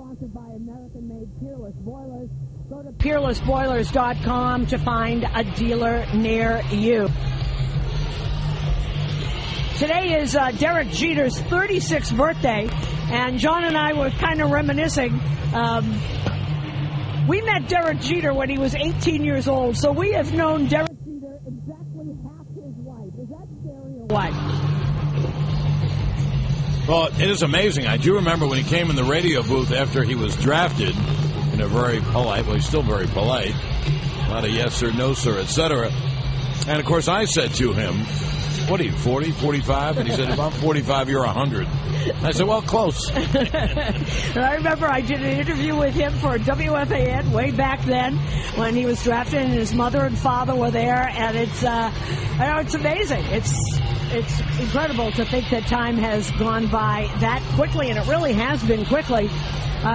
sponsored by American-made Peerless Boilers. Go to peerlessboilers.com to find a dealer near you. Today is Derek Jeter's 36th birthday, and John and I were kind of reminiscing. We met Derek Jeter when he was 18 years old, so we have known Derek Jeter exactly half his life. Is that scary or what? Well, it is amazing. I do remember when he came in the radio booth after he was drafted in a very polite, well, he's still very polite, not a yes sir, no sir, etc. And, of course, I said to him, what are you, 40, 45? And he said, if I'm 45, you're 100. I said, well, close. I remember I did an interview with him for WFAN way back then when he was drafted, and his mother and father were there, and it's amazing. It's incredible to think that time has gone by that quickly, and it really has been quickly.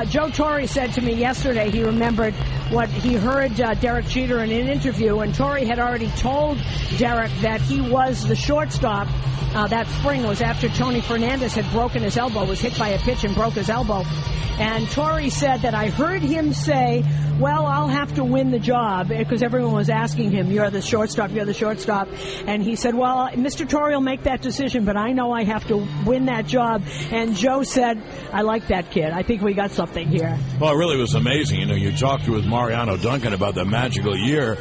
Joe Torre said to me yesterday he remembered what he heard Derek Jeter in an interview, and Torre had already told Derek that he was the shortstop. That spring was after Tony Fernandez had broken his elbow, was hit by a pitch and broke his elbow. And Torre said that I heard him say, well, I'll have to win the job, because everyone was asking him, you're the shortstop. And he said, well, Mr. Torre will make that decision, but I know I have to win that job. And Joe said, I like that kid. I think we got something here. Well, it really was amazing. You know, you talked with Mariano Duncan about the magical year.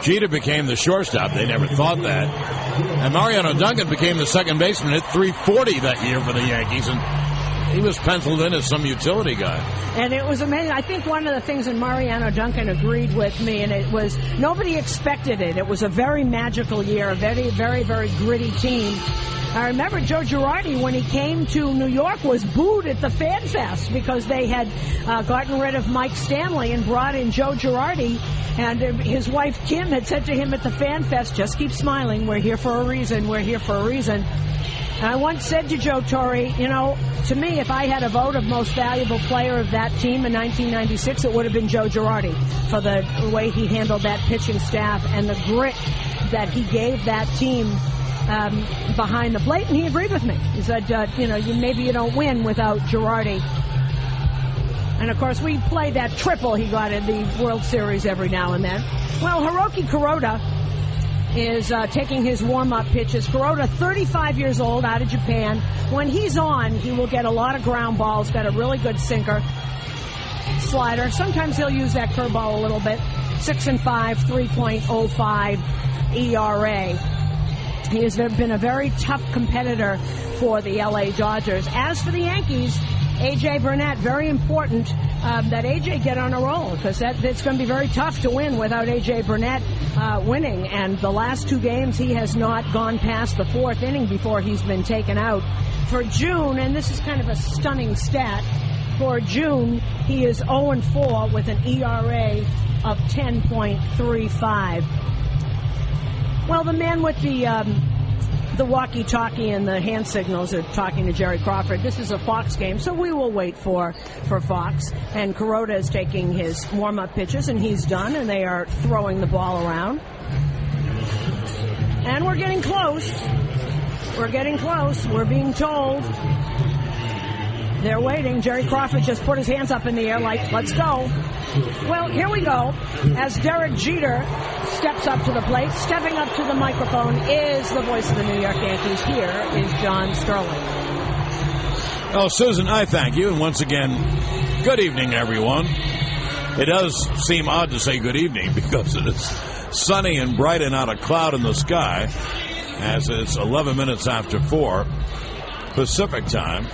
Jeter became the shortstop. They never thought that. And Mariano Duncan became the second baseman at 340 that year for the Yankees. And he was penciled in as some utility guy. And it was amazing. I think one of the things that Mariano Duncan agreed with me, and it was nobody expected it. It was a very magical year, a very, very, very gritty team. I remember Joe Girardi, when he came to New York, was booed at the Fan Fest because they had gotten rid of Mike Stanley and brought in Joe Girardi. And his wife, Kim, had said to him at the Fan Fest, just keep smiling. We're here for a reason. We're here for a reason. And I once said to Joe Torre, you know, to me, if I had a vote of most valuable player of that team in 1996, it would have been Joe Girardi for the way he handled that pitching staff and the grit that he gave that team behind the plate. And he agreed with me. He said, maybe you don't win without Girardi. And, of course, we play that triple he got in the World Series every now and then. Well, Hiroki Kuroda is taking his warm-up pitches. Kuroda, 35 years old, out of Japan. When he's on, he will get a lot of ground balls, got a really good sinker, slider. Sometimes he'll use that curveball a little bit. 6-5, 3.05 ERA. He has been a very tough competitor for the LA Dodgers. As for the Yankees, A.J. Burnett, very important that A.J. get on a roll, because it's going to be very tough to win without A.J. Burnett winning. And the last two games, he has not gone past the fourth inning before he's been taken out. For June, and this is kind of a stunning stat, for June, he is 0-4 with an ERA of 10.35. Well, the man with the walkie-talkie and the hand signals are talking to Jerry Crawford. This is a Fox game, so we will wait for Fox. And Kuroda is taking his warm-up pitches, and he's done, and they are throwing the ball around. And we're getting close. We're getting close. We're being told. They're waiting. Jerry Crawford just put his hands up in the air like, let's go. Well, here we go. As Derek Jeter steps up to the plate, stepping up to the microphone is the voice of the New York Yankees. Here is John Sterling. Oh, Susan, I thank you. And once again, good evening, everyone. It does seem odd to say good evening because it is sunny and bright and not a cloud in the sky, as it's 11 minutes after 4 Pacific time.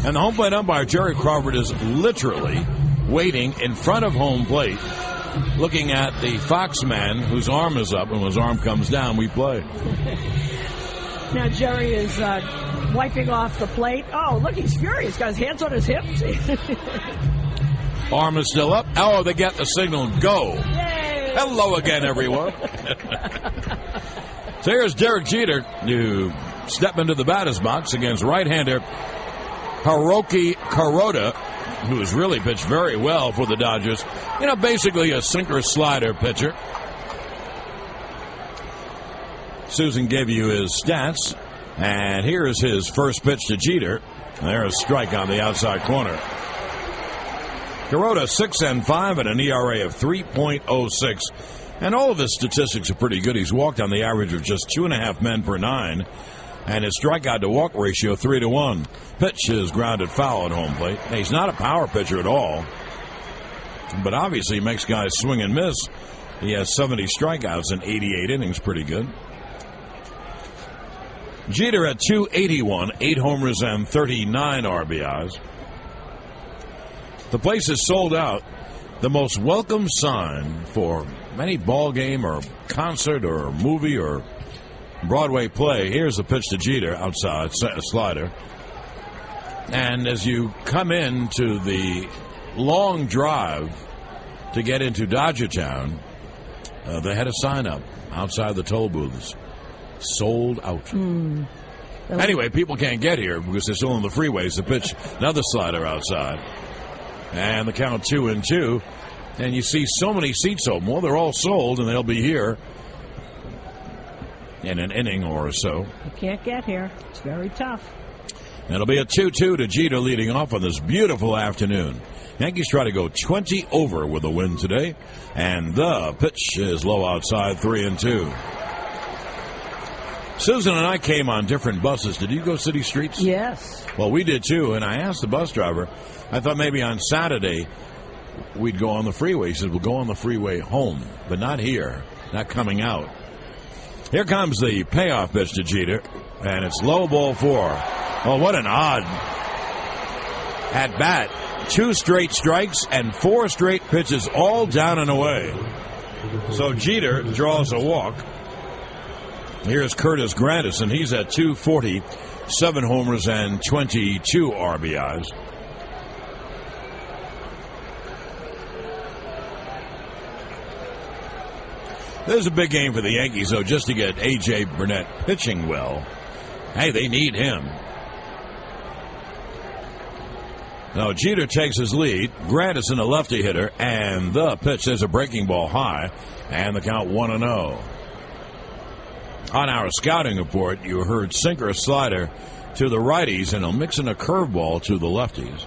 And the home plate umpire, Jerry Crawford, is literally waiting in front of home plate, looking at the Fox man whose arm is up, and when his arm comes down, we play. Now Jerry is wiping off the plate. Oh, look, he's furious. He's got his hands on his hips. Arm is still up. Oh, they get the signal. Go. Yay. Hello again, everyone. So here's Derek Jeter to step into the batter's box against right-hander Hiroki Kuroda, who has really pitched very well for the Dodgers. You know, basically a sinker-slider pitcher. Susan gave you his stats, and here is his first pitch to Jeter. There's a strike on the outside corner. Kuroda 6-5 and an ERA of 3.06. And all of his statistics are pretty good. He's walked on the average of just 2.5 men per 9. And his strikeout to walk ratio 3-1. Pitch is grounded foul at home plate. He's not a power pitcher at all. But obviously he makes guys swing and miss. He has 70 strikeouts in 88 innings. Pretty good. Jeter at .281, 8 homers and 39 RBIs. The place is sold out. The most welcome sign for any ball game or concert or movie or Broadway play. Here's the pitch to Jeter outside, slider. And as you come into the long drive to get into Dodger Town, they had a sign up outside the toll booths. Sold out. Anyway, people can't get here because they're still on the freeways. The pitch, another slider outside. And the count 2-2. And you see so many seats open. Well, they're all sold, and they'll be here in an inning or so. You can't get here. It's very tough. And it'll be a 2-2 to Jeter leading off on this beautiful afternoon. Yankees try to go 20 over with a win today. And the pitch is low outside, 3-2. Susan and I came on different buses. Did you go city streets? Yes. Well, we did too. And I asked the bus driver, I thought maybe on Saturday we'd go on the freeway. He said, we'll go on the freeway home, but not here, not coming out. Here comes the payoff pitch to Jeter, and it's low, ball 4. Oh, what an odd at bat. 2 straight strikes and 4 straight pitches all down and away. So Jeter draws a walk. Here's Curtis Granderson. He's at .240, 7 homers and 22 RBIs. This is a big game for the Yankees, though, just to get A.J. Burnett pitching well. Hey, they need him. Now, Jeter takes his lead. Granderson, a lefty hitter, and the pitch is a breaking ball high, and the count 1-0. On our scouting report, you heard sinker slider to the righties, and he'll mix in a curveball to the lefties.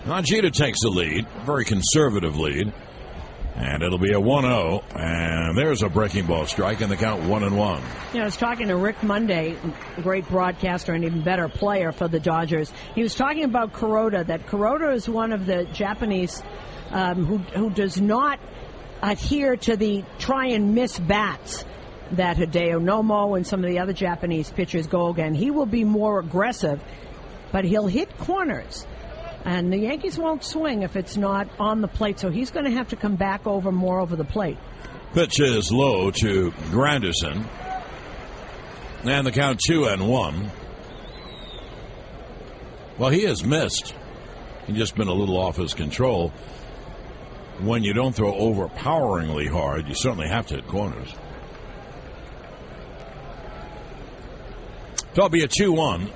Now Jeter takes the lead, very conservative lead, and it'll be a 1-0, and there's a breaking ball strike, and the count 1-1. I was talking to Rick Monday, a great broadcaster and even better player for the Dodgers. He was talking about Kuroda, that Kuroda is one of the Japanese who does not adhere to the try and miss bats that Hideo Nomo and some of the other Japanese pitchers go again. He will be more aggressive, but he'll hit corners. And the Yankees won't swing if it's not on the plate, so he's going to have to come back more over the plate. Pitch is low to Granderson. And the count 2-1. Well, he has missed. He's just been a little off his control. When you don't throw overpoweringly hard, you certainly have to hit corners. So it'll be a 2-1.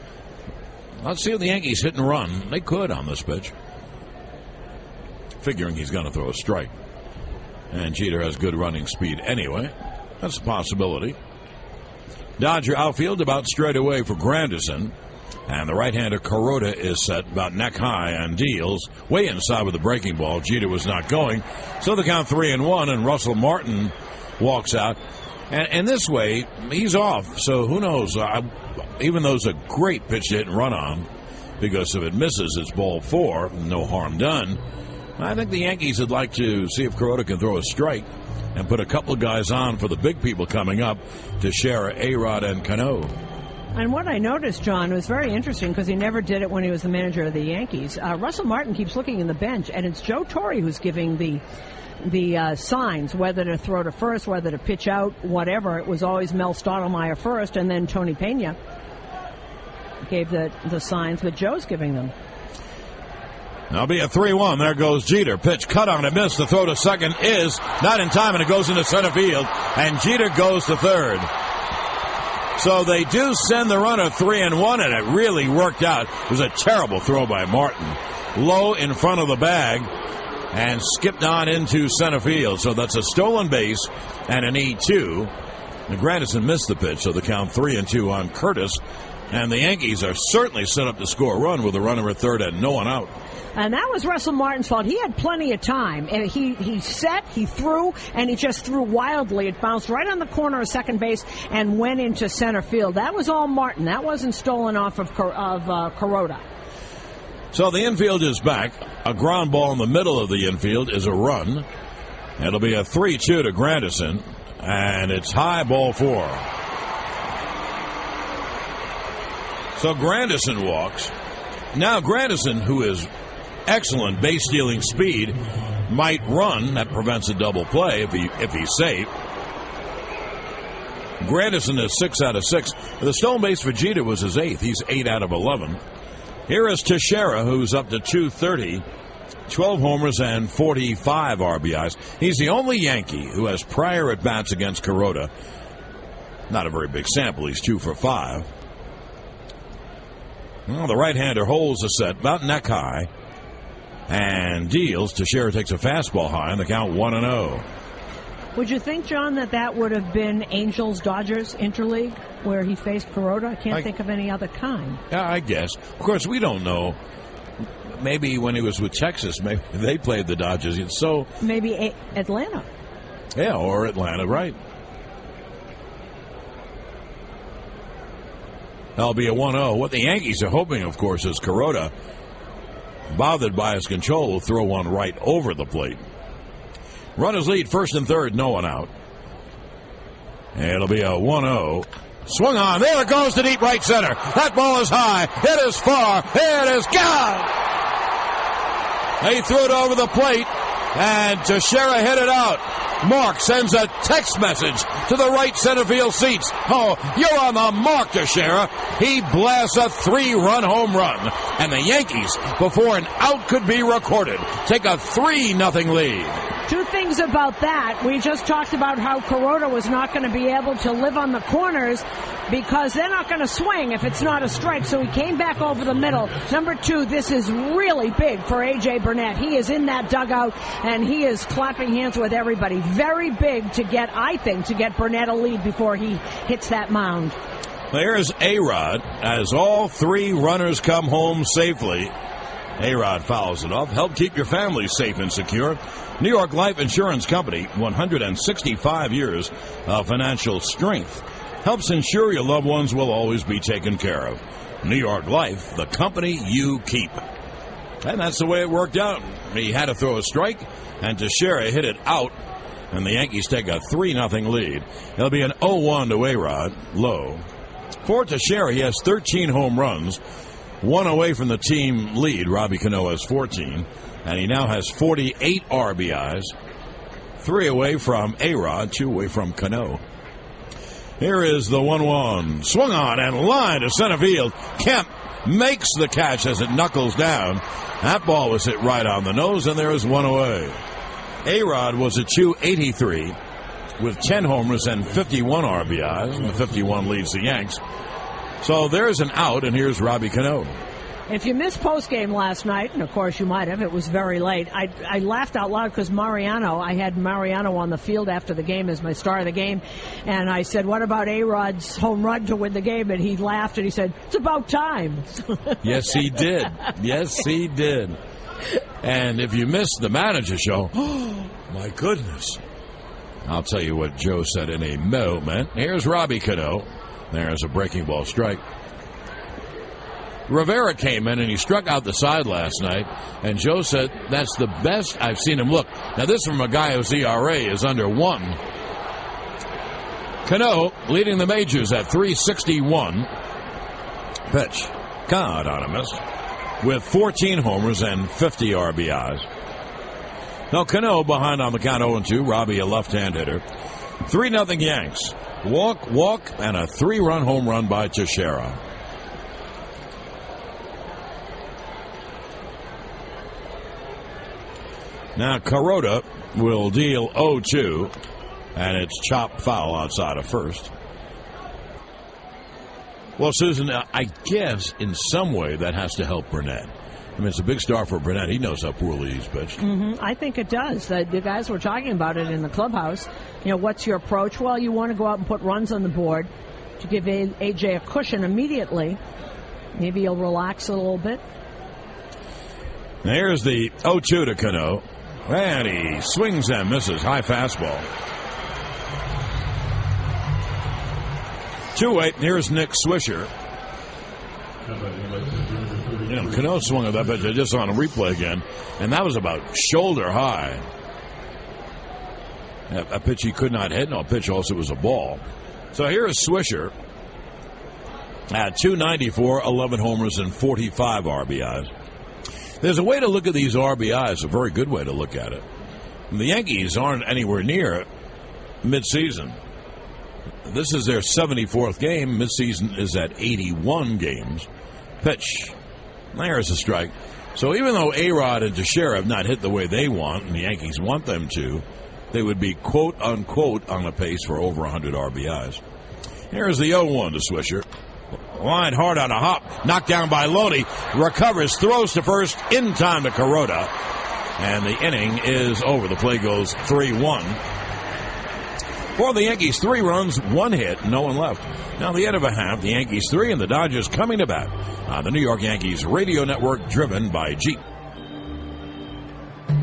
Let's see if the Yankees hit and run. They could on this pitch. Figuring he's going to throw a strike. And Jeter has good running speed anyway. That's a possibility. Dodger outfield about straight away for Granderson. And the right-hander Kuroda is set about neck high and deals way inside with the breaking ball. Jeter was not going. So the count 3-1, and Russell Martin walks out. And this way, he's off. So who knows? Even though it's a great pitch to hit and run on, because if it misses, it's ball 4, no harm done. I think the Yankees would like to see if Kuroda can throw a strike and put a couple of guys on for the big people coming up to share A-Rod and Cano. And what I noticed, John, was very interesting because he never did it when he was the manager of the Yankees. Russell Martin keeps looking in the bench, and it's Joe Torre who's giving the signs, whether to throw to first, whether to pitch out, whatever. It was always Mel Stottlemyre first, and then Tony Pena gave the signs, but Joe's giving them. That'll be a 3-1. There goes Jeter. Pitch cut on a miss. The throw to second is not in time, and it goes into center field, and Jeter goes to third. So they do send the runner 3-1, and it really worked out. It was a terrible throw by Martin. Low in front of the bag and skipped on into center field. So that's a stolen base and an E2. And Granderson missed the pitch, so the count 3-2 on Curtis. And the Yankees are certainly set up to score a run with a runner at third and no one out. And that was Russell Martin's fault. He had plenty of time. And he set, he threw, and he just threw wildly. It bounced right on the corner of second base and went into center field. That was all Martin. That wasn't stolen off of Kuroda. So the infield is back. A ground ball in the middle of the infield is a run. It'll be a 3-2 to Granderson. And it's high, ball 4. So Granderson walks. Now Granderson, who is excellent base stealing speed, might run. That prevents a double play if he's safe. Granderson is 6 out of 6. The stolen base for Jeter was his 8th. He's 8 out of 11. Here is Teixeira, who's up to 230, 12 homers and 45 RBIs. He's the only Yankee who has prior at bats against Kuroda. Not a very big sample. He's 2 for 5. Well, the right-hander holds the set about neck high and deals. Teixeira takes a fastball high and the count 1-0. Would you think, John, that would have been Angels-Dodgers interleague where he faced Kuroda? I can't think of any other kind. Yeah, I guess. Of course, we don't know. Maybe when he was with Texas, maybe they played the Dodgers. So maybe Atlanta. Yeah, or Atlanta, right. That'll be a 1-0. What the Yankees are hoping, of course, is Kuroda, bothered by his control, will throw one right over the plate. Runners lead first and third, no one out. It'll be a 1-0. Swung on. There it goes to deep right center. That ball is high. It is far. It is gone. He threw it over the plate, and Teixeira hit it out. Mark sends a text message to the right center field seats. Oh, you're on the mark, Teixeira. He blasts a 3-run home run. And the Yankees, before an out could be recorded, take a 3-0 lead. Two things about that. We just talked about how Kuroda was not going to be able to live on the corners because they're not going to swing if it's not a strike. So he came back over the middle. Number 2, this is really big for A.J. Burnett. He is in that dugout, and he is clapping hands with everybody. Very big to get, I think, to get Burnett a lead before he hits that mound. There's A-Rod as all 3 runners come home safely. A-Rod fouls it off. Help keep your family safe and secure. New York Life Insurance Company, 165 years of financial strength. Helps ensure your loved ones will always be taken care of. New York Life, the company you keep. And that's the way it worked out. He had to throw a strike, and Teixeira hit it out, and the Yankees take a 3-0 lead. It'll be an 0-1 to A-Rod, low. For Teixeira, he has 13 home runs, 1 away from the team lead. Robbie Cano has 14. And he now has 48 RBIs, 3 away from A-Rod, 2 away from Cano. Here is the 1-1. Swung on and line to center field. Kemp makes the catch as it knuckles down. That ball was hit right on the nose, and there is 1 away. A-Rod was a .283 with 10 homers and 51 RBIs. And the 51 leads the Yanks. So there's an out, and here's Robbie Cano. If you missed postgame last night, and of course you might have, it was very late, I laughed out loud because I had Mariano on the field after the game as my star of the game, and I said, what about A-Rod's home run to win the game? And he laughed and he said, it's about time. Yes, he did. Yes, he did. And if you missed the manager show, oh, my goodness. I'll tell you what Joe said in a moment. Here's Robbie Cano. There's a breaking ball strike. Rivera came in and he struck out the side last night, and Joe said that's the best I've seen him look. Now this from a guy whose ERA is under 1. Cano leading the majors at .361. Pitch. God on a miss. With 14 homers and 50 RBIs. Now Cano behind on the count 0-2. Robbie a left-hand hitter. 3-0 Yanks. Walk, and a 3-run home run by Teixeira. Now Kuroda will deal 0-2, and it's chopped foul outside of first. Well, Susan, I guess in some way that has to help Burnett. I mean, it's a big star for Burnett. He knows how poorly he's pitched. Mm-hmm. I think it does. The guys were talking about it in the clubhouse. You know, what's your approach? Well, you want to go out and put runs on the board. to give A.J. a cushion immediately. Maybe he'll relax a little bit. Here's the 0-2 to Cano. And he swings and misses. High fastball. 2-8. Here's Nick Swisher. Cano swung at that pitch. I just saw on a replay again. And that was about shoulder high. A pitch he could not hit. No, a pitch also was a ball. So here is Swisher at 294, 11 homers, and 45 RBIs. There's a way to look at these RBIs, a very good way to look at it. The Yankees aren't anywhere near midseason. This is their 74th game. Midseason is at 81 games. Pitch. There's a strike. So even though A-Rod and Teixeira have not hit the way they want, and the Yankees want them to, they would be quote-unquote on a pace for over 100 RBIs. Here's the 0-1 to Swisher. Line hard on a hop. Knocked down by Loney. Recovers. Throws to first in time to Kuroda. And the inning is over. The play goes 3-1. For the Yankees, 3 runs, 1 hit, no one left. Now the end of a half, the Yankees 3 and the Dodgers coming to bat on the New York Yankees radio network driven by Jeep.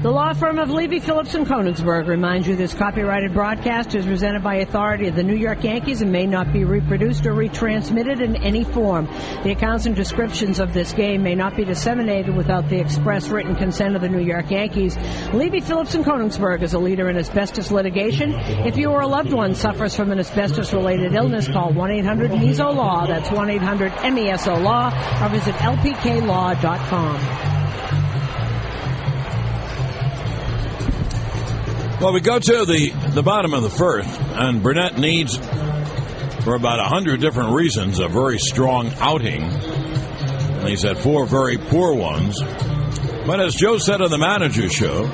The law firm of Levy, Phillips & Konigsberg reminds you this copyrighted broadcast is presented by authority of the New York Yankees and may not be reproduced or retransmitted in any form. The accounts and descriptions of this game may not be disseminated without the express written consent of the New York Yankees. Levy, Phillips & Konigsberg is a leader in asbestos litigation. If you or a loved one suffers from an asbestos-related illness, call 1-800-MESO-LAW. That's 1-800-MESO-LAW or visit lpklaw.com. Well, we go to the bottom of the first, and Burnett needs, for about 100 different reasons, a very strong outing. And he's had 4 very poor ones. But as Joe said on the manager's show,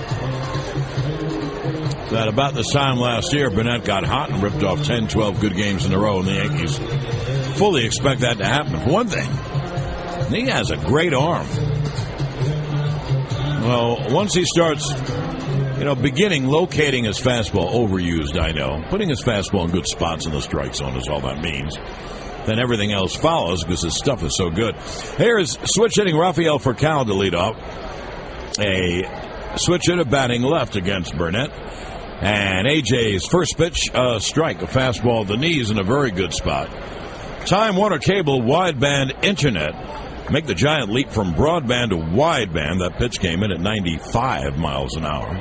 that about this time last year, Burnett got hot and ripped off 10, 12 good games in a row, and the Yankees fully expect that to happen. For one thing, he has a great arm. Well, once he starts beginning locating his fastball, overused, I know. Putting his fastball in good spots in the strike zone is all that means. Then everything else follows because his stuff is so good. Here's switch hitting Rafael Furcal to lead off. A switch hitter batting left against Burnett. And AJ's first pitch, a strike, a fastball at the knees in a very good spot. Time Warner Cable wideband internet. Make the giant leap from broadband to wideband. That pitch came in at 95 miles an hour.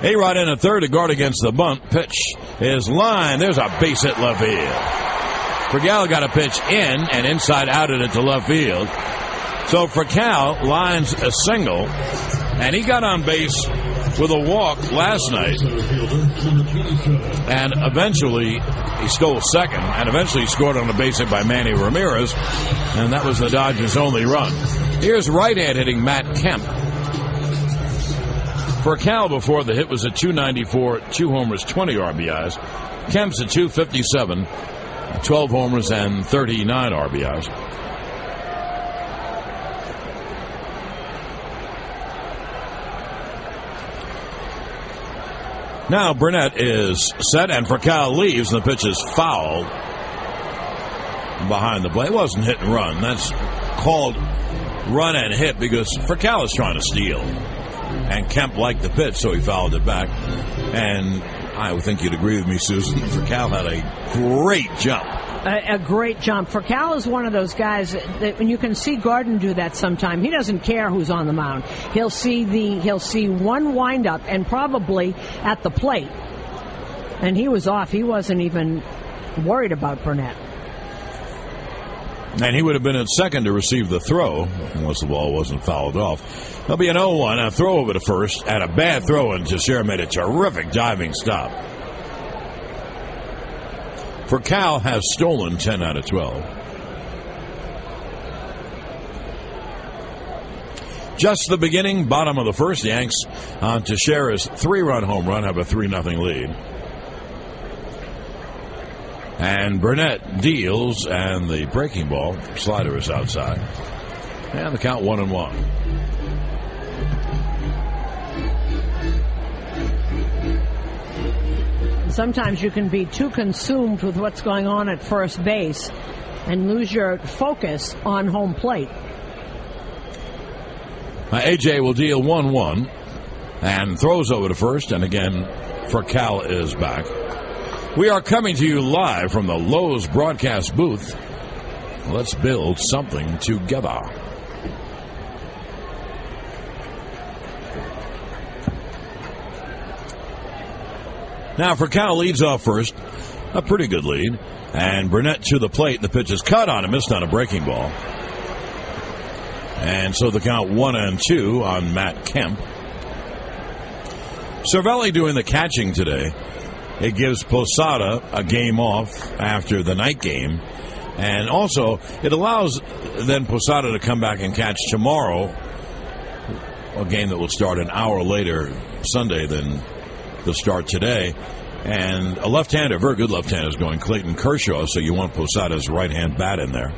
A-Rod in a third to guard against the bunt. Pitch is line. There's a base hit left field. Furcal got a pitch in and inside outed it to left field. So Furcal lines a single, and he got on base with a walk last night. And eventually he stole second, and eventually he scored on a base hit by Manny Ramirez, and that was the Dodgers' only run. Here's right-hand hitting Matt Kemp. Furcal before the hit was at 294, 2 homers, 20 RBIs. Kemp's at 257, 12 homers, and 39 RBIs. Now Burnett is set, and Furcal leaves, and the pitch is fouled behind the plate. It wasn't hit and run. That's called run and hit because Furcal is trying to steal. And Kemp liked the pitch, so he fouled it back. And I would think you'd agree with me, Susan. Furcal had a great jump. A great jump. Furcal is one of those guys that when you can see Gordon do that sometime. He doesn't care who's on the mound. He'll see one windup and probably at the plate. And he was off. He wasn't even worried about Burnett. And he would have been at second to receive the throw unless the ball wasn't fouled off. There'll be an 0-1, a throw over to first, and a bad throw, and Teixeira made a terrific diving stop. Furcal has stolen 10 out of 12. Just the beginning, bottom of the first. The Yanks on Teixeira's 3-run home run have a 3-0 lead. And Burnett deals, and the breaking ball slider is outside. And the count 1-1. Sometimes you can be too consumed with what's going on at first base and lose your focus on home plate. AJ will deal 1-1 and throws over to first, and again, Cal is back. We are coming to you live from the Lowe's broadcast booth. Let's build something together. Now, Cal leads off first, a pretty good lead, and Burnett to the plate. The pitch is cut on and missed on a breaking ball. And so the count 1-2 on Matt Kemp. Cervelli doing the catching today. It gives Posada a game off after the night game. And also, it allows then Posada to come back and catch tomorrow, a game that will start an hour later Sunday than the start today. And a left-hander, very good left-hander, is going Clayton Kershaw, so you want Posada's right-hand bat in there.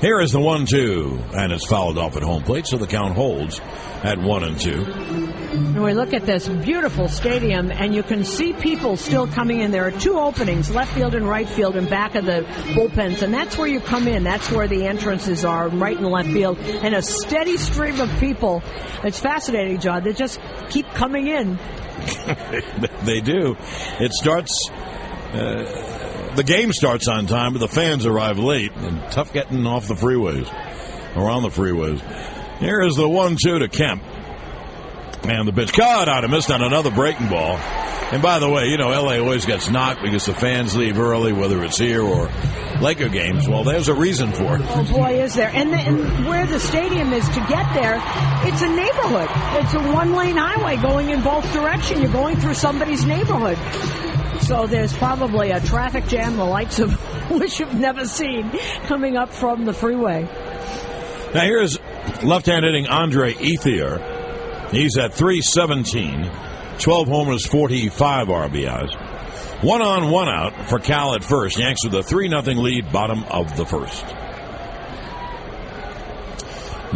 Here is the 1-2, and it's fouled off at home plate, so the count holds at 1-2. And we look at this beautiful stadium, and you can see people still coming in. There are two openings, left field and right field, in back of the bullpens, and that's where you come in. That's where the entrances are, right and left field, and a steady stream of people. It's fascinating, John. They just keep coming in. They do. It starts... the game starts on time, but the fans arrive late, and tough getting off the freeways, around the freeways. Here is the 1-2 to Kemp. And the pitch caught on and missed on another breaking ball. And by the way, you know, LA always gets knocked because the fans leave early, whether it's here or Laker games. Well, there's a reason for it. Oh, boy, is there. And where the stadium is to get there, it's a neighborhood. It's a one-lane highway going in both directions. You're going through somebody's neighborhood. So there's probably a traffic jam, the likes of which you've never seen, coming up from the freeway. Now here's left-hand hitting Andre Ethier. He's at .317, 12 homers, 45 RBIs. 1 on, 1 out for Cal at first. Yanks with a 3-0 lead, bottom of the first.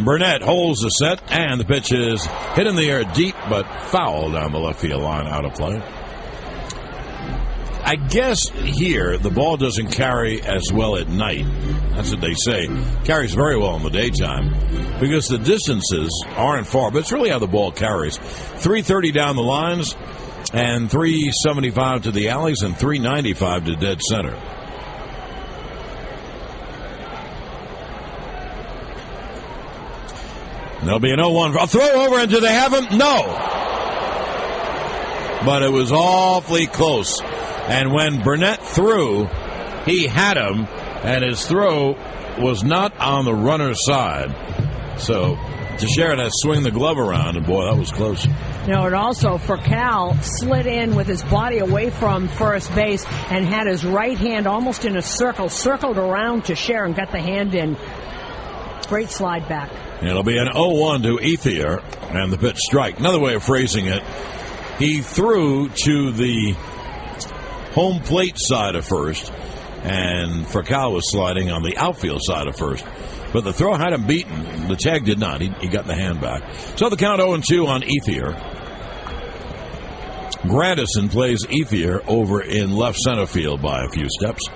Burnett holds the set, and the pitch is hit in the air deep, but foul down the left field line, out of play. I guess here the ball doesn't carry as well at night. That's what they say. Carries very well in the daytime because the distances aren't far, but it's really how the ball carries. 330 down the lines and 375 to the alleys and 395 to dead center. There'll be an 0-1. A throw over, and do they have him? No. But it was awfully close. And when Burnett threw, he had him, and his throw was not on the runner's side. So Teixeira has to swing the glove around, and boy, that was close. You know, and also for Cal, slid in with his body away from first base and had his right hand almost in a circle, circled around Teixeira and got the hand in. Great slide back. It'll be an 0-1 to Ethier, and the pitch strike. Another way of phrasing it, he threw to the home plate side of first, and Cal was sliding on the outfield side of first. But the throw had him beaten. The tag did not. He got the hand back. So the count 0-2 on Ethier. Grandison plays Ethier over in left center field by a few steps.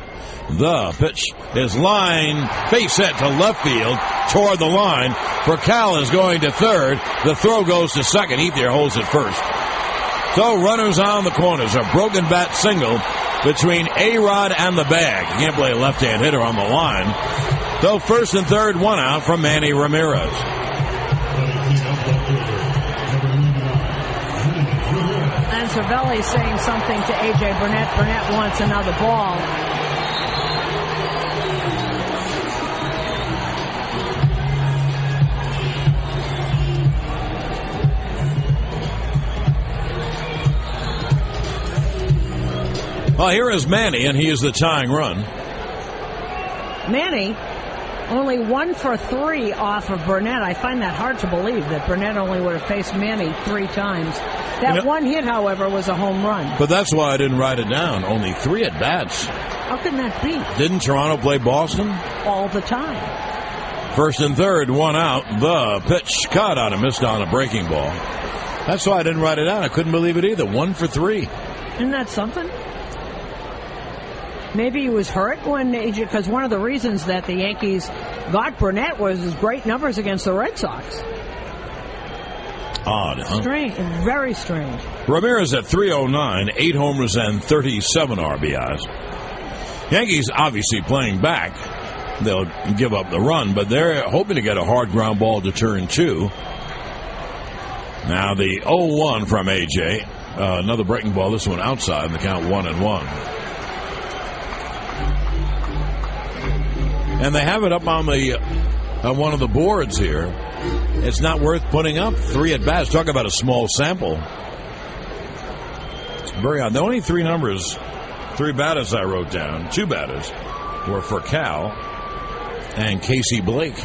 The pitch is line, base hit to left field toward the line. Cal is going to third. The throw goes to second. Ethier holds it first. So runners on the corners. A broken bat single between A-Rod and the bag. You can't play a left-hand hitter on the line. So first and third, 1 out from Manny Ramirez. And Cervelli saying something to A.J. Burnett. Burnett wants another ball. Well, here is Manny, and he is the tying run. Manny, only 1 for 3 off of Burnett. I find that hard to believe that Burnett only would have faced Manny 3 times. That one hit, however, was a home run. But that's why I didn't write it down. Only 3 at-bats. How can that be? Didn't Toronto play Boston? All the time. First and third, 1 out. The pitch caught on and missed on a breaking ball. That's why I didn't write it down. I couldn't believe it either. 1 for 3. Isn't that something? maybe he was hurt when because one of the reasons that the Yankees got Burnett was his great numbers against the Red Sox. Odd, huh? Strange, very strange. Ramirez at 309, 8 homers and 37 RBIs. Yankees obviously playing back. They'll give up the run, but they're hoping to get a hard ground ball to turn 2. Now the 0-1 from AJ. Another breaking ball, this one outside, and the count 1-1. And they have it up on one of the boards here. It's not worth putting up 3 at bats. Talk about a small sample. Very odd. The only 3 batters I wrote down, 2 batters, were for Cal and Casey Blake.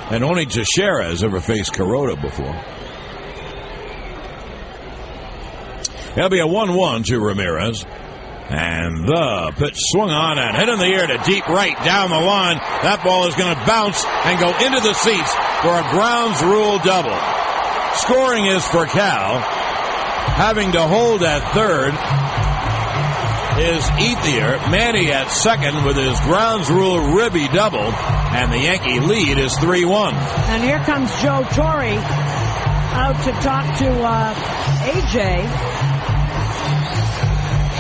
And only Teixeira has ever faced Kuroda before. It'll be a 1-1 to Ramirez. And the pitch swung on and hit in the air to deep right down the line. That ball is going to bounce and go into the seats for a grounds rule double. Scoring is for Cal. Having to hold at third is Ethier. Manny at second with his grounds rule ribby double. And the Yankee lead is 3-1. And here comes Joe Torre out to talk to AJ.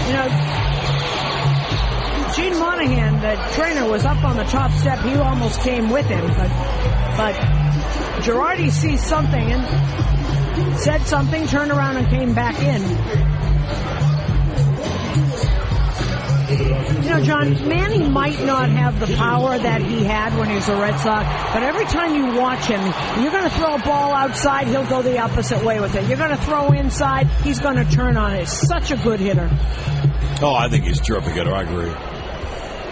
You know, Gene Monahan, the trainer, was up on the top step. He almost came with him, but Girardi sees something and said something, turned around and came back in. You know, John, Manny might not have the power that he had when he was a Red Sox, but every time you watch him, you're going to throw a ball outside, he'll go the opposite way with it. You're going to throw inside, he's going to turn on it. Such a good hitter. Oh, I think he's a terrific hitter. I agree.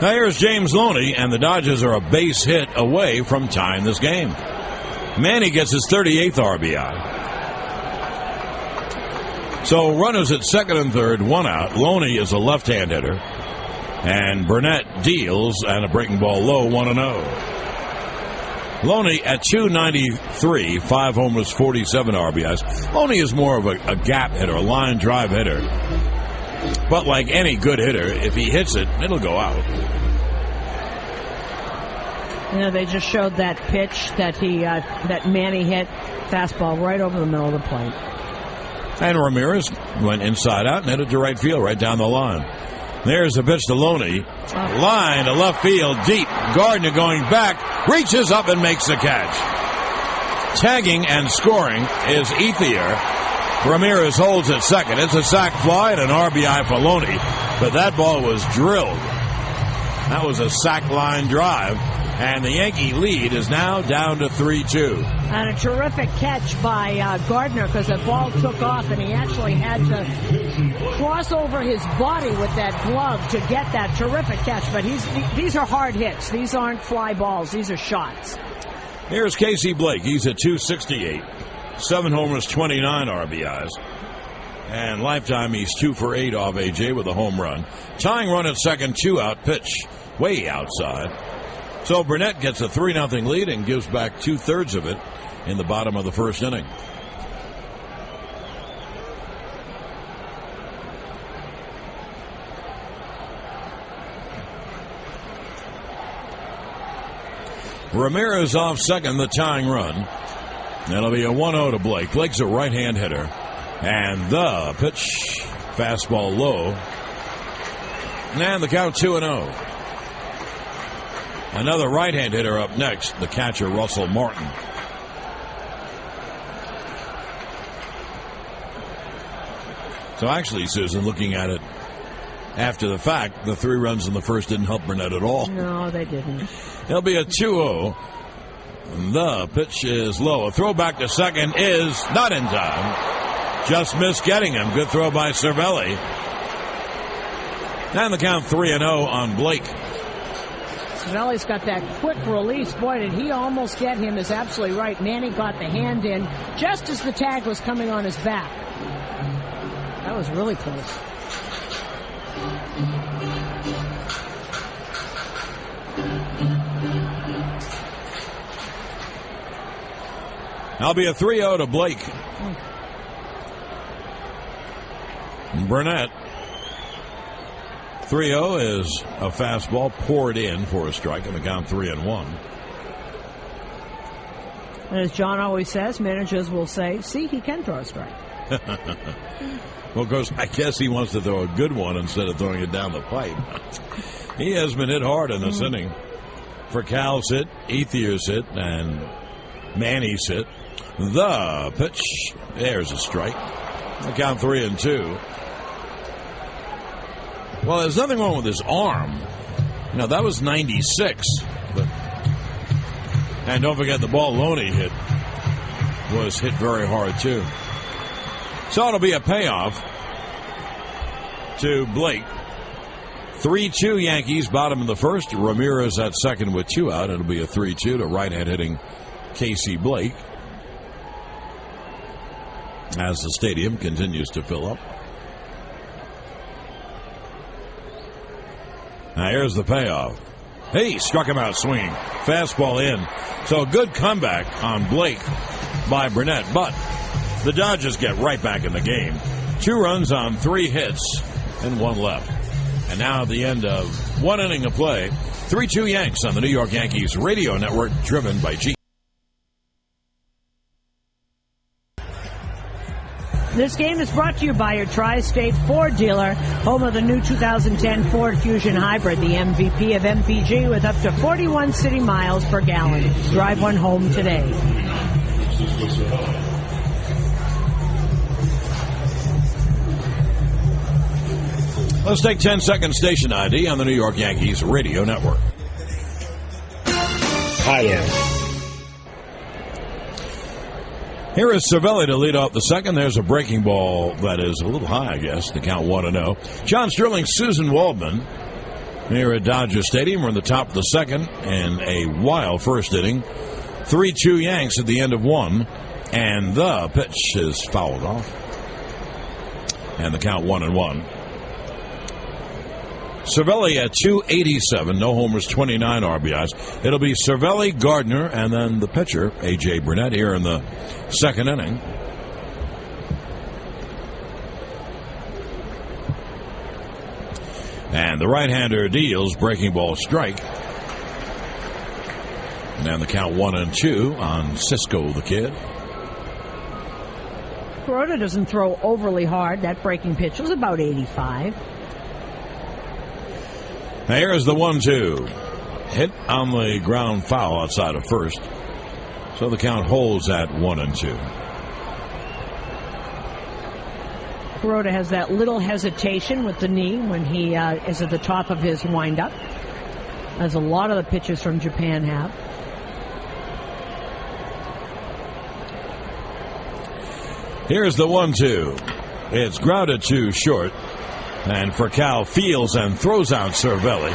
Now here's James Loney, and the Dodgers are a base hit away from tying this game. Manny gets his 38th RBI. So runners at second and third, 1 out. Loney is a left-hand hitter. And Burnett deals, and a breaking ball low, 1-0. Loney at 293, 5 homers, 47 RBIs. Loney is more of a gap hitter, a line drive hitter. But like any good hitter, if he hits it, it'll go out. You know, they just showed that pitch that Manny hit, fastball right over the middle of the plate. And Ramirez went inside out and headed to right field, right down the line. There's a pitch to Loney. Line to left field, deep. Gardner going back, reaches up and makes the catch. Tagging and scoring is Ethier. Ramirez holds at second. It's a sac fly and an RBI for Loney, but that ball was drilled. That was a sac line drive, and the Yankee lead is now down to 3-2. And a terrific catch by Gardner, because the ball took off and he actually had to cross over his body with that glove to get that terrific catch. But these are hard hits. These aren't fly balls. These are shots. Here's Casey Blake. He's at 268. 7 homers, 29 RBIs. And lifetime, he's 2 for 8 off AJ with a home run. Tying run at second, 2 out, pitch way outside. So Burnett gets a 3-0 lead and gives back 2/3 of it in the bottom of the first inning. Ramirez off second, the tying run. That'll be a 1-0 to Blake. Blake's a right-hand hitter. And the pitch, fastball low. And the count 2-0. Another right-hand hitter up next, the catcher Russell Martin. So actually, Susan, looking at it after the fact, the 3 runs in the first didn't help Burnett at all. No, they didn't. It'll be a 2-0. The pitch is low. A throw back to second is not in time. Just missed getting him. Good throw by Cervelli. And the count 3-0 on Blake. Cervelli's got that quick release. Boy, did he almost get him, is absolutely right. Manny got the hand in just as the tag was coming on his back. That was really close. That'll be a 3-0 to Blake. Burnett 3-0 is a fastball poured in for a strike, and the count 3-1. And as John always says, managers will say, see, he can throw a strike. Well, of course, I guess he wants to throw a good one instead of throwing it down the pipe. He has been hit hard in this inning. For Cal's hit, Ethier's hit, and Manny's hit. The pitch. There's a strike. The count 3-2. Well, there's nothing wrong with his arm. You know, that was 96. And don't forget the ball Loney hit was hit very hard, too. So it'll be a payoff to Blake. 3-2 Yankees, bottom of the first. Ramirez at second with 2 out. It'll be a 3-2 to right-hand hitting Casey Blake as the stadium continues to fill up. Now here's the payoff. He struck him out swinging. Fastball in. So a good comeback on Blake by Burnett. But the Dodgers get right back in the game. 2 runs on 3 hits and 1 left. And now at the end of 1 inning of play, 3-2 Yanks on the New York Yankees radio network, driven by G. This game is brought to you by your Tri-State Ford dealer, home of the new 2010 Ford Fusion Hybrid, the MVP of MPG with up to 41 city miles per gallon. Drive one home today. Let's take 10-second station ID on the New York Yankees radio network. Hi there. Here is Cervelli to lead off the second. There's a breaking ball that is a little high, I guess. The count 1-0. John Sterling, Susan Waldman here at Dodger Stadium. We're in the top of the second and a wild first inning. 3-2 Yanks at the end of 1. And the pitch is fouled off. And the count 1-1. Cervelli at 287, no homers, 29 RBIs. It'll be Cervelli, Gardner, and then the pitcher, A.J. Burnett, here in the second inning. And the right-hander deals, breaking ball strike. And then the count 1-2 on Cisco the Kid. Kuroda doesn't throw overly hard. That breaking pitch was about 85. Here's the 1-2. Hit on the ground foul outside of first. So the count holds at 1-2. Kuroda has that little hesitation with the knee when he is at the top of his windup, as a lot of the pitchers from Japan have. Here's the 1-2. It's grounded to short. And Furcal fields and throws out Cervelli.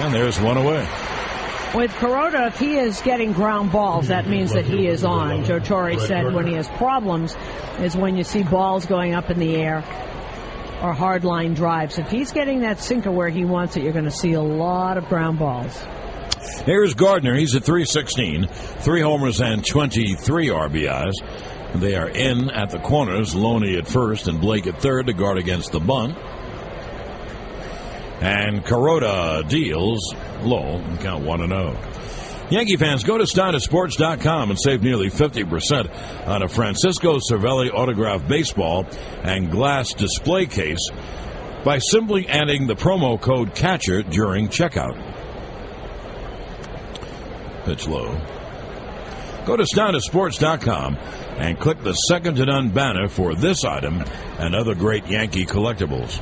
And there's one away. With Kuroda, if he is getting ground balls, that means that he is on. Joe Torre said when he has problems is when you see balls going up in the air or hard line drives. If he's getting that sinker where he wants it, you're going to see a lot of ground balls. Here's Gardner. He's at 316. 3 homers and 23 RBIs. They are in at the corners. Loney at first and Blake at third to guard against the bunt. And Kuroda deals low and count 1-0. Yankee fans, go to StarterSports.com and save nearly 50% on a Francisco Cervelli autographed baseball and glass display case by simply adding the promo code CATCHER during checkout. Pitch low. Go to StarterSports.com and click the second to none banner for this item and other great Yankee collectibles.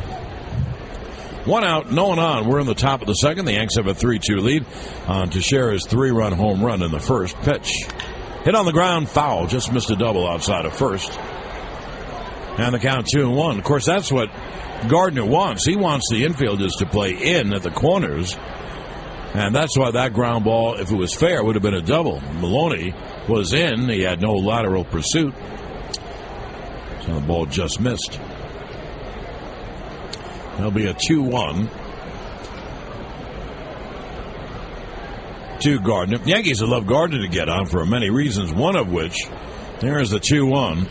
1 out, no one on. We're in the top of the second. The Yanks have a 3-2 lead on Teixeira's 3-run home run in the first. Pitch hit on the ground, foul, just missed a double outside of first. And the count 2-1. Of course, that's what Gardner wants. He wants the infielders to play in at the corners. And that's why that ground ball, if it was fair, would have been a double. Maloney was in. He had no lateral pursuit. So the ball just missed. There'll be a 2-1 to Gardner. The Yankees would love Gardner to get on for many reasons, one of which, there is the 2-1.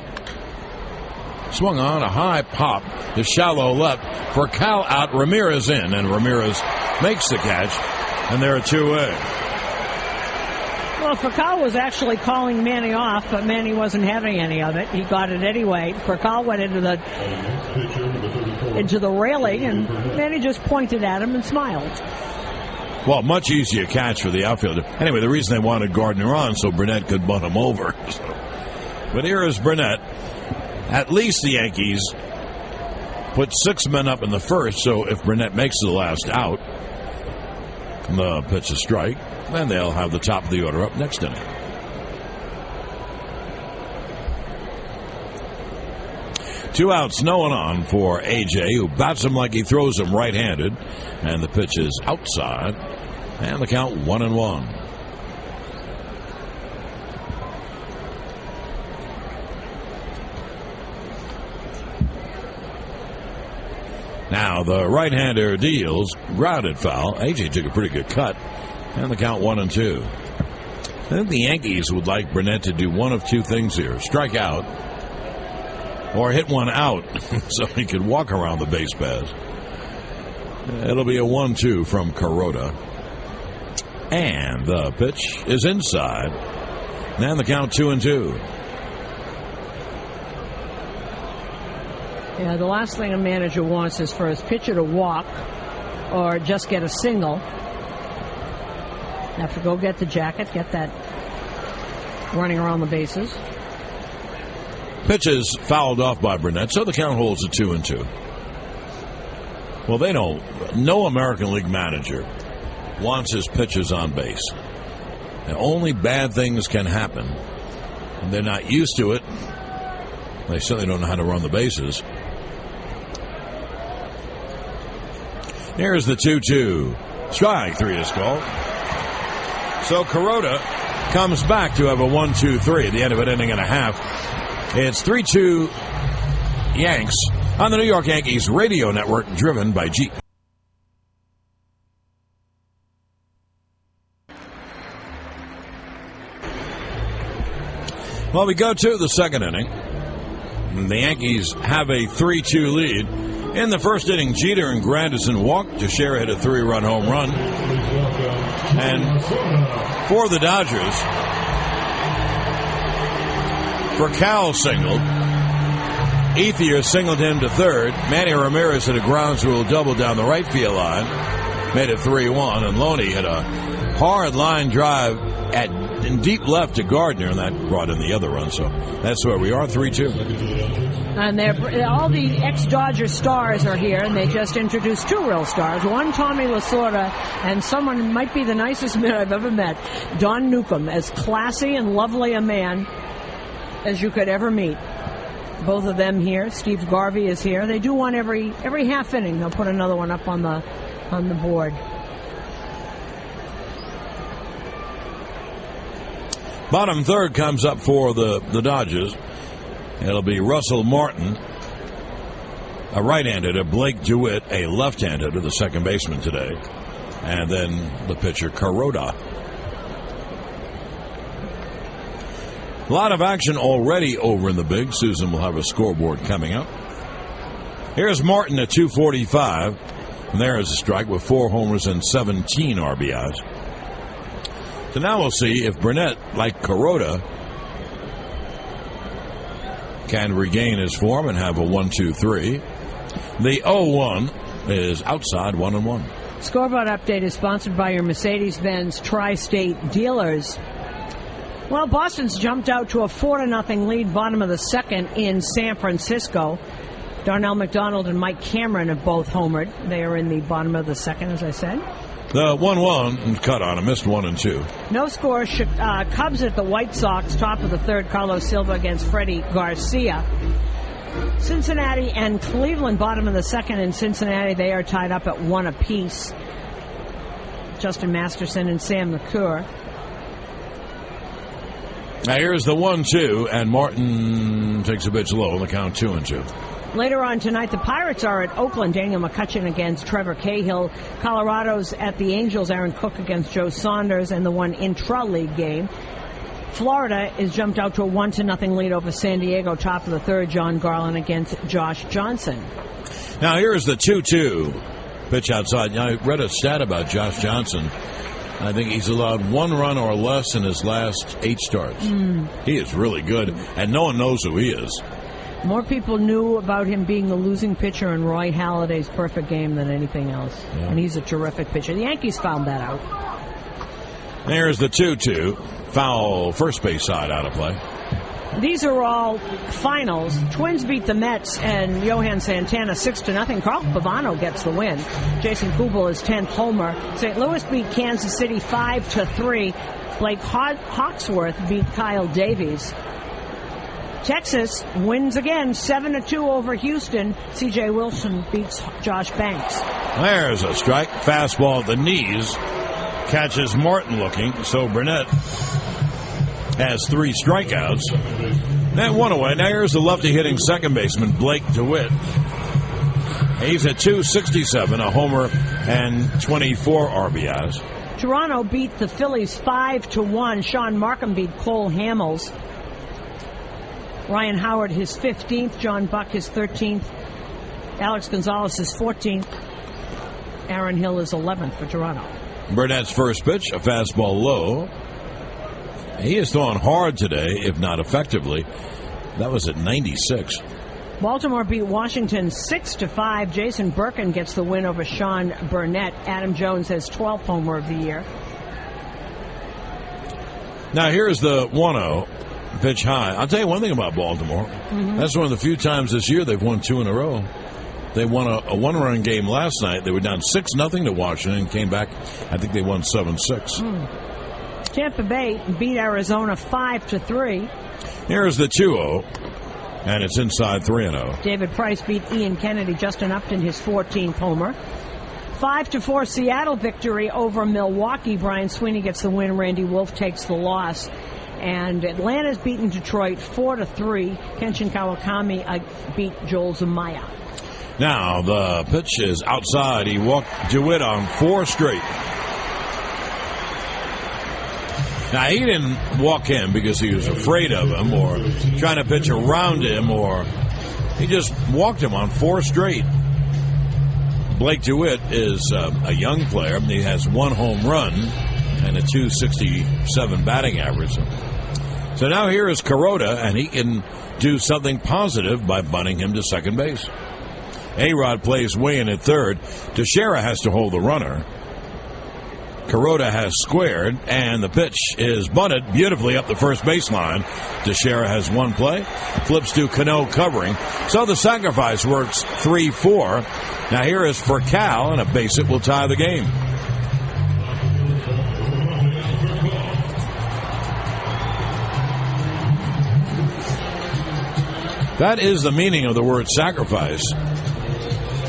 Swung on a high pop to shallow left. For Cal out, Ramirez in, and Ramirez makes the catch, and they're a two-way. Well, Furcal was actually calling Manny off, but Manny wasn't having any of it. He got it anyway. Furcal went into the railing, and Manny just pointed at him and smiled. Well, much easier catch for the outfielder. Anyway, the reason they wanted Gardner on so Burnett could bunt him over. But here is Burnett. At least the Yankees put 6 men up in the first, so if Burnett makes the last out, the pitch is strike, then they'll have the top of the order up next inning. Two outs, no one on for A.J., who bats him like he throws him right-handed, and the pitch is outside, and the count 1-1. Now the right-hander deals, grounded foul. A.J. took a pretty good cut, and the count 1-2. I think the Yankees would like Burnett to do one of two things here: strike out, or hit one out so he could walk around the base paths. It'll be a 1-2 from Kuroda. And the pitch is inside. And the count 2-2. Yeah, the last thing a manager wants is for his pitcher to walk or just get a single. Have to go get the jacket, get that running around the bases. Pitch is fouled off by Burnett, so the count holds at 2-2. Well, they don't. No American League manager wants his pitchers on base. And only bad things can happen. And they're not used to it. They certainly don't know how to run the bases. Here's the 2-2. Strike 3 is called. So Kuroda comes back to have a 1-2-3 at the end of an inning and a half. It's 3-2 Yanks on the New York Yankees radio network, driven by Jeep. Well, we go to the second inning. The Yankees have a 3-2 lead. In the first inning, Jeter and Granderson walked. Teixeira hit a 3-run home run. And for the Dodgers, Furcal singled. Ethier singled him to third. Manny Ramirez hit a ground rule double down the right field line. Made it 3-1. And Loney hit a hard line drive in deep left to Gardner, and that brought in the other run. So that's where we are, 3-2. And all the ex-Dodger stars are here, and they just introduced two real stars. One, Tommy Lasorda, and someone who might be the nicest man I've ever met, Don Newcomb, as classy and lovely a man as you could ever meet. Both of them here. Steve Garvey is here. They do one every half inning. They'll put another one up on the board. Bottom third comes up for the Dodgers. It'll be Russell Martin, a right-hander, Blake DeWitt, a left-hander, to the second baseman today. And then the pitcher, Kuroda. A lot of action already over in the big. Susan will have a scoreboard coming up. Here's Martin at 245. And there is a strike with 4 homers and 17 RBIs. So now we'll see if Burnett, like Kuroda, can regain his form and have a 1-2-3. The 0-1 is outside, 1-1. Scoreboard update is sponsored by your Mercedes-Benz Tri-State dealers. Well, Boston's jumped out to a 4-0 lead, bottom of the second in San Francisco. Darnell McDonald and Mike Cameron have both homered. They are in the bottom of the second, as I said. The 1-1 cut on a missed 1 and 2. No score. Cubs at the White Sox, top of the third. Carlos Silva against Freddie Garcia. Cincinnati and Cleveland, bottom of the second. In Cincinnati, they are tied up at 1 apiece. Justin Masterson and Sam McClure. Now here's the 1-2, and Martin takes a pitch low on the count, 2-2. Later on tonight, the Pirates are at Oakland. Daniel McCutcheon against Trevor Cahill. Colorado's at the Angels. Aaron Cook against Joe Saunders, and the one intra-league game. Florida is jumped out to a 1-0 lead over San Diego. Top of the third, John Garland against Josh Johnson. Now here's the 2-2 pitch outside. Now, I read a stat about Josh Johnson. I think he's allowed 1 run or less in his last 8 starts. He is really good, and no one knows who he is. More people knew about him being the losing pitcher in Roy Halladay's perfect game than anything else. Yeah. And he's a terrific pitcher. The Yankees found that out. There's the 2-2. Foul first base side out of play. These are all finals. Twins beat the Mets and Johan Santana 6-0. Carl Pavano gets the win. Jason Kubel is 10th homer. St. Louis beat Kansas City 5-3. Blake Hawksworth beat Kyle Davies. Texas wins again 7-2 over Houston. C.J. Wilson beats Josh Banks. There's a strike. Fastball at the knees. Catches Martin looking. So Burnett has 3 strikeouts. That one away. Now here's the lefty hitting second baseman, Blake DeWitt. He's at .267, a homer, and 24 RBIs. Toronto beat the Phillies 5-1. Sean Markham beat Cole Hamels. Ryan Howard his 15th. John Buck his 13th. Alex Gonzalez his 14th. Aaron Hill is 11th for Toronto. Burnett's first pitch, a fastball low. He is throwing hard today, if not effectively. That was at 96. Baltimore beat Washington 6-5. Jason Birkin gets the win over Sean Burnett. Adam Jones has 12th homer of the year. Now here's the 1-0 pitch high. I'll tell you one thing about Baltimore. That's one of the few times this year they've won 2 in a row. They won a 1-run game last night. They were down 6-0 to Washington and came back. I think they won 7-6. Tampa Bay beat Arizona 5-3. Here's the 2-0, and it's inside 3-0. David Price beat Ian Kennedy. Justin Upton his 14th homer. 5-4 Seattle victory over Milwaukee. Brian Sweeney gets the win. Randy Wolf takes the loss. And Atlanta's beaten Detroit 4-3. Kenshin Kawakami beat Joel Zumaya. Now the pitch is outside. He walked DeWitt on 4 straight. Now, he didn't walk him because he was afraid of him or trying to pitch around him, or he just walked him on 4 straight. Blake DeWitt is a young player. He has 1 home run and a .267 batting average. So now here is Kuroda, and he can do something positive by bunting him to second base. A-Rod plays way in at third. Teixeira has to hold the runner. Kuroda has squared, and the pitch is bunted beautifully up the first baseline. Teixeira has 1 play, flips to Cano covering. So the sacrifice works 3-4. Now here is for Cal, and a base hit will tie the game. That is the meaning of the word sacrifice.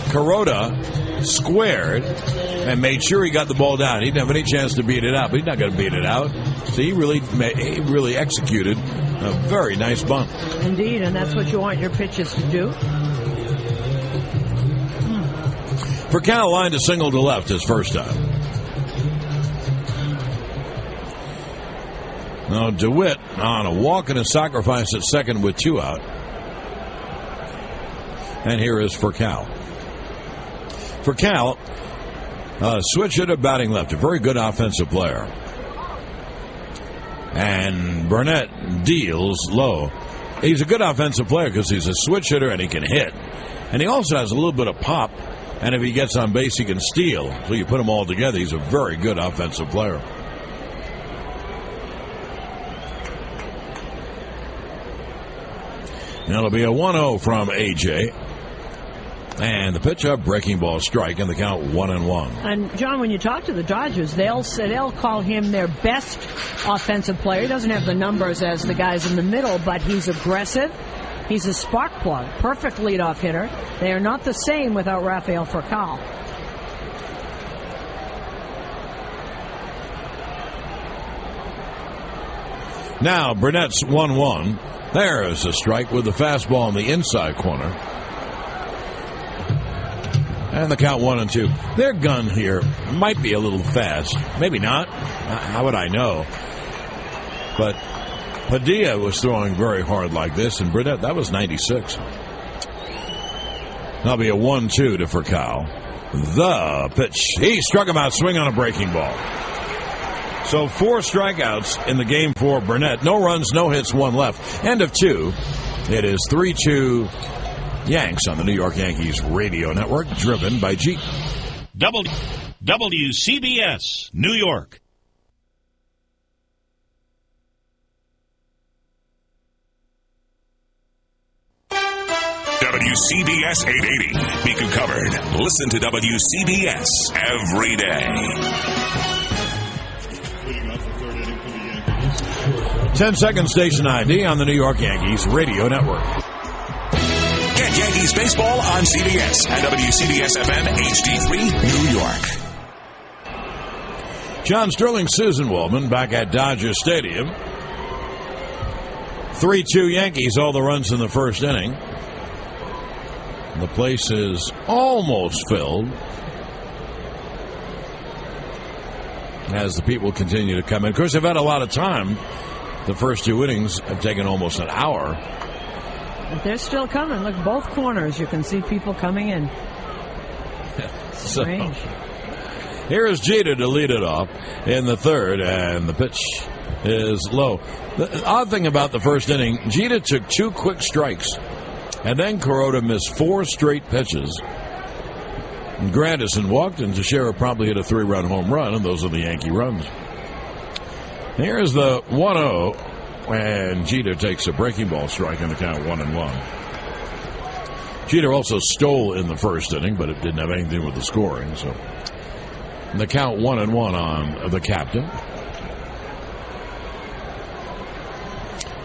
Kuroda squared and made sure he got the ball down. He didn't have any chance to beat it out, but he's not going to beat it out. So he really executed a very nice bunt. Indeed, and that's what you want your pitches to do. For Cal, line to single to left his first time. Now DeWitt on a walk and a sacrifice at second with 2 out. And here is for Cal. For Cal, switch hitter batting left, a very good offensive player. And Burnett deals low. He's a good offensive player because he's a switch hitter and he can hit. And he also has a little bit of pop. And if he gets on base, he can steal. So you put them all together, he's a very good offensive player. Now it'll be a 1-0 from A.J. And the pitch up, breaking ball strike, and the count 1-1. And John, when you talk to the Dodgers, they'll call him their best offensive player. He doesn't have the numbers as the guys in the middle, but he's aggressive. He's a spark plug, perfect leadoff hitter. They are not the same without Rafael Furcal. Now Burnett's 1-1. There's a strike with the fastball in the inside corner. And the count 1-2. Their gun here might be a little fast. Maybe not. How would I know? But Padilla was throwing very hard like this, and Burnett, that was 96. That'll be a 1-2 to Furcal. The pitch. He struck him out swing on a breaking ball. So 4 strikeouts in the game for Burnett. No runs, no hits, 1 left. End of 2. It is 3-2 Yanks on the New York Yankees radio network, driven by Jeep. WCBS, New York. WCBS 880. Beacon covered. Listen to WCBS every day. 10-second station ID on the New York Yankees radio network. Get Yankees baseball on CBS and WCBS FM HD3 New York. John Sterling, Susan Waldman back at Dodger Stadium. 3-2 Yankees, all the runs in the first inning. The place is almost filled as the people continue to come in. Of course, they've had a lot of time. The first 2 innings have taken almost an hour. But they're still coming. Look, both corners, you can see people coming in. Strange. Here is Jeter to lead it off in the third, and the pitch is low. The odd thing about the first inning, Jeter took 2 quick strikes, and then Kuroda missed 4 straight pitches. And Grandison walked, and Teixeira probably hit a 3-run home run, and those are the Yankee runs. Here is the 1-0, and Jeter takes a breaking ball strike on the count 1-1. Jeter also stole in the first inning, but it didn't have anything to do with the scoring. So the count 1-1 on the captain.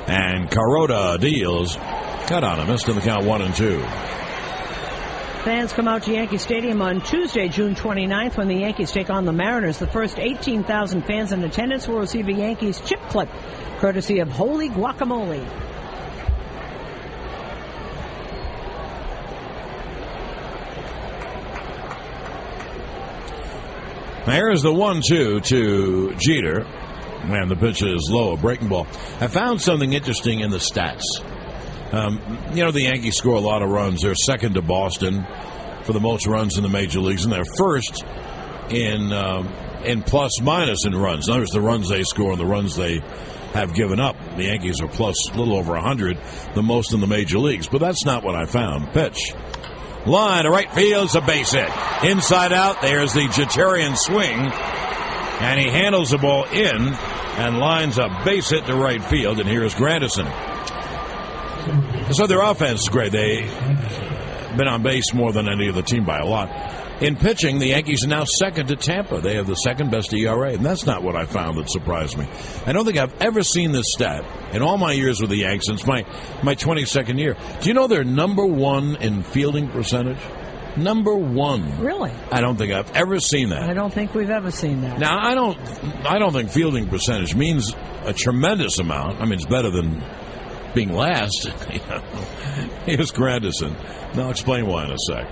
And Kuroda deals. Cut on him. Missed in the count 1-2. Fans come out to Yankee Stadium on Tuesday, June 29th, when the Yankees take on the Mariners. The first 18,000 fans in attendance will receive a Yankees chip clip, courtesy of Holy Guacamole. Here's the 1-2 to Jeter. Man, the pitch is low, a breaking ball. I found something interesting in the stats. The Yankees score a lot of runs. They're second to Boston for the most runs in the major leagues, and they're first in plus-minus in runs. In other words, the runs they score and the runs they have given up. The Yankees are plus a little over 100, the most in the major leagues. But that's not what I found. Pitch. Line to right field. It's a base hit. Inside out, there's the Jeterian swing, and he handles the ball in and lines a base hit to right field, and here's Grandison. So their offense is great. They've been on base more than any other team by a lot. In pitching, the Yankees are now second to Tampa. They have the second best ERA, and that's not what I found that surprised me. I don't think I've ever seen this stat in all my years with the Yanks since my 22nd year. Do you know they're number 1 in fielding percentage? Number 1. Really? I don't think I've ever seen that. I don't think we've ever seen that. Now, I don't think fielding percentage means a tremendous amount. I mean, it's better than being last. Here's Grandison. I'll explain why in a sec.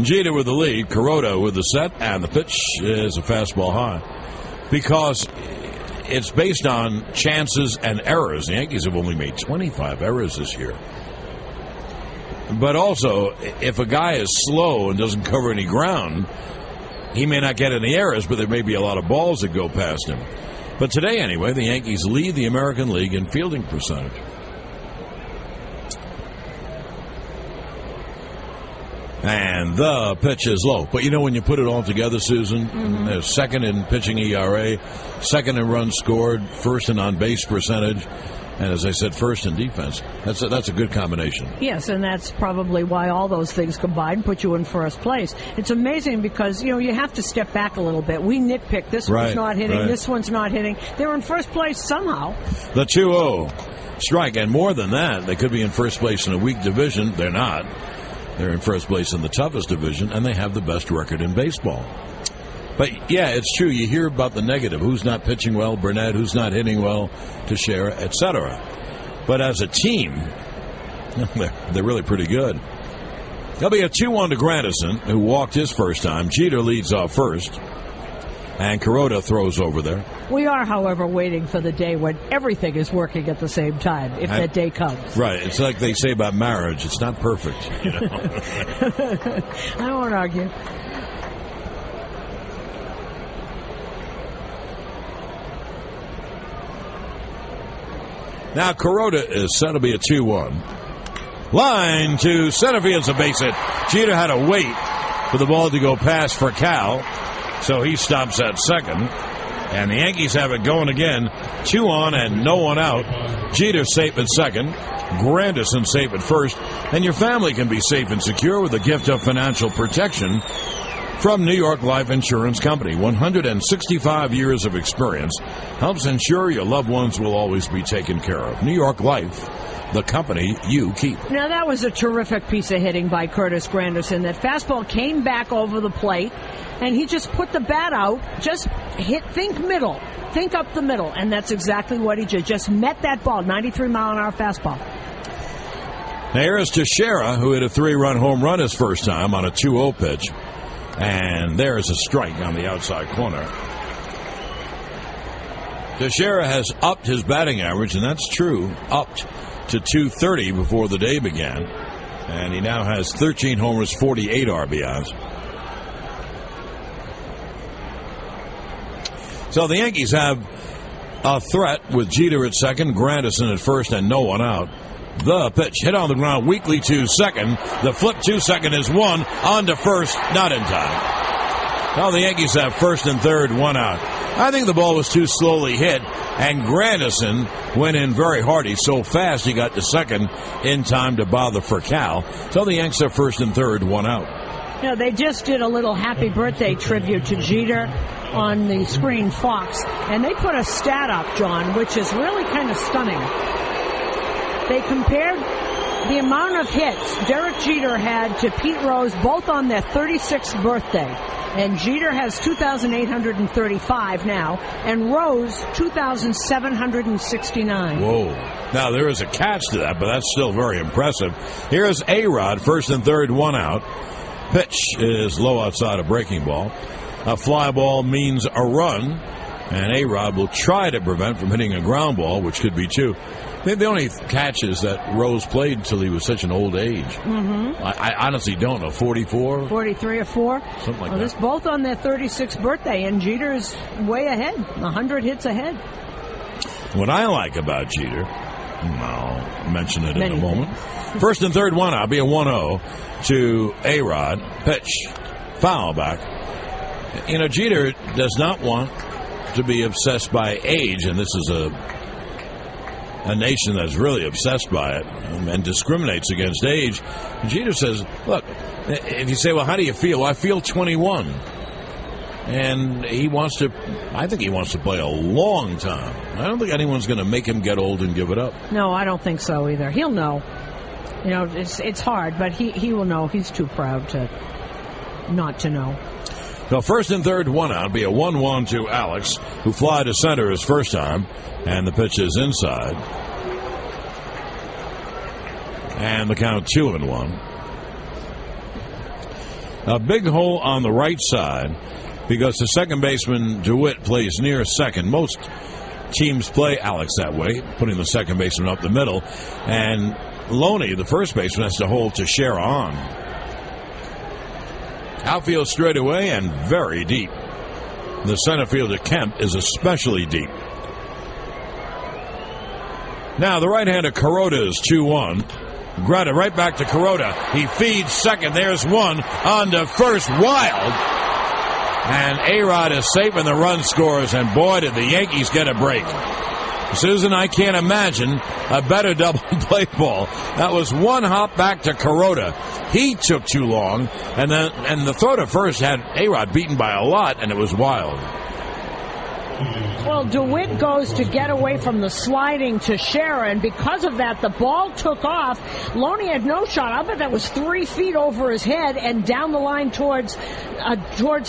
Jeter with the lead, Kuroda with the set, and the pitch is a fastball high. Because it's based on chances and errors. The Yankees have only made 25 errors this year. But also, if a guy is slow and doesn't cover any ground, he may not get any errors, but there may be a lot of balls that go past him. But today, anyway, the Yankees lead the American League in fielding percentage. And the pitch is low. But you know, when you put it all together, Susan, they're second in pitching ERA, second in runs scored, first in on-base percentage, and as I said, first in defense. That's a good combination. Yes, and that's probably why all those things combined put you in first place. It's amazing because, you have to step back a little bit. We nitpick. This one's not hitting. This one's not hitting. They're in first place somehow. The 2-0 strike, and more than that, they could be in first place in a weak division. They're not. They're in first place in the toughest division, and they have the best record in baseball. But, yeah, it's true. You hear about the negative. Who's not pitching well? Burnett. Who's not hitting well? Teixeira, etc. But as a team, they're really pretty good. There'll be a 2-1 to Grandison, who walked his first time. Jeter leads off first. and Kuroda throws over there. We are, however, waiting for the day when everything is working at the same time, if that day comes. Right. It's like they say about marriage. It's not perfect. You know? I won't argue. Now Kuroda is set to be a 2-1. Line to center field's a base hit. Jeter had to wait for the ball to go past for Cal, so he stops at second. And the Yankees have it going again. 2 on and no one out. Jeter safe at second. Granderson safe at first. And your family can be safe and secure with the gift of financial protection from New York Life Insurance Company. 165 years of experience helps ensure your loved ones will always be taken care of. New York Life, the company you keep. Now, that was a terrific piece of hitting by Curtis Granderson. That fastball came back over the plate, and he just put the bat out, just hit, think middle, think up the middle, and that's exactly what he did. Just met that ball, 93-mile-an-hour fastball. Now here's Teixeira, who hit a 3-run home run his first time on a 2-0 pitch. And there's a strike on the outside corner. Teixeira has upped his batting average, and that's true, upped to .230 before the day began. And he now has 13 homers, 48 RBIs. So the Yankees have a threat with Jeter at second, Granderson at first, and no one out. The pitch hit on the ground weakly to second. The flip to second is 1 on to first, not in time. Now the Yankees have first and third, 1 out. I think the ball was too slowly hit, and Granderson went in very hard. He's so fast he got to second in time to bother for Cal. So the Yanks have first and third, 1 out. You know, they just did a little happy birthday tribute to Jeter on the screen Fox, and they put a stat up, John, which is really kind of stunning. They compared the amount of hits Derek Jeter had to Pete Rose, both on their 36th birthday. And Jeter has 2,835 now, and Rose 2,769. Whoa. Now, there is a catch to that, but that's still very impressive. Here's A-Rod, first and third, 1 out. Pitch is low outside a breaking ball. A fly ball means a run, and A-Rod will try to prevent from hitting a ground ball, which could be 2. I think the only catch is that Rose played until he was such an old age. Mm-hmm. I honestly don't know. 44? 43 or 4? Something like that. This both on their 36th birthday, and Jeter's way ahead, 100 hits ahead. What I like about Jeter, I'll mention it in a moment. First and third, 1 out. Be a 1-0 to A-Rod. Pitch. Foul back. You know, Jeter does not want to be obsessed by age, and this is a nation that's really obsessed by it and discriminates against age. And Jeter says, look, if you say, well, how do you feel? Well, I feel 21. And I think he wants to play a long time. I don't think anyone's going to make him get old and give it up. No, I don't think so either. He'll know. You know, it's hard, but he will know. He's too proud to not to know. So first and third, 1 out. Be a 1-1 to Alex, who fly to center his first time, and the pitch is inside. And the count 2-1. A big hole on the right side because the second baseman DeWitt plays near second. Most teams play Alex that way, putting the second baseman up the middle, and Loney, the first baseman, has to hold Teixeira on. Outfield straight away and very deep. The center fielder, Kemp, is especially deep. Now the right-hander Kuroda is 2-1. Grounded right back to Kuroda. He feeds second. There's 1 on to first. Wild. And A-Rod is safe and the run scores. And boy, did the Yankees get a break. Susan, I can't imagine a better double play ball. That was 1 hop back to Kuroda. He took too long, and the throw to first had A-Rod beaten by a lot, and it was wild. Well, DeWitt goes to get away from the sliding Teixeira, and because of that, the ball took off. Loney had no shot. I bet that was 3 feet over his head and down the line towards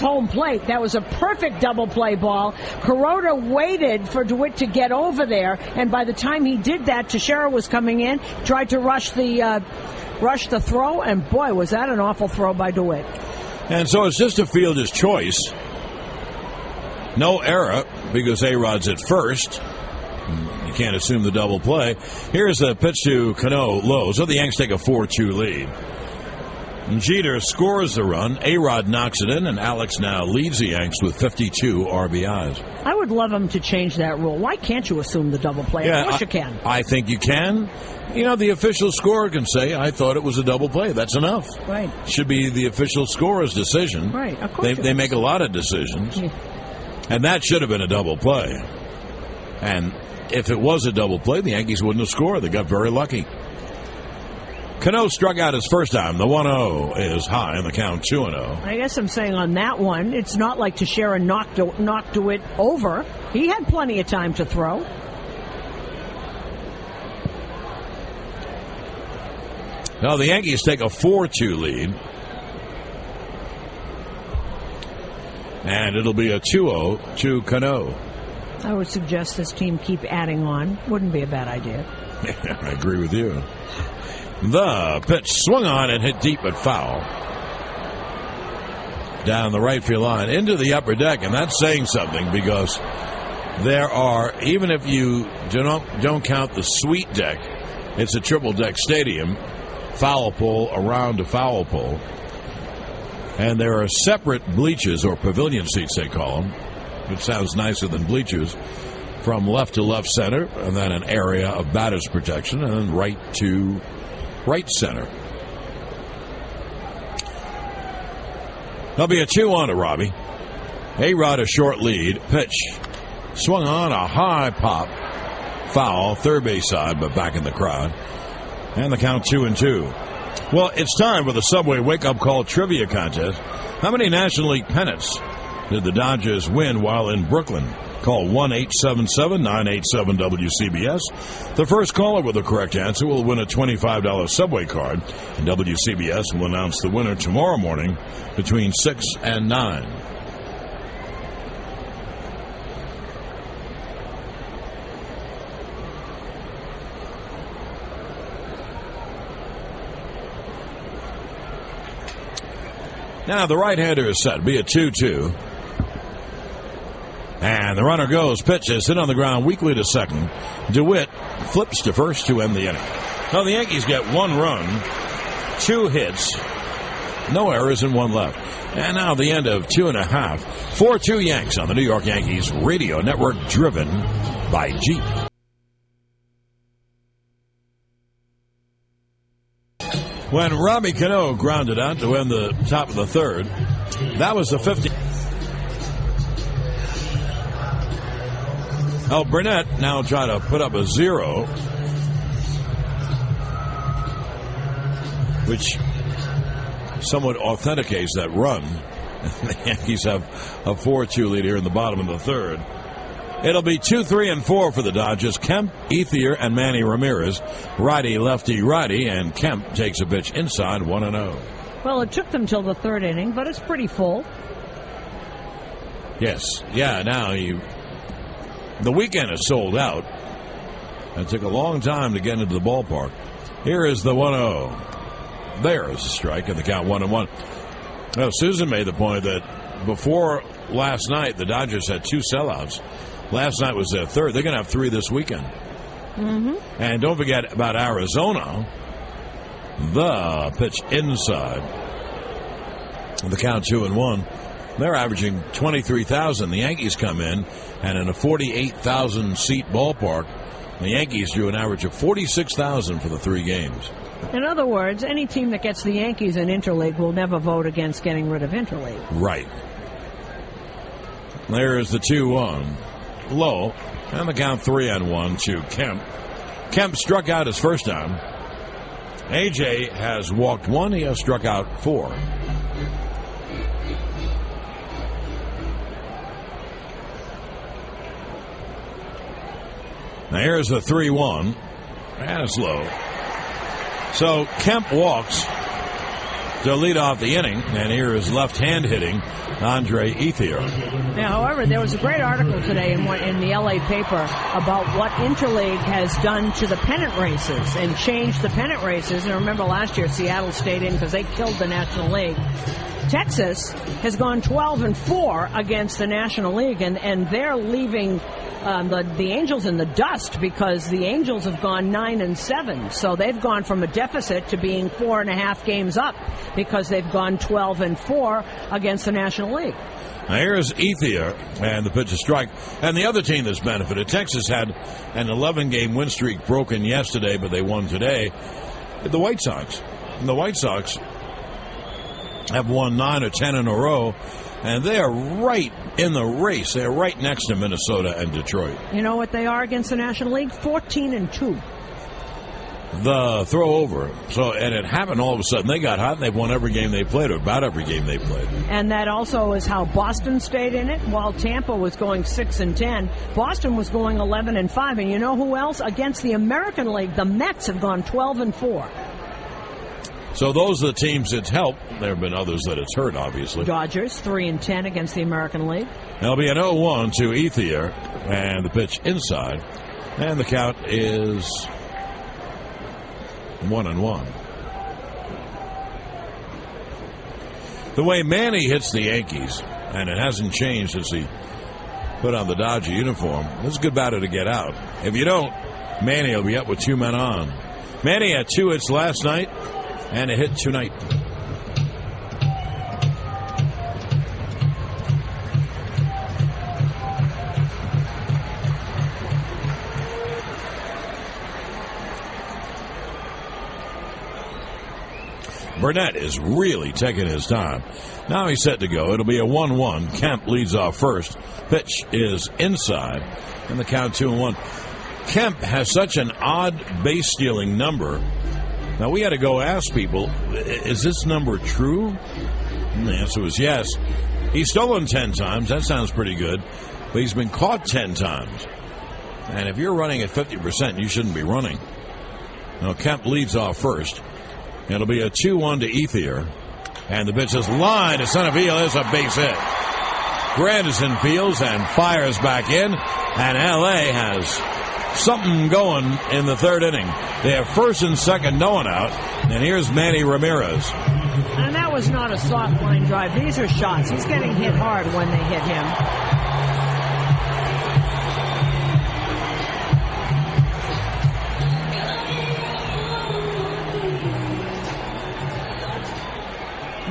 home plate. That was a perfect double play ball. Kuroda waited for DeWitt to get over there, and by the time he did that, Teixeira was coming in, tried to rush the throw, and boy, was that an awful throw by DeWitt. And so it's just a fielder's choice. No error because A-Rod's at first. You can't assume the double play. Here's a pitch to Cano low. So the Yanks take a 4-2 lead. Jeter scores the run. A-Rod knocks it in, and Alex now leads the Yanks with 52 RBIs. I would love him to change that rule. Why can't you assume the double play? Yeah, of course you can. I think you can. You know, the official scorer can say, I thought it was a double play. That's enough. Right. Should be the official scorer's decision. Right, of course. They make a lot of decisions. Yeah. And that should have been a double play. And if it was a double play, the Yankees wouldn't have scored. They got very lucky. Cano struck out his first time. The 1-0 is high in the count, 2-0. I guess I'm saying on that one, it's not like Teixeira knocked it over. He had plenty of time to throw. Now the Yankees take a 4-2 lead. And it'll be a 2-0 to Cano. I would suggest this team keep adding on. Wouldn't be a bad idea. Yeah, I agree with you. The pitch swung on and hit deep but foul. Down the right field line into the upper deck, and that's saying something because there are, even if you don't count the suite deck, it's a triple deck stadium, foul pole around a foul pole. And there are separate bleachers, or pavilion seats they call them, which sounds nicer than bleachers, from left to left center, and then an area of batter's protection, and then right to right center. There'll be a 2-1 to Robbie. A-Rod a short lead. Pitch. Swung on a high pop. Foul. Third base side, but back in the crowd. And the count 2-2. Well, it's time for the Subway Wake-Up Call Trivia Contest. How many National League pennants did the Dodgers win while in Brooklyn? Call 1-877-987-WCBS. The first caller with the correct answer will win a $25 Subway card. And WCBS will announce the winner tomorrow morning between 6 and 9. Now the right-hander is set. Be a 2-2. And the runner goes. Pitch is hit on the ground weakly to second. DeWitt flips to first to end the inning. Now the Yankees get 1 run, 2 hits, no errors, and 1 left. And now the end of 2.5. 4-2 Yanks on the New York Yankees radio network, driven by Jeep. When Robbie Cano grounded out to end the top of the third, that was the 50th. Now Burnett now try to put up a 0, which somewhat authenticates that run. The Yankees have a 4-2 lead here in the bottom of the third. It'll be 2, 3, and 4 for the Dodgers. Kemp, Ethier, and Manny Ramirez. Righty, lefty, righty, and Kemp takes a pitch inside 1-0. Well, it took them till the third inning, but it's pretty full. Yes. Yeah, now the weekend is sold out. It took a long time to get into the ballpark. Here is the 1-0. There's a strike in the count 1-1. Well, Susan made the point that before last night, the Dodgers had 2 sellouts. Last night was their third. They're going to have 3 this weekend. Mm-hmm. And don't forget about Arizona. The pitch inside. The count 2-1. They're averaging 23,000. The Yankees come in, and in a 48,000 seat ballpark, the Yankees drew an average of 46,000 for the 3 games. In other words, any team that gets the Yankees in Interleague will never vote against getting rid of Interleague. Right. There is the 2-1. Low. And the count 3-1 to Kemp. Kemp struck out his first time. AJ has walked 1. He has struck out 4. Now here's the 3-1. And it's low. So Kemp walks to lead off the inning, and here is left-hand hitting Andre Ethier. Now, however, there was a great article today in the LA paper about what Interleague has done to the pennant races and changed the pennant races. And remember last year Seattle stayed in because they killed the National League. Texas has gone 12-4 against the National League, and they're leaving the Angels in the dust because the Angels have gone 9-7. So they've gone from a deficit to being 4.5 games up because they've gone 12-4 against the National League. Now here's Ethier, and the pitch is strike. And the other team that's benefited, Texas had an 11-game win streak broken yesterday, but they won today. The White Sox. The White Sox have won 9 or 10 in a row, and they are right in the race. They're right next to Minnesota and Detroit. You know what they are against the National League? 14-2. The throw over. So, and it happened all of a sudden. They got hot and they've won every game they played, or about every game they played. And that also is how Boston stayed in it. While Tampa was going 6-10, Boston was going 11-5. And you know who else? Against the American League, the Mets have gone 12-4. So those are the teams it's helped. There have been others that it's hurt, obviously. Dodgers 3-10 against the American League. There'll be an 0-1 to Ethier, and the pitch inside. And the count is 1-1. The way Manny hits the Yankees, and it hasn't changed since he put on the Dodger uniform, it's a good batter to get out. If you don't, Manny will be up with 2 men on. Manny had 2 hits last night and a hit tonight. Burnett is really taking his time. Now he's set to go. It'll be a 1-1. Kemp leads off first. Pitch is inside, and the count 2-1. Kemp has such an odd base stealing number. Now we had to go ask people, is this number true? And the answer was yes. He's stolen 10 times. That sounds pretty good. But he's been caught 10 times. And if you're running at 50%, you shouldn't be running. Now Kemp leads off first. It'll be a 2-1 to Ethier. And the pitch is lined to center field. It's a base hit. Granderson fields and fires back in. And LA has something going in the third inning. They have first and second, no one out. And here's Manny Ramirez. And that was not a soft line drive. These are shots. He's getting hit hard when they hit him.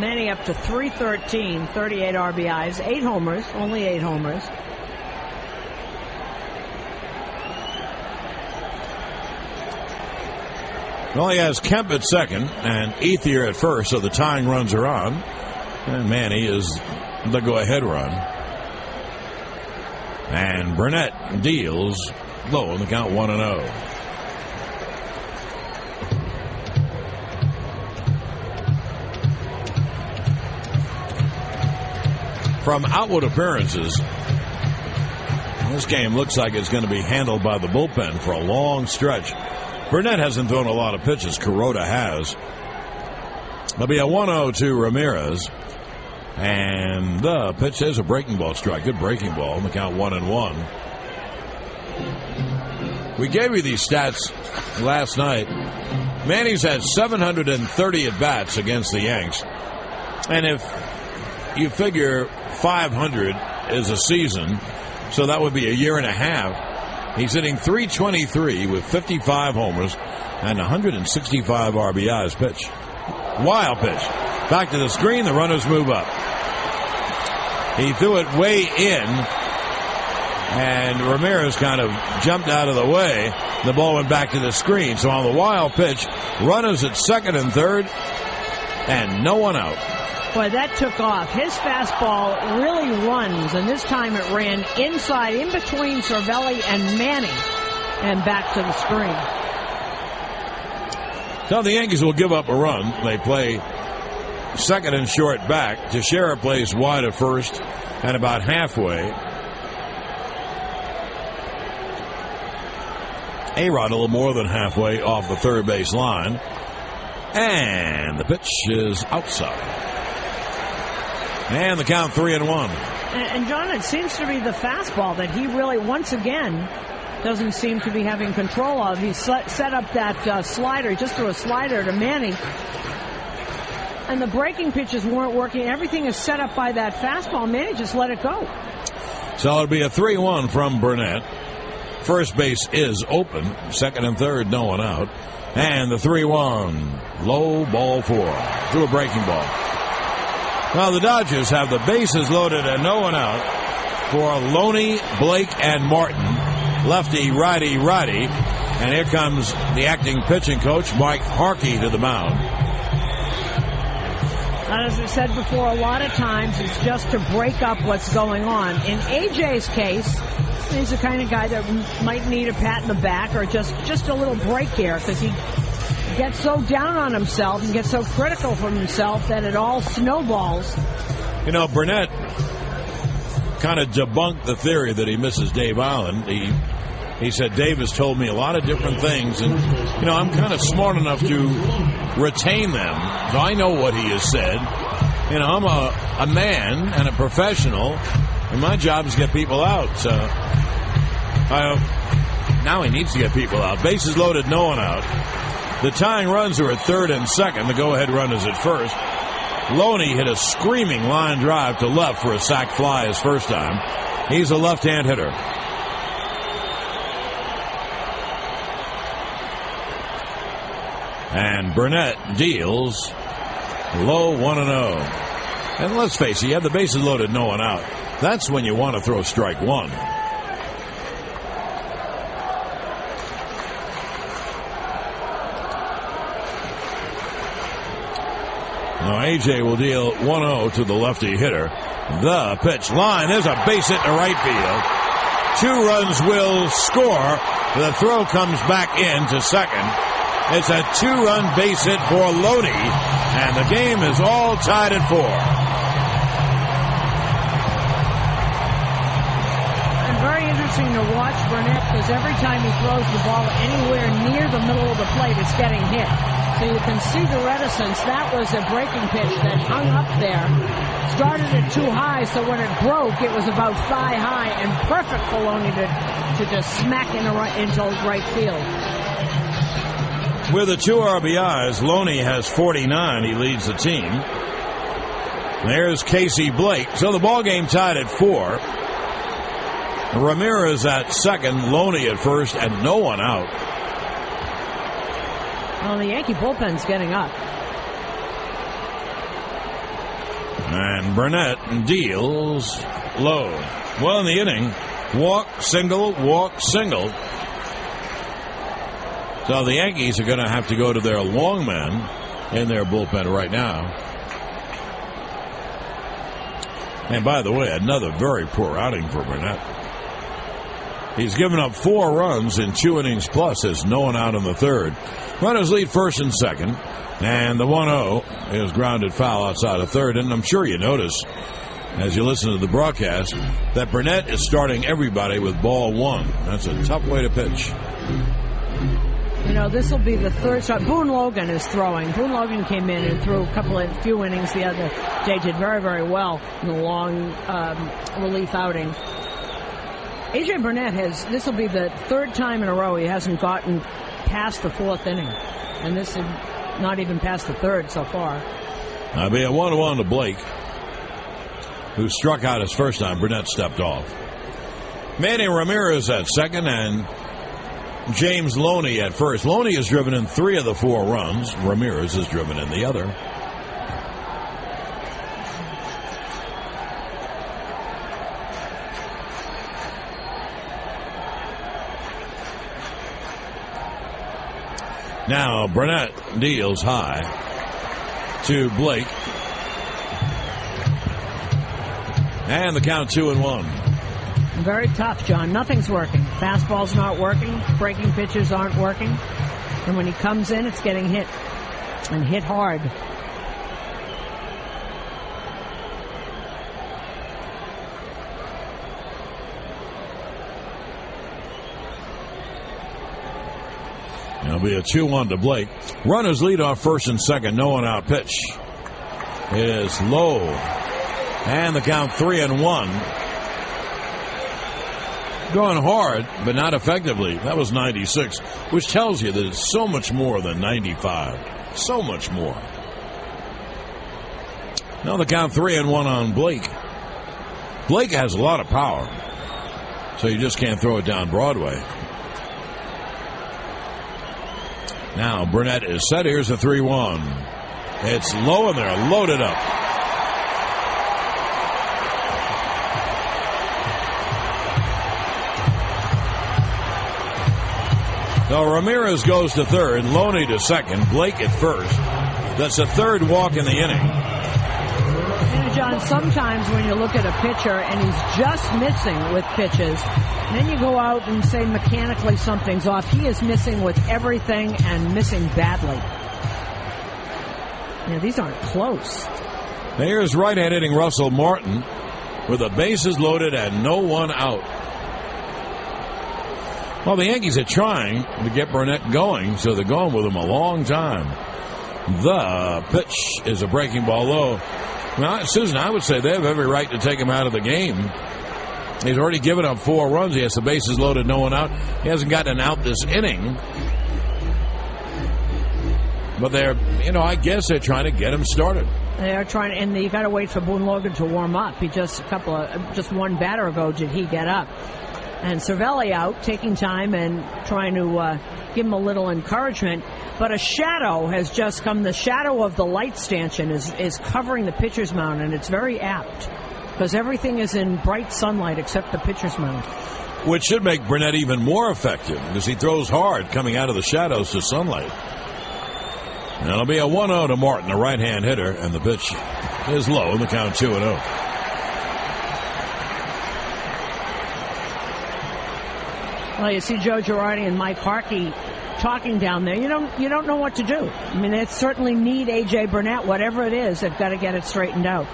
Manny up to 313, 38 RBIs, 8 homers, only 8 homers. Well, he has Kemp at second and Ethier at first, so the tying runs are on. And Manny is the go-ahead run. And Burnett deals low in the count 1-0. From outward appearances, this game looks like it's going to be handled by the bullpen for a long stretch. Burnett hasn't thrown a lot of pitches. Kuroda has. There'll be a 1-0 to Ramirez. And the pitch is a breaking ball strike. Good breaking ball in the count 1-1. We gave you these stats last night. Manny's had 730 at-bats against the Yanks. And if you figure 500 is a season, so that would be a year and a half. He's hitting .323 with 55 homers and 165 RBIs. Pitch. Wild pitch. Back to the screen. The runners move up. He threw it way in, and Ramirez kind of jumped out of the way. The ball went back to the screen. So on the wild pitch, runners at second and third, and no one out. Boy, that took off. His fastball really runs, and this time it ran inside, in between Cervelli and Manny, and back to the screen. So the Yankees will give up a run. They play second and short back. Teixeira plays wide at first and about halfway. A-Rod a little more than halfway off the third base line. And the pitch is outside. And the count 3-1. And John, it seems to be the fastball that he really, once again, doesn't seem to be having control of. He set up that slider, just threw a slider to Manny. and the breaking pitches weren't working. Everything is set up by that fastball. Man, he just let it go. So it'll be a 3-1 from Burnett. First base is open. Second and third, no one out. And the 3-1. Low, ball 4. To a breaking ball. Now the Dodgers have the bases loaded and no one out for Loney, Blake, and Martin. Lefty, righty, righty. And here comes the acting pitching coach, Mike Harkey, to the mound. And as I said before, a lot of times it's just to break up what's going on. In AJ's case, he's the kind of guy that might need a pat in the back or just a little break here, because he gets so down on himself and gets so critical from himself that it all snowballs. You know, Burnett kind of debunked the theory that he misses Dave Allen. He said, Dave has told me a lot of different things, and, you know, I'm kind of smart enough to retain them. So I know what he has said. You know, I'm a man and a professional, and my job is to get people out. So now he needs to get people out. Bases loaded, no one out. The tying runs are at third and second. The go-ahead run is at first. Loney hit a screaming line drive to left for a sac fly his first time. He's a left-hand hitter. And Burnett deals low 1-0. And let's face it, you have the bases loaded, no one out. That's when you want to throw strike one. Now AJ will deal 1-0 to the lefty hitter. The pitch line. There's a base hit to right field. 2 runs will score. The throw comes back in to second. It's a 2-run base hit for Loney, and the game is all tied at 4. And very interesting to watch Burnett, because every time he throws the ball anywhere near the middle of the plate, it's getting hit. So you can see the reticence. That was a breaking pitch that hung up there. Started it too high, so when it broke, it was about thigh high, and perfect for Loney to just smack into right field. With the 2 RBIs, Loney has 49. He leads the team. There's Casey Blake. So the ball game tied at 4. Ramirez at second, Loney at first, and no one out. Well, the Yankee bullpen's getting up. And Burnett deals low. Well, in the inning, walk, single, walk, single. So the Yankees are going to have to go to their long man in their bullpen right now. And by the way, another very poor outing for Burnett. He's given up 4 runs in 2 innings plus. There's no one out in the third. Runners lead first and second. And the 1-0 is grounded foul outside of third. And I'm sure you notice, as you listen to the broadcast, that Burnett is starting everybody with ball 1. That's a tough way to pitch. You know, this will be the third start. Boone Logan is throwing. Boone Logan came in and threw a few innings the other day. Did very, very well in the long relief outing. A.J. Burnett this will be the third time in a row he hasn't gotten past the 4th inning. And this is not even past the 3rd so far. That'll be a 1-1 to Blake, who struck out his first time. Burnett stepped off. Manny Ramirez at second, and James Loney at first. Loney has driven in 3 of the 4 runs. Ramirez has driven in the other. Now Burnett deals high to Blake. And the count 2-1. Very tough, John. Nothing's working. Fastball's not working. Breaking pitches aren't working. And when he comes in, it's getting hit. And hit hard. It'll be a 2-1 to Blake. Runners lead off first and second. No one out. Pitch is low. And the count 3-1. Going hard, but not effectively. That was 96, which tells you that it's so much more than 95. So much more. Now the count 3-1 on Blake. Blake has a lot of power, so you just can't throw it down Broadway. Now Burnett is set. Here's a 3-1. It's low in there, loaded up. So Ramirez goes to third, Loney to second, Blake at first. That's the third walk in the inning. John, sometimes when you look at a pitcher and he's just missing with pitches, and then you go out and say mechanically something's off, he is missing with everything and missing badly. These aren't close. Here's right-hand hitting Russell Martin with the bases loaded and no one out. Well, the Yankees are trying to get Burnett going, so they're going with him a long time. The pitch is a breaking ball low. Well, Susan, I would say they have every right to take him out of the game. He's already given up 4 runs. He has the bases loaded, no one out. He hasn't gotten an out this inning. But I guess they're trying to get him started. They are trying, and you got to wait for Boone Logan to warm up. Just one batter ago did he get up. And Cervelli out, taking time and trying to give him a little encouragement. But a shadow has just come. The shadow of the light stanchion is covering the pitcher's mound, and it's very apt because everything is in bright sunlight except the pitcher's mound. Which should make Burnett even more effective because he throws hard coming out of the shadows to sunlight. And it'll be a 1-0 to Martin, the right-hand hitter, and the pitch is low in the count 2-0. Well, you see Joe Girardi and Mike Harkey talking down there. You don't know what to do. I mean, they certainly need A.J. Burnett. Whatever it is, they've got to get it straightened out.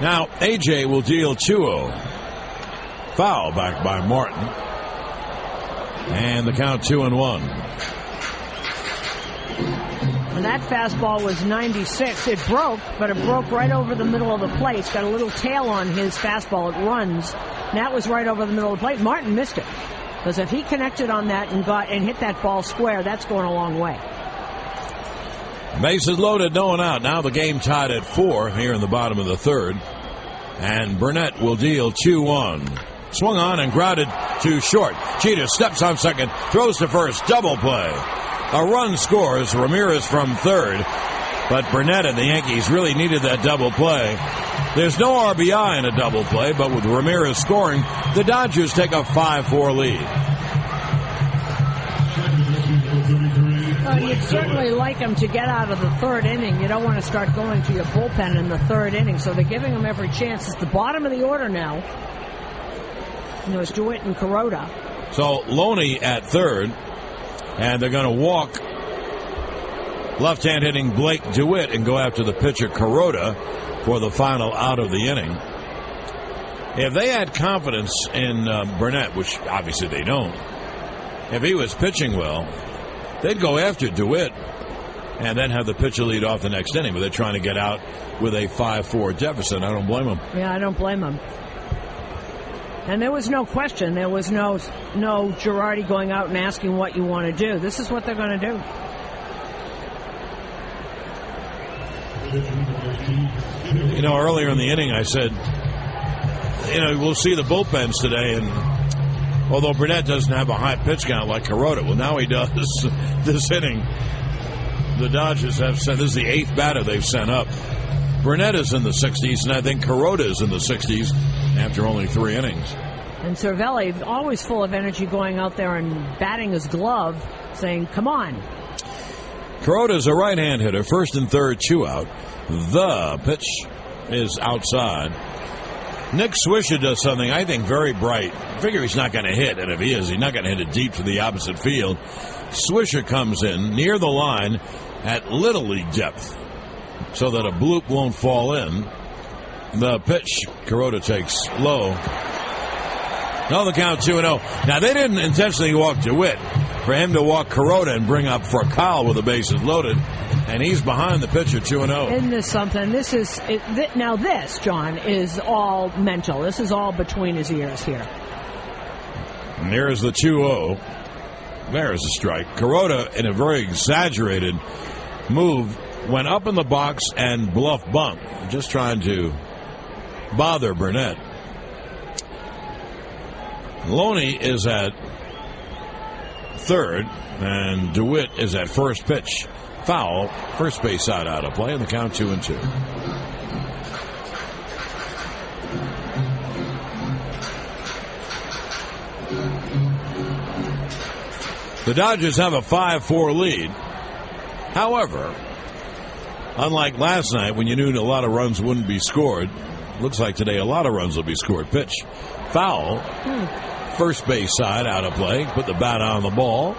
Now, A.J. will deal 2-0. Foul back by Martin. And the count 2-1. And that fastball was 96. It broke, but it broke right over the middle of the plate. It's got a little tail on his fastball. It runs. And that was right over the middle of the plate. Martin missed it. Because if he connected on that and hit that ball square, that's going a long way. Bases loaded, no one out. Now the game tied at 4 here in the bottom of the third. And Burnett will deal 2-1. Swung on and grounded to short. Jeter steps on second, throws to first, double play. A run scores, Ramirez from third. But Burnett and the Yankees really needed that double play. There's no RBI in a double play, but with Ramirez scoring, the Dodgers take a 5-4 lead. Well, you'd certainly like them to get out of the third inning. You don't want to start going to your bullpen in the third inning, so they're giving them every chance. It's the bottom of the order now. It's DeWitt and Kuroda. So Loney at third, and they're going to walk left-hand hitting Blake DeWitt and go after the pitcher Kuroda for the final out of the inning. If they had confidence in Burnett, which obviously they don't, if he was pitching well, they'd go after DeWitt and then have the pitcher lead off the next inning. But they're trying to get out with a 5-4 deficit. I don't blame them. Yeah, I don't blame them. And there was no question. There was no Girardi going out and asking what you want to do. This is what they're going to do. Earlier in the inning I said, we'll see the bullpens today, and although Burnett doesn't have a high pitch count like Kuroda, well, now he does. This inning, the Dodgers have sent, this is the 8th batter they've sent up. Burnett is in the 60s, and I think Kuroda is in the 60s after only 3 innings. And Cervelli, always full of energy, going out there and batting his glove, saying, come on. Kuroda's a right-hand hitter, first and third, 2 out. The pitch is outside. Nick Swisher does something I think very bright. I figure he's not going to hit, and if he is, he's not going to hit it deep to the opposite field. Swisher comes in near the line at Little League depth so that a bloop won't fall in. The pitch, Kuroda takes low. No, the count 2-0. Now, they didn't intentionally walk DeWitt. For him to walk Kuroda and bring up for Kyle with the bases loaded, and he's behind the pitcher 2-0. Isn't this something? Now this, John, is all mental. This is all between his ears here. And there's the 2-0. There's a strike. Kuroda, in a very exaggerated move, went up in the box and bluff bunt, just trying to bother Burnett. Loney is at third, and DeWitt is at first. Pitch foul, first base side out of play, and the count 2-2. The Dodgers have a 5-4 lead. However, unlike last night when you knew a lot of runs wouldn't be scored, looks like today a lot of runs will be scored. Pitch foul, first base side out of play, put the bat on the ball.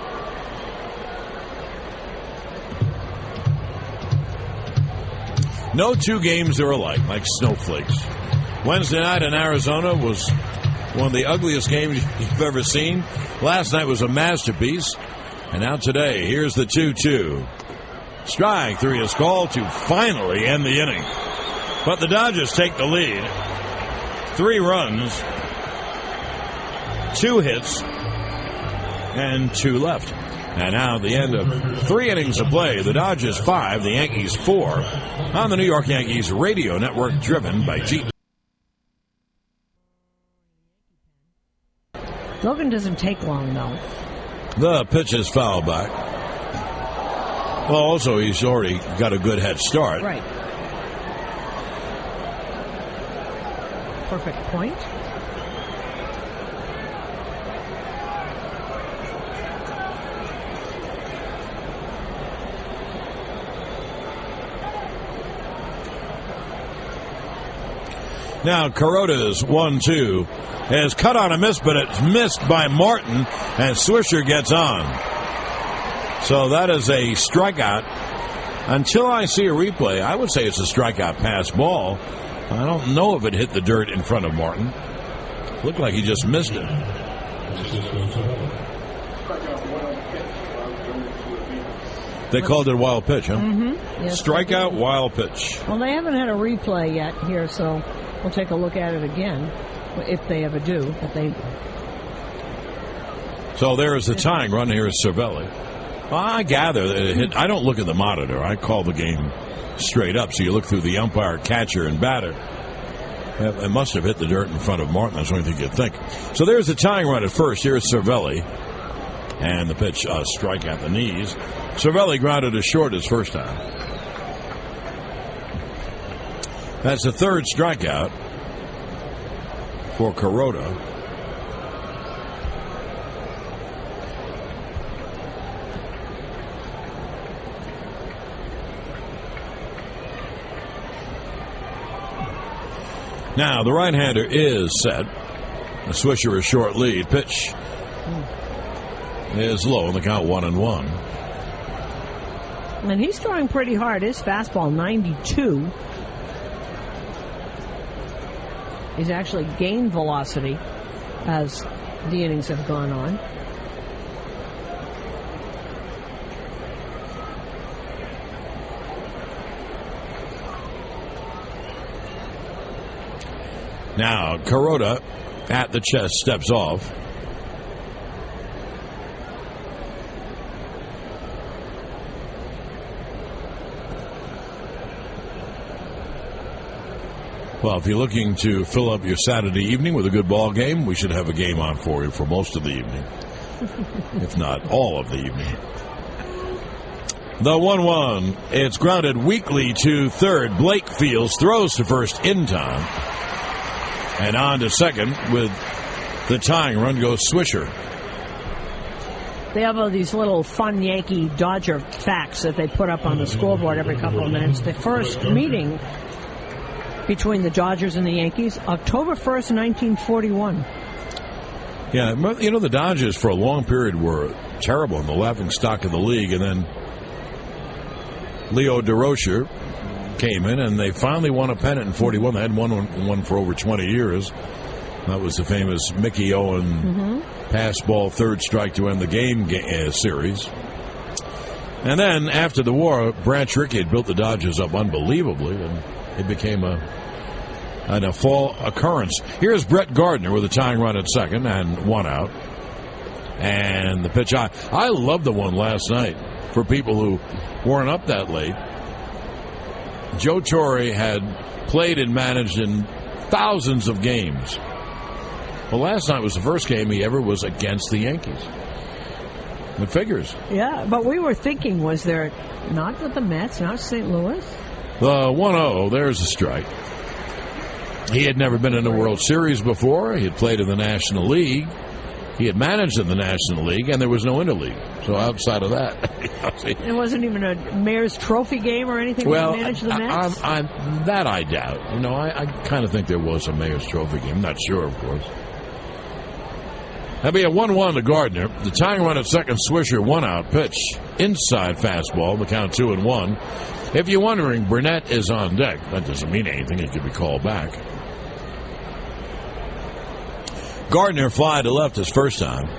No two games are alike, like snowflakes. Wednesday night in Arizona was one of the ugliest games you've ever seen. Last night was a masterpiece. And now today, here's the 2-2. Strike three is called to finally end the inning. But the Dodgers take the lead. 3 runs, 2 hits, and 2 left. And now at the end of 3 innings of play, the Dodgers 5, the Yankees 4, on the New York Yankees radio network, driven by Jeep. Logan doesn't take long, though. The pitch is fouled back. Well, also, he's already got a good head start. Right. Perfect point. Now, Kuroda's 1-2 is cut on a miss, but it's missed by Martin, and Swisher gets on. So that is a strikeout. Until I see a replay, I would say it's a strikeout pass ball. I don't know if it hit the dirt in front of Martin. Looked like he just missed it. They called it a wild pitch, huh? Mm-hmm. Yes, strikeout, wild pitch. Well, they haven't had a replay yet here, so we'll take a look at it again, if they ever do. So there is the tying run. Here is Cervelli. Well, I gather that it hit. I don't look at the monitor. I call the game straight up. So you look through the umpire, catcher, and batter. It must have hit the dirt in front of Martin. That's the only thing you'd think. So there's the tying run at first. Here's Cervelli. And the pitch, strike at the knees. Cervelli grounded to short his first time. That's the third strikeout for Kuroda. Now, the right-hander is set. The Swisher, a short lead. Pitch is low, and the count 1-1. And he's throwing pretty hard. His fastball, 92. He's actually gained velocity as the innings have gone on. Now, Kuroda at the chest steps off. Well, if you're looking to fill up your Saturday evening with a good ball game, we should have a game on for you for most of the evening, if not all of the evening. The 1-1. It's grounded weakly to third. Blake Fields throws to first in time. And on to second with the tying run goes Swisher. They have all these little fun Yankee Dodger facts that they put up on the scoreboard every couple of minutes. The first meeting between the Dodgers and the Yankees, October 1st, 1941. Yeah, you know, the Dodgers for a long period were terrible and the laughingstock of the league, and then Leo DeRocher came in and they finally won a pennant in 41. They hadn't won one for over 20 years. That was the famous Mickey Owen pass ball, third strike to end the game series. And then after the war, Branch Rickey had built the Dodgers up unbelievably, and it became a fall occurrence. Here's Brett Gardner with a tying run at second and 1 out. And the pitch, I love the one last night for people who weren't up that late, Joe Torre had played and managed in thousands of games. Well, last night was the first game he ever was against the Yankees. It figures. Yeah, but we were thinking, was there not with the Mets, not St. Louis? The 1-0, there's a strike. He had never been in the World Series before. He had played in the National League. He had managed in the National League, and there was no interleague. So outside of that, it wasn't even a Mayor's Trophy game or anything. Well, to manage the Mets? that I doubt. I kind of think there was a Mayor's Trophy game. I'm not sure, of course. That'll be a 1-1 to Gardner. The tying run at second, Swisher, 1-out pitch. Inside fastball, the count 2-1. If you're wondering, Burnett is on deck. That doesn't mean anything. It could be called back. Gardner fly to left his first time.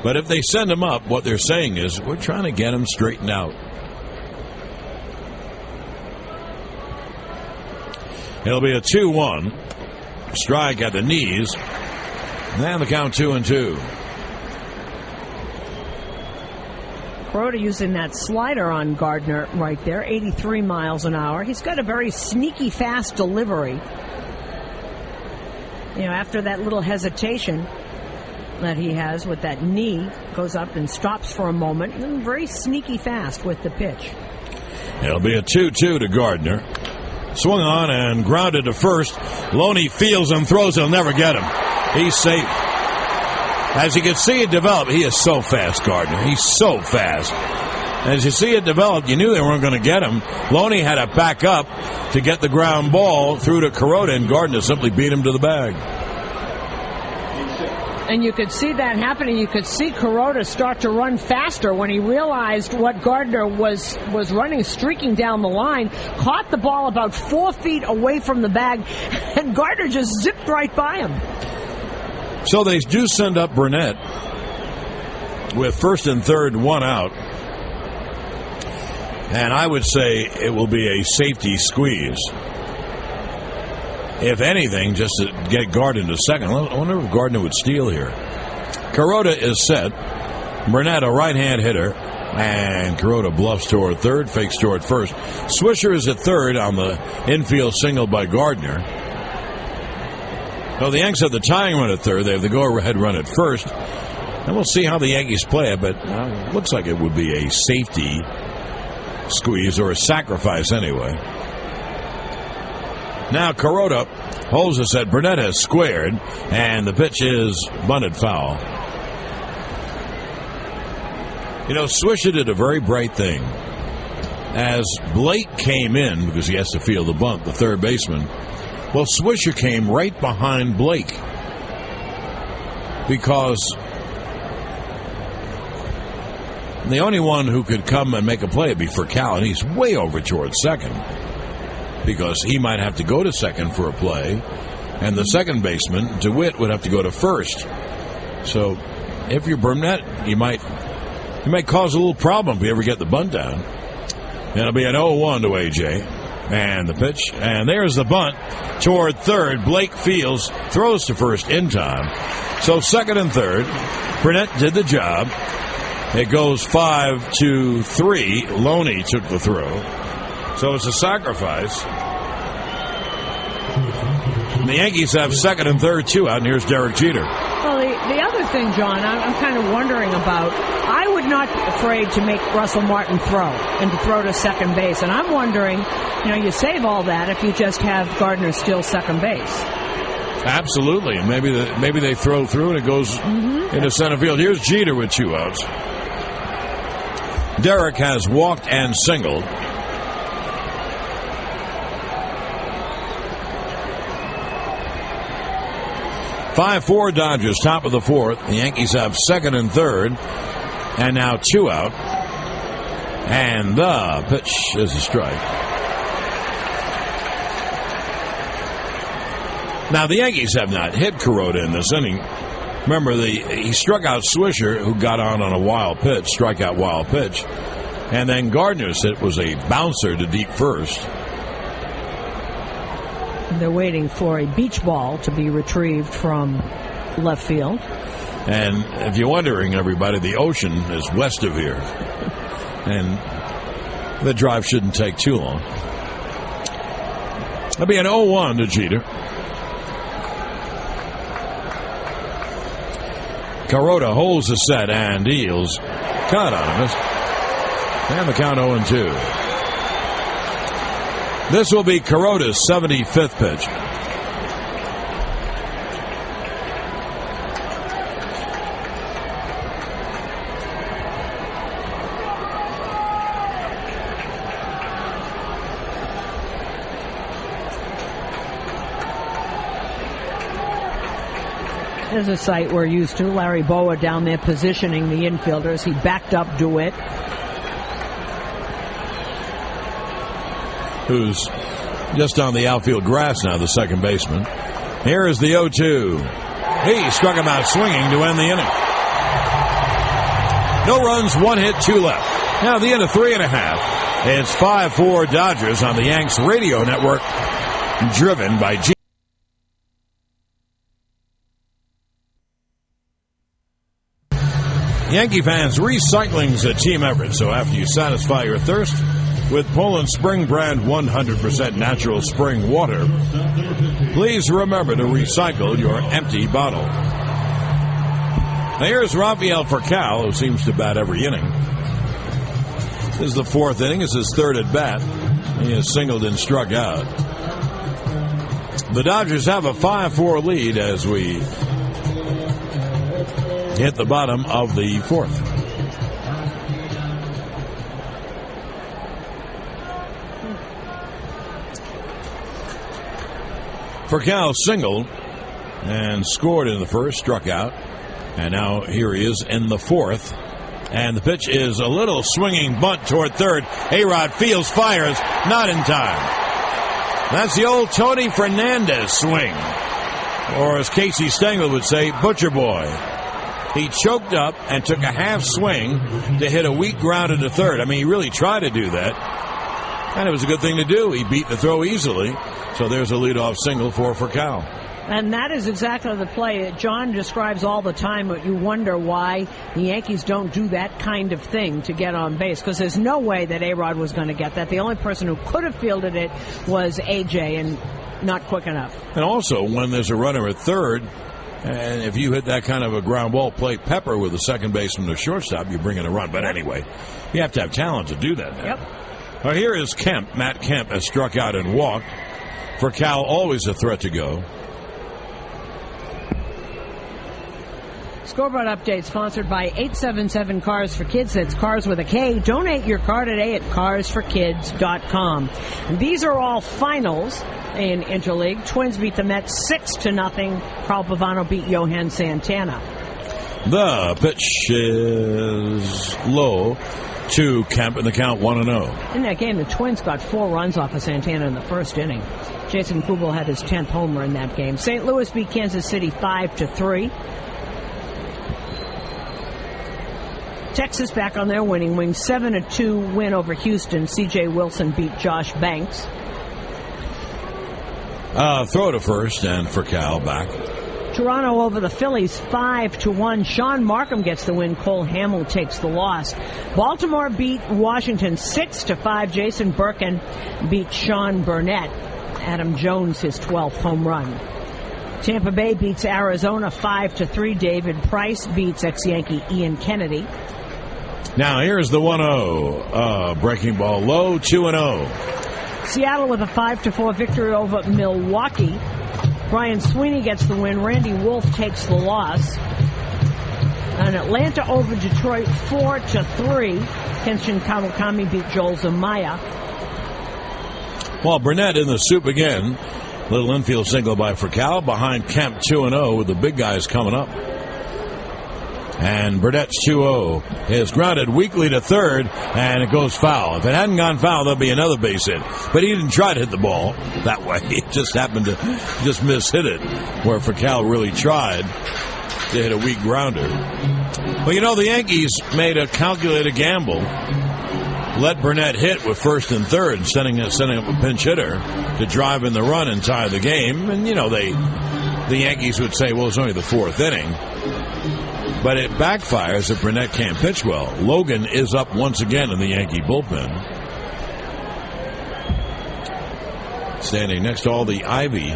But if they send him up, what they're saying is, we're trying to get him straightened out. It'll be a 2-1. Strike at the knees. And the count 2-2. Kuroda using that slider on Gardner right there, 83 miles an hour. He's got a very sneaky fast delivery. After that little hesitation that he has with that knee, goes up and stops for a moment, and very sneaky fast with the pitch. It'll be a 2-2 to Gardner. Swung on and grounded to first. Loney fields and throws. He'll never get him. He's safe. As you can see it develop, he is so fast, Gardner. He's so fast. As you see it develop, you knew they weren't going to get him. Loney had to back up to get the ground ball through to Kuroda, and Gardner simply beat him to the bag. And you could see that happening. You could see Kuroda start to run faster when he realized what Gardner was running, streaking down the line, caught the ball about 4 feet away from the bag, and Gardner just zipped right by him. So they do send up Burnett with first and third, 1 out. And I would say it will be a safety squeeze. If anything, just to get Gardner to second. I wonder if Gardner would steal here. Kuroda is set. Burnett, a right-hand hitter. And Kuroda bluffs toward third, fakes toward first. Swisher is at third on the infield single by Gardner. So the Yanks have the tying run at third. They have the go-ahead run at first. And we'll see how the Yankees play it, but it looks like it would be a safety squeeze, or a sacrifice anyway. Now Kuroda holds us at Burnett has squared, and the pitch is bunted foul. Swisher did a very bright thing. As Blake came in, because he has to field the bunt, the third baseman, well, Swisher came right behind Blake, because the only one who could come and make a play would be Furcal, and he's way over towards second, because he might have to go to second for a play, and the second baseman, DeWitt, would have to go to first. So if you're Burnett, you might cause a little problem if you ever get the bunt down. And it'll be an 0-1 to AJ. And the pitch, and there's the bunt toward third. Blake fields, throws to first in time. So second and third, Burnett did the job. It goes 5-3. Loney took the throw. So it's a sacrifice. And the Yankees have second and third, 2 out, and here's Derek Jeter. Well, the other thing, John, I'm kind of wondering about, I would not be afraid to make Russell Martin throw and to throw to second base. And I'm wondering, you save all that if you just have Gardner still second base. Absolutely. And maybe they throw through and it goes into center field. Here's Jeter with 2 outs. Derek has walked and singled. Five-4 Dodgers, top of the fourth. The Yankees have second and third, and now 2 out. And the pitch is a strike. Now the Yankees have not hit Kuroda in this inning. Remember, he struck out Swisher, who got on a wild pitch, strikeout wild pitch, and then Gardner's hit was a bouncer to deep first. They're waiting for a beach ball to be retrieved from left field. And if you're wondering, everybody, the ocean is west of here. And the drive shouldn't take too long. That'll be an 0-1 to Jeter. Carota holds the set and deals. Cut on him. And the count 0-2. This will be Carota's 75th pitch. There's a site we're used to. Larry Boa down there positioning the infielders. He backed up DeWitt, who's just on the outfield grass now, the second baseman. Here is the 0-2. He struck him out swinging to end the inning. No runs, 1 hit, 2 left. Now the end of 3.5. It's 5-4 Dodgers on the Yanks radio network, driven by G. Yankee fans, recycling's a team effort, so after you satisfy your thirst with Poland Spring brand 100% natural spring water, please remember to recycle your empty bottle. Now here's Rafael Furcal, who seems to bat every inning. This is the 4th inning. It's his 3rd at bat. He has singled and struck out. The Dodgers have a 5-4 lead as we hit the bottom of the 4th. Furcal singled and scored in the 1st, struck out, and now here he is in the 4th. And the pitch is a little swinging bunt toward 3rd. A-Rod fields, fires, not in time. That's the old Tony Fernandez swing, or as Casey Stengel would say, Butcher Boy. He choked up and took a half swing to hit a weak ground into 3rd. I mean, he really tried to do that, and it was a good thing to do. He beat the throw easily, so there's a leadoff single for Furcal. And that is exactly the play that John describes all the time, but you wonder why the Yankees don't do that kind of thing to get on base, because there's no way that A-Rod was going to get that. The only person who could have fielded it was A.J., and not quick enough. And also, when there's a runner at 3rd, and if you hit that kind of a ground ball, play pepper with the second baseman or shortstop, you bring in a run. But anyway, you have to have talent to do that, man. Yep. Well, here is Kemp. Matt Kemp has struck out and walked. Furcal, always a threat to go. Scoreboard update sponsored by 877 Cars for Kids. That's Cars with a K. Donate your car today at carsforkids.com. And these are all finals in Interleague. Twins beat the Mets 6-0. Carl Pavano beat Johan Santana. The pitch is low to Kemp in the count 1-0. In that game, the Twins got 4 runs off of Santana in the 1st inning. Jason Kubel had his 10th homer in that game. St. Louis beat Kansas City 5-3. Texas back on their winning wing, 7-2 win over Houston. C.J. Wilson beat Josh Banks. Throw to first, and Furcal back. Toronto over the Phillies, 5-1. Sean Markham gets the win. Cole Hamill takes the loss. Baltimore beat Washington 6-5. Jason Birkin beat Sean Burnett. Adam Jones his 12th home run. Tampa Bay beats Arizona 5-3. David Price beats ex-Yankee Ian Kennedy. Now here's the 1-0. Breaking ball low, 2-0. Seattle with a 5-4 victory over Milwaukee. Brian Sweeney gets the win. Randy Wolf takes the loss. And Atlanta over Detroit 4-3. Kenshin Kawakami beat Joel Zamaya. Well, Burnett in the soup again. Little infield single by Furcal. Behind Kemp 2-0 with the big guys coming up. And Burnett's 2-0 is grounded weakly to 3rd, and it goes foul. If it hadn't gone foul, there'll be another base hit. But he didn't try to hit the ball that way. He just happened to just miss-hit it, where Furcal really tried to hit a weak grounder. Well, you know, the Yankees made a calculated gamble. Let Burnett hit with 1st and 3rd, sending up a pinch hitter to drive in the run and tie the game. And, you know, the Yankees would say, well, it's only the 4th inning. But it backfires if Burnett can't pitch well. Logan is up once again in the Yankee bullpen. Standing next to all the ivy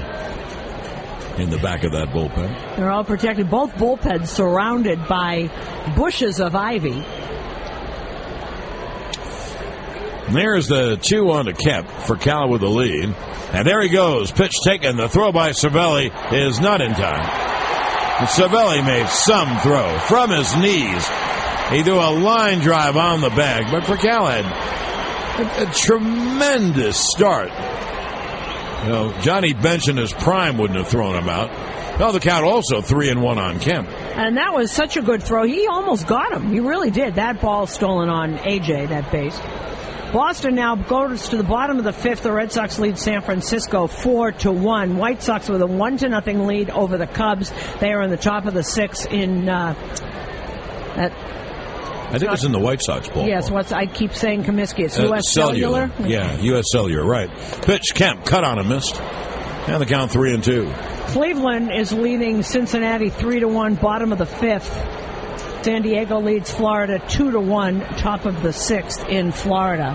in the back of that bullpen. They're all protected. Both bullpens surrounded by bushes of ivy. And there's the 2-1 to Kemp for Cal with the lead. And there he goes. Pitch taken. The throw by Cervelli is not in time. And Cervelli made some throw from his knees. He threw a line drive on the bag. But for Cal had a tremendous start. You know, Johnny Bench in his prime wouldn't have thrown him out. Now the count also 3-1 on Kemp. And that was such a good throw. He almost got him. He really did. That ball stolen on AJ, that base. Boston now goes to the bottom of the fifth. The Red Sox lead San Francisco 4-1. White Sox with a 1-0 lead over the Cubs. They are in the top of the sixth in I think it's in the White Sox ballpark. Yes, I keep saying Comiskey. It's U.S. Cellular. Yeah, U.S. Cellular, right. Pitch, Kemp, cut on him, missed. And the count 3-2. Cleveland is leading Cincinnati 3-1, bottom of the fifth. San Diego leads Florida 2-1, top of the sixth in Florida.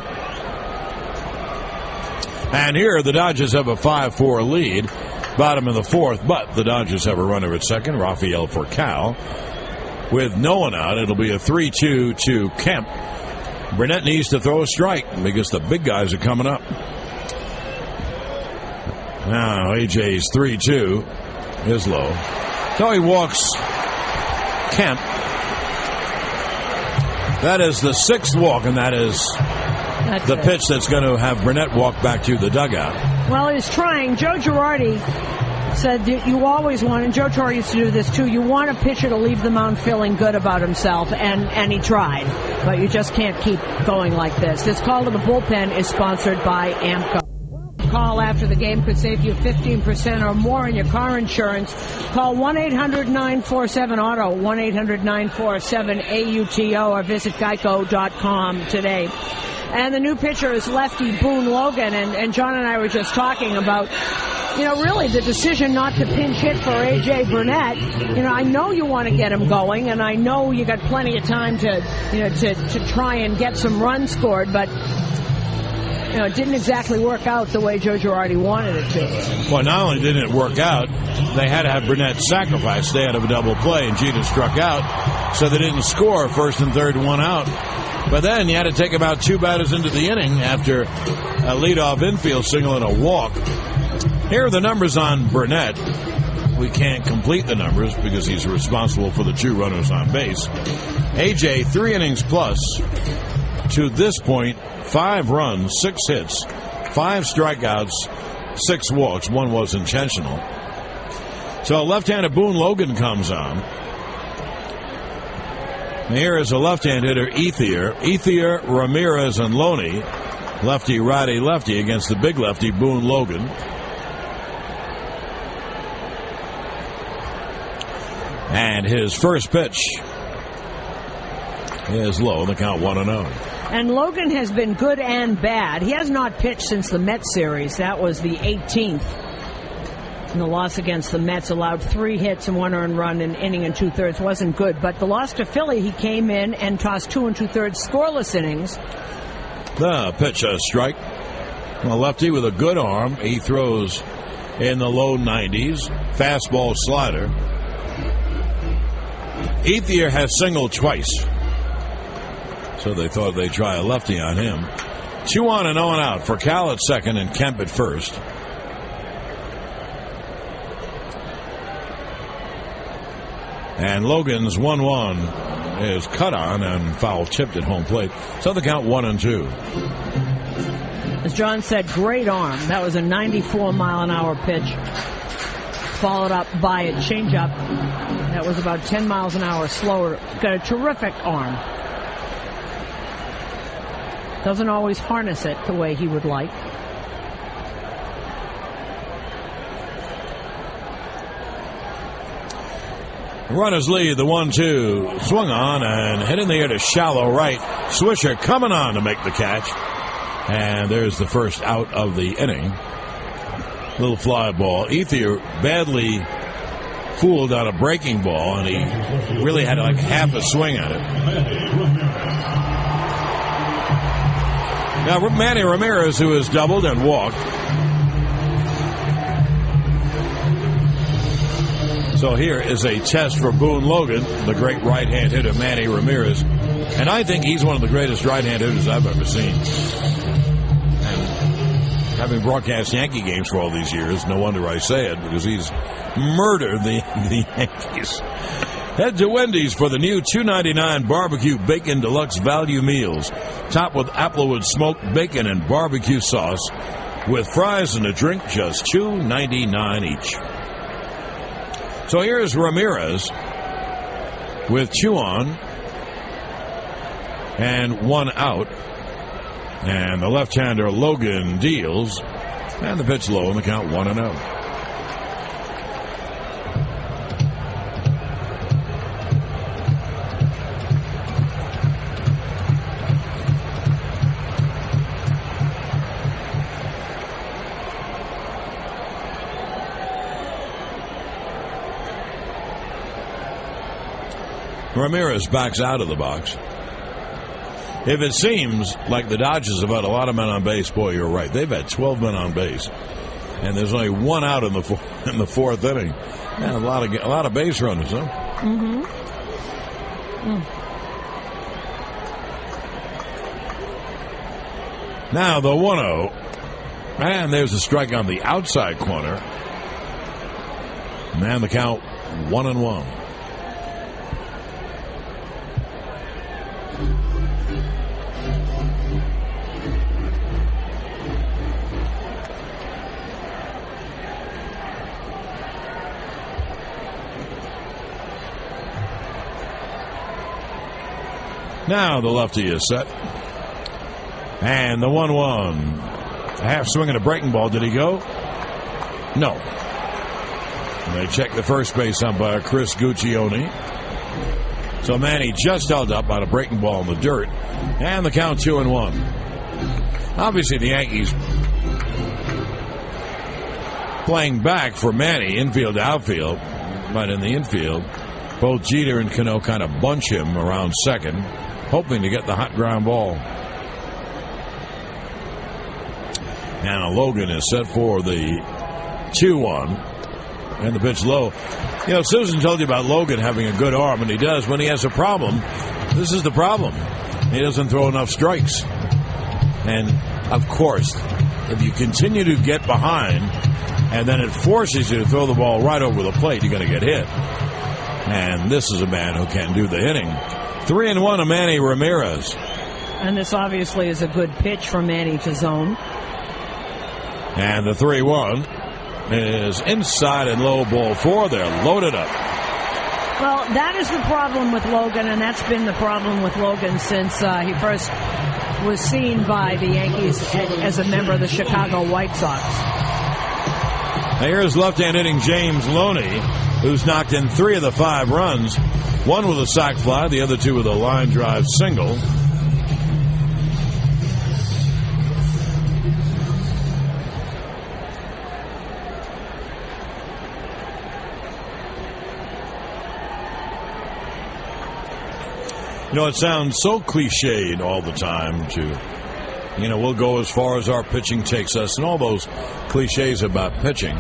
And here the Dodgers have a 5-4 lead, bottom of the fourth, but the Dodgers have a runner at second, Rafael for Cal. With no one out, it'll be a 3-2 to Kemp. Burnett needs to throw a strike because the big guys are coming up. Now AJ's 3-2 is low. So he walks Kemp. That is the sixth walk, and that is the pitch that's going to have Burnett walk back to the dugout. Well, he's trying. Joe Girardi said you always want, and Joe Torre used to do this too, you want a pitcher to leave the mound feeling good about himself, and he tried. But you just can't keep going like this. This call to the bullpen is sponsored by AMCO. Call after the game could save you 15% or more in your car insurance. Call 1-800-947-AUTO, 1-800-947-AUTO, or visit geico.com today. And the new pitcher is lefty Boone Logan, and John and I were just talking about, really the decision not to pinch hit for A.J. Burnett. I know you want to get him going, and I know you got plenty of time to try and get some runs scored, but it didn't exactly work out the way Joe Girardi wanted it to. Well, not only didn't it work out, they had to have Burnett sacrifice, stay out of a double play, and Jeter struck out, so they didn't score first and third, one out. But then you had to take about two batters into the inning after a leadoff infield single and a walk. Here are the numbers on Burnett. We can't complete the numbers because he's responsible for the two runners on base. AJ, 3 innings plus. To this point, 5 runs, 6 hits, 5 strikeouts, 6 walks. 1 was intentional. So left-handed Boone Logan comes on. And here is a left-hand hitter, Ethier, Ramirez, and Loney. Lefty, righty, lefty against the big lefty, Boone Logan. And his first pitch is low. The count 1-0. And Logan has been good and bad. He has not pitched since the Mets series. That was the 18th. And the loss against the Mets allowed 3 hits and 1 earned run in inning and 2/3. Wasn't good. But the loss to Philly, he came in and tossed 2 2/3 scoreless innings. The pitch, a strike. A lefty with a good arm. He throws in the low 90s. Fastball slider. Ethier has singled twice. So they thought they'd try a lefty on him. 2 on and 0 out for Cal at second and Kemp at first. And Logan's 1-1 is cut on and foul tipped at home plate. So the count 1-2. As John said, great arm. That was a 94-mile-an-hour pitch, followed up by a changeup that was about 10 miles an hour slower. Got a terrific arm. Doesn't always harness it the way he would like. Runners lead the 1-2. Swung on and hit in the air to shallow right. Swisher coming on to make the catch. And there's the first out of the inning. Little fly ball. Ethier badly fooled on a breaking ball, and he really had like half a swing at it. Now, Manny Ramirez, who has doubled and walked. So here is a test for Boone Logan, the great right-hand hitter Manny Ramirez. And I think he's one of the greatest right-hand hitters I've ever seen. And having broadcast Yankee games for all these years, no wonder I say it, because he's murdered the Yankees. Head to Wendy's for the new $2.99 barbecue bacon deluxe value meals, topped with Applewood smoked bacon and barbecue sauce, with fries and a drink, just $2.99 each. So here's Ramirez with 2 on and 1 out. And the left-hander Logan deals. And the pitch low in the count, 1-0. Ramirez backs out of the box. If it seems like the Dodgers have had a lot of men on base, boy, you're right. They've had 12 men on base, and there's only 1 out in the 4th inning. And a lot of base runners, huh? Mm-hmm. Now the 1-0, and there's a strike on the outside corner. And the count 1-1. Now the lefty is set. And the 1-1. A half swing and a breaking ball. Did he go? No. And they check the first base umpire, Chris Guccione. So Manny just held up on a breaking ball in the dirt. And the count 2-1. Obviously the Yankees playing back for Manny, infield to outfield. But in the infield, both Jeter and Cano kind of bunch him around second, hoping to get the hot ground ball. Now Logan is set for the 2-1. And the pitch low. You know, Susan told you about Logan having a good arm, and he does. When he has a problem, this is the problem. He doesn't throw enough strikes. And, of course, if you continue to get behind, and then it forces you to throw the ball right over the plate, you're going to get hit. And this is a man who can do the hitting. 3-1 to Manny Ramirez. And this obviously is a good pitch for Manny to zone. And the 3-1 is inside and low, ball 4. They're loaded up. Well, that is the problem with Logan, and that's been the problem with Logan since he first was seen by the Yankees as a member of the Chicago White Sox. Now here's left-hand hitting James Loney, who's knocked in 3 of the 5 runs. 1 with a sac fly, the other 2 with a line drive single. You know, it sounds so cliched all the time to, you know, we'll go as far as our pitching takes us, and all those cliches about pitching.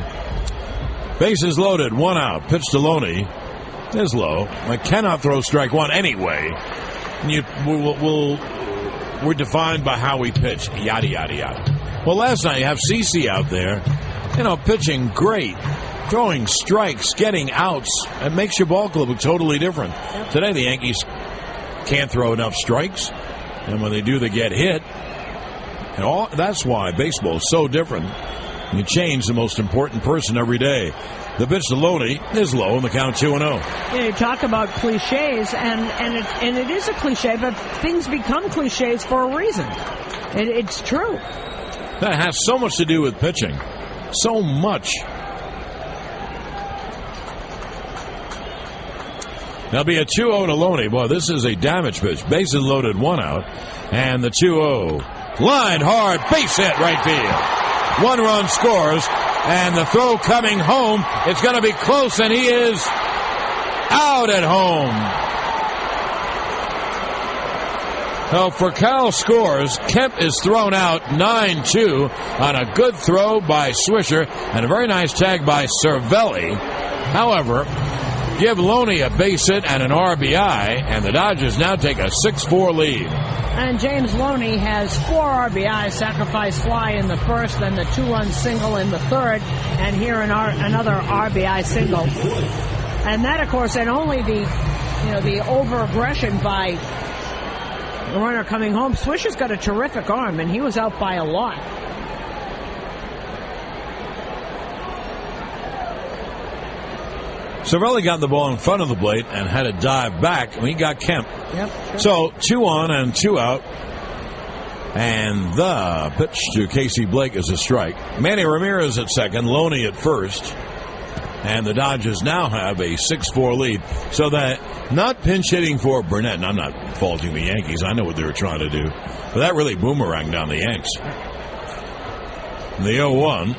Bases loaded, 1 out. Pitch to Loney is low. I cannot throw strike 1 anyway. We're defined by how we pitch. Yada, yada, yada. Well, last night you have CeCe out there, you know, pitching great. Throwing strikes, getting outs. It makes your ball club look totally different. Today the Yankees can't throw enough strikes, and when they do, they get hit. And that's why baseball is so different. You change the most important person every day. The pitch to Loney is low, and the count 2-0. Yeah, you talk about cliches, and it is a cliche, but things become cliches for a reason. It's true. That has so much to do with pitching. So much. There'll be a 2-0 to Loney. Boy, this is a damage pitch. Bases loaded, 1 out. And the 2-0. Line hard, base hit right field. 1 run scores. And the throw coming home. It's going to be close, and he is out at home. So Furcal scores. Kemp is thrown out 9-2 on a good throw by Swisher and a very nice tag by Cervelli. However, give Loney a base hit and an RBI, and the Dodgers now take a 6-4 lead. And James Loney has 4 RBIs, sacrifice fly in the first, then the 2-run single in the third, and here another RBI single. And that, of course, and only the over-aggression by the runner coming home. Swisher's got a terrific arm, and he was out by a lot. Cervelli got the ball in front of the plate and had to dive back, and he got Kemp. Yep, sure. So 2 on and 2 out. And the pitch to Casey Blake is a strike. Manny Ramirez at second, Loney at first. And the Dodgers now have a 6-4 lead. So that not pinch hitting for Burnett, and I'm not faulting the Yankees. I know what they were trying to do. But that really boomeranged down the Yanks. And the 0-1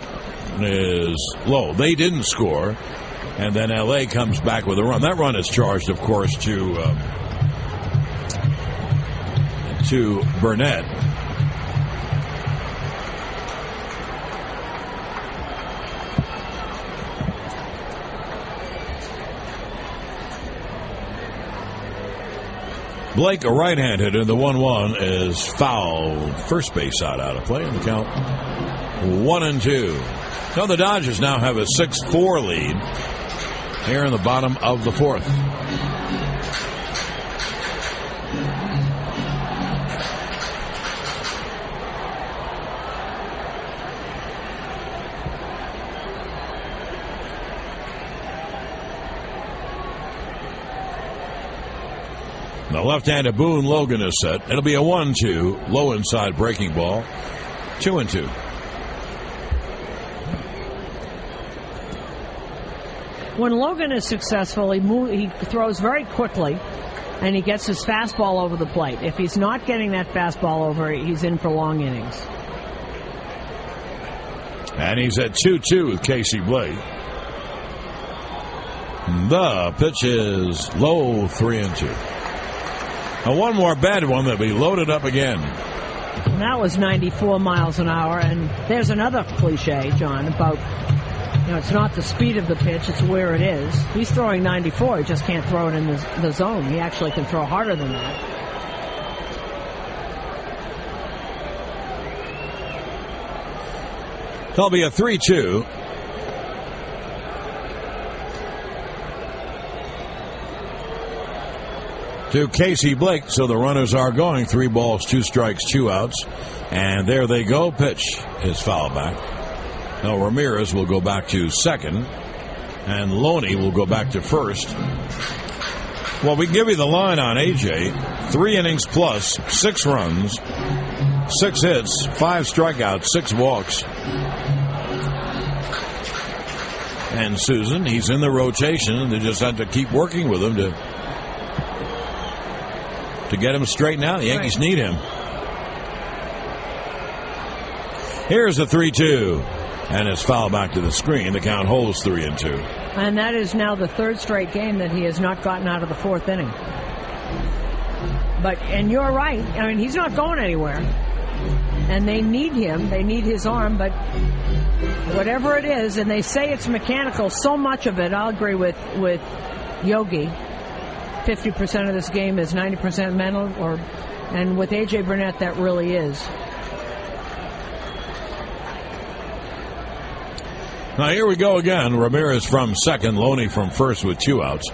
is low. They didn't score. And then LA comes back with a run. That run is charged, of course, to Burnett. Blake, a right-hand hitter. The 1-1 is foul. First base out of play, and the count 1-2. Now the Dodgers now have a 6-4 lead here in the bottom of the fourth. The left-handed Boone Logan is set. It'll be a 1-2, low inside breaking ball, 2-2. When Logan is successful, he throws very quickly, and he gets his fastball over the plate. If he's not getting that fastball over, he's in for long innings. And he's at 2-2 with Casey Blake. The pitch is low, 3-2. Now one more bad one that'll be loaded up again. And that was 94 miles an hour, and there's another cliche, John, about it's not the speed of the pitch, it's where it is. He's throwing 94, he just can't throw it in the zone. He actually can throw harder than that. There'll be a 3-2. To Casey Blake, so the runners are going 3 balls, 2 strikes, 2 outs. And there they go. Pitch is foul back. Now Ramirez will go back to second, and Loney will go back to first. Well, we can give you the line on AJ. 3 innings plus, 6 runs, 6 hits, 5 strikeouts, 6 walks. And Susan, he's in the rotation, and they just have to keep working with him to get him straightened out. The Yankees need him. Here's the 3-2. And it's fouled back to the screen. The count holds 3-2. And that is now the 3rd straight game that he has not gotten out of the 4th inning. And you're right. I mean, he's not going anywhere. And they need him. They need his arm. But whatever it is, and they say it's mechanical, so much of it, I'll agree with Yogi. 50% of this game is 90% mental. And with A.J. Burnett, that really is. Now here we go again. Ramirez from second, Loney from first with 2 outs.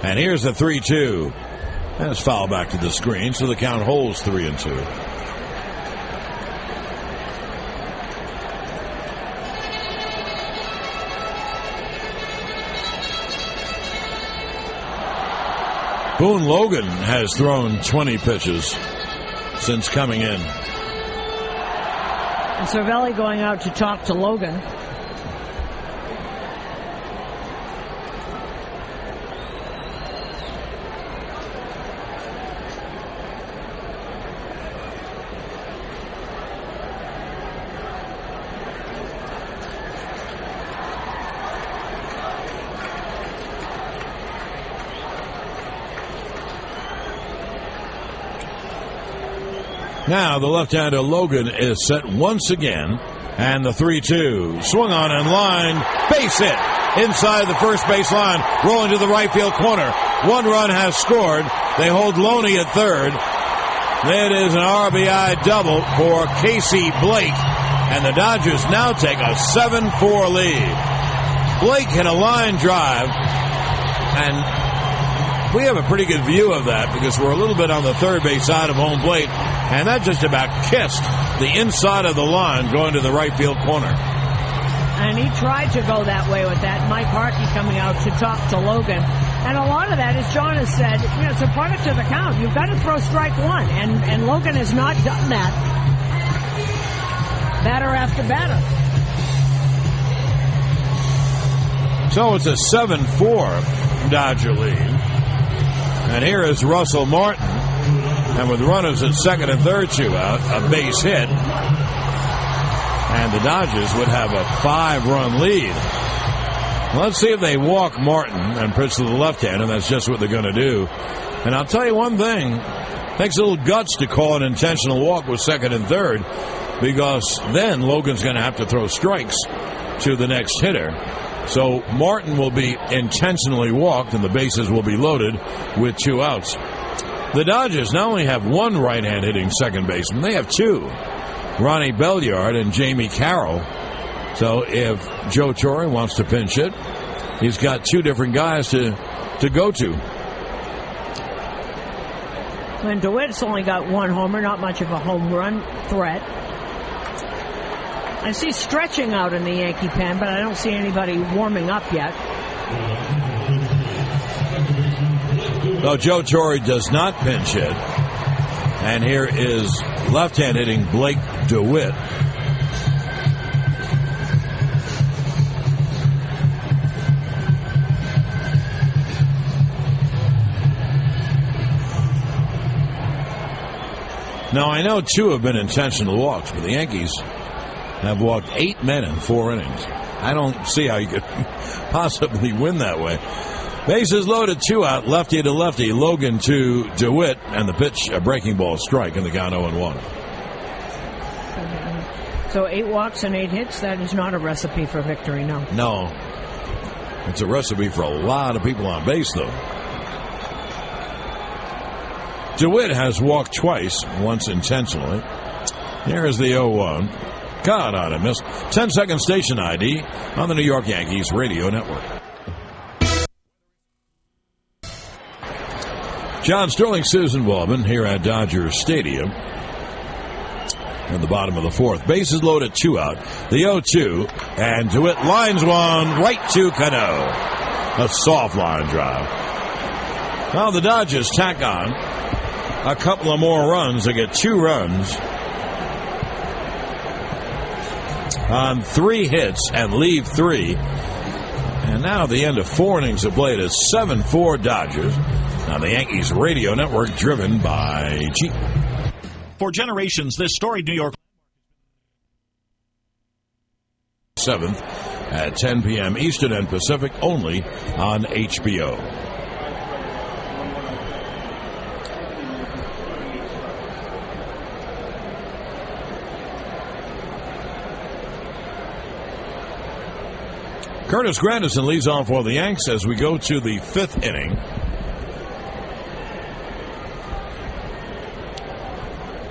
And here's the 3-2. And it's fouled back to the screen, so the count holds 3-2. Boone Logan has thrown 20 pitches since coming in. And Cervelli going out to talk to Logan. Now the left-hander Logan is set once again. And the 3-2. Swung on and line. Base hit. Inside the first base line. Rolling to the right field corner. 1 run has scored. They hold Loney at third. It is an RBI double for Casey Blake. And the Dodgers now take a 7-4 lead. Blake hit a line drive. And we have a pretty good view of that because we're a little bit on the third base side of home plate. And that just about kissed the inside of the line going to the right field corner. And he tried to go that way with that. Mike Harkey coming out to talk to Logan. And a lot of that, as John has said, it's a product of the count. You've got to throw strike one. And Logan has not done that. Batter after batter. So it's a 7-4 Dodger lead. And here is Russell Martin. And with runners at second and third, 2 out, a base hit. And the Dodgers would have a 5-run lead. Let's see if they walk Martin and pitch to the left hand, and that's just what they're going to do. And I'll tell you one thing. It takes a little guts to call an intentional walk with second and third, because then Logan's going to have to throw strikes to the next hitter. So Martin will be intentionally walked, and the bases will be loaded with 2 outs. The Dodgers not only have 1 right-hand hitting second baseman, they have 2. Ronnie Belliard and Jamie Carroll. So if Joe Torre wants to pinch hit, he's got 2 different guys to go to. And DeWitt's only got 1 homer, not much of a home run threat. I see stretching out in the Yankee pen, but I don't see anybody warming up yet. No, Joe Torre does not pinch hit. And here is left-hand hitting Blake DeWitt. Now, I know 2 have been intentional walks, but the Yankees have walked 8 men in 4 innings. I don't see how you could possibly win that way. Bases loaded, 2 out, lefty to lefty. Logan to DeWitt, and the pitch, a breaking ball strike, in the count 0-1. So 8 walks and 8 hits, that is not a recipe for victory, no. No. It's a recipe for a lot of people on base, though. DeWitt has walked twice, once intentionally. Here is the 0-1. God, on a miss. 10-second station ID on the New York Yankees radio network. John Sterling, Susan Waldman here at Dodger Stadium. In the bottom of the 4th. Bases loaded, 2 out. The 0-2. And DeWitt lines one right to Cano. A soft line drive. Now the Dodgers tack on a couple of more runs. They get 2 runs on 3 hits and leave 3. And now the end of 4 innings of play is 7-4 Dodgers. On the Yankees radio network, driven by Jeep. For generations, this storied New York 7th at 10 p.m. Eastern and Pacific, only on HBO. Curtis Granderson leads off for the Yanks as we go to the 5th inning.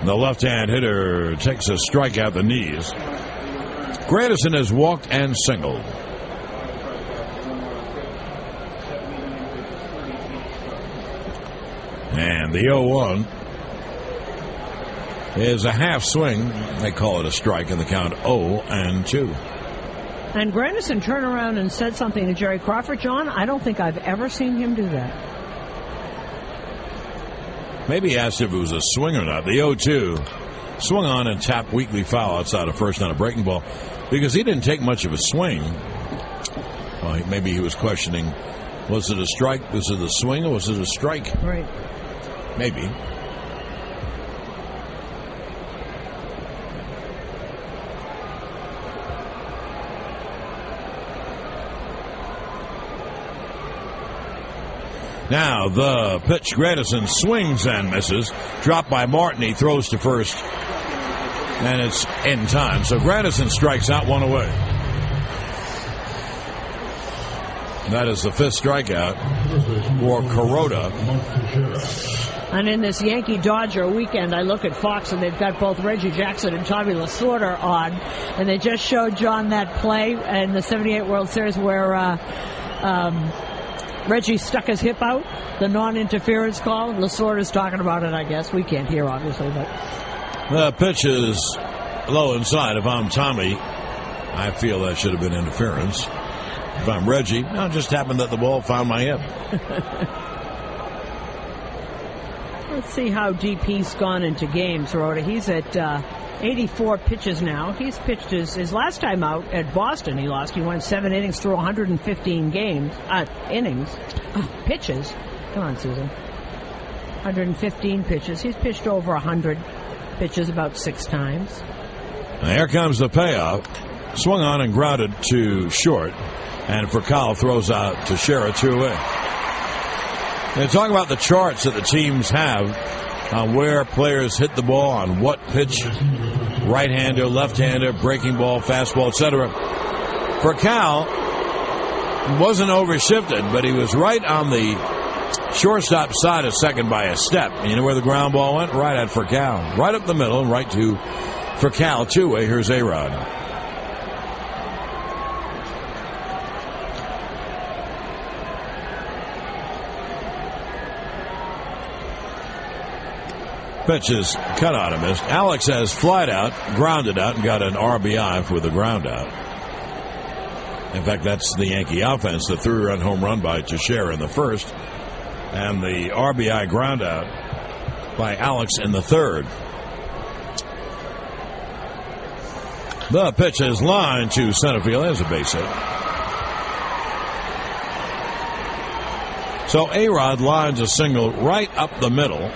The left-hand hitter takes a strike at the knees. Granderson has walked and singled. And the 0-1 is a half swing. They call it a strike in the count 0-2. And Granderson turned around and said something to Jerry Crawford. John, I don't think I've ever seen him do that. Maybe he asked if it was a swing or not. The 0-2 swung on and tapped weakly foul outside of first on a breaking ball because he didn't take much of a swing. Well, maybe he was questioning, was it a strike? Was it a swing or was it a strike? Right. Maybe. Now the pitch. Granderson swings and misses. Dropped by Martin. He throws to first. And it's in time. So Granderson strikes out, one away. That is the 5th strikeout for Kuroda. And in this Yankee-Dodger weekend, I look at Fox, and they've got both Reggie Jackson and Tommy Lasorda on. And they just showed John that play in the 78 World Series where Reggie stuck his hip out, the non-interference call. Lasorda's talking about it, I guess. We can't hear, obviously, but... The pitch is low inside. If I'm Tommy, I feel that should have been interference. If I'm Reggie, no, it just happened that the ball found my hip. Let's see how deep he's gone into games, Rhoda. He's at 84 pitches now. He's pitched his last time out at Boston. He lost. He went 7 innings through 115 pitches. Come on, Susan. 115 pitches. He's pitched over 100 pitches about 6 times. Now here comes the payoff. Swung on and grounded to short. And Furcal throws out to Shera 2-away. They're talking about the charts that the teams have on where players hit the ball on what pitch, right-hander, left-hander, breaking ball, fastball, etc. Furcal wasn't overshifted, but he was right on the shortstop side of second by a step. You know where the ground ball went? Right at Furcal. Right up the middle and right to Furcal 2-way. Here's A-Rod. Pitch is cut out and missed. Alex has flied out, grounded out, and got an RBI for the ground out. In fact, that's the Yankee offense. The 3-run home run by Teixeira in the first, and the RBI ground out by Alex in the third. The pitch is lined to center field. There's a base hit. So A-Rod lines a single right up the middle.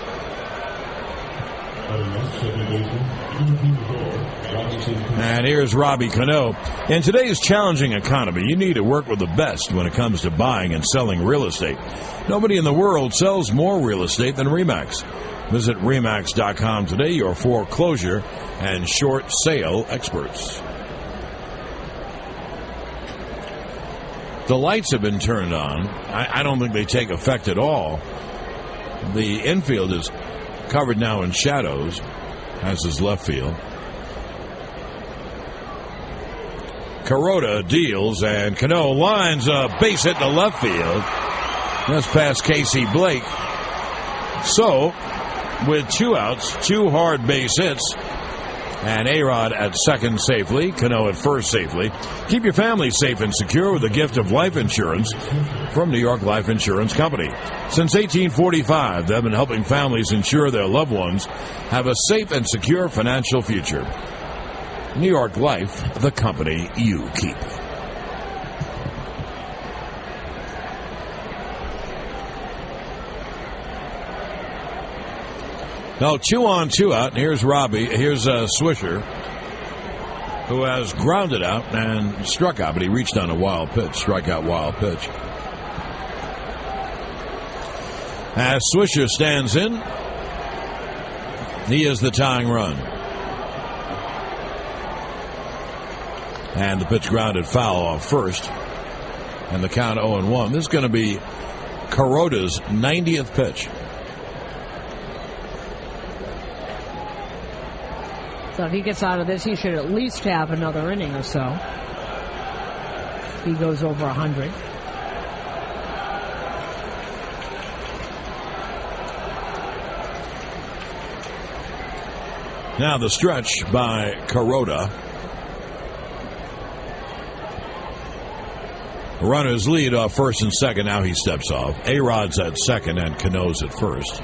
And here's Robbie Cano. In today's challenging economy, you need to work with the best when it comes to buying and selling real estate. Nobody in the world sells more real estate than RE/MAX. Visit RE/MAX.com today, your foreclosure and short sale experts. The lights have been turned on. I don't think they take effect at all. The infield is covered now in shadows, as is left field. Kuroda deals, and Cano lines a base hit to left field. That's past Casey Blake. So, with 2 outs, 2 hard base hits, and A-Rod at second safely, Cano at first safely. Keep your family safe and secure with the gift of life insurance from New York Life Insurance Company. Since 1845, they've been helping families ensure their loved ones have a safe and secure financial future. New York Life, the company you keep. Now 2 on, 2 out. And here's Robbie. Here's Swisher, who has grounded out and struck out, but he reached on a wild pitch. Strikeout, wild pitch. As Swisher stands in, he is the tying run. And the pitch grounded foul off first. And the count 0-1. This is going to be Kuroda's 90th pitch. So if he gets out of this, he should at least have another inning or so. He goes over 100. Now the stretch by Kuroda. Runners lead off first and second. Now he steps off. A-Rod's at second and Cano's at first.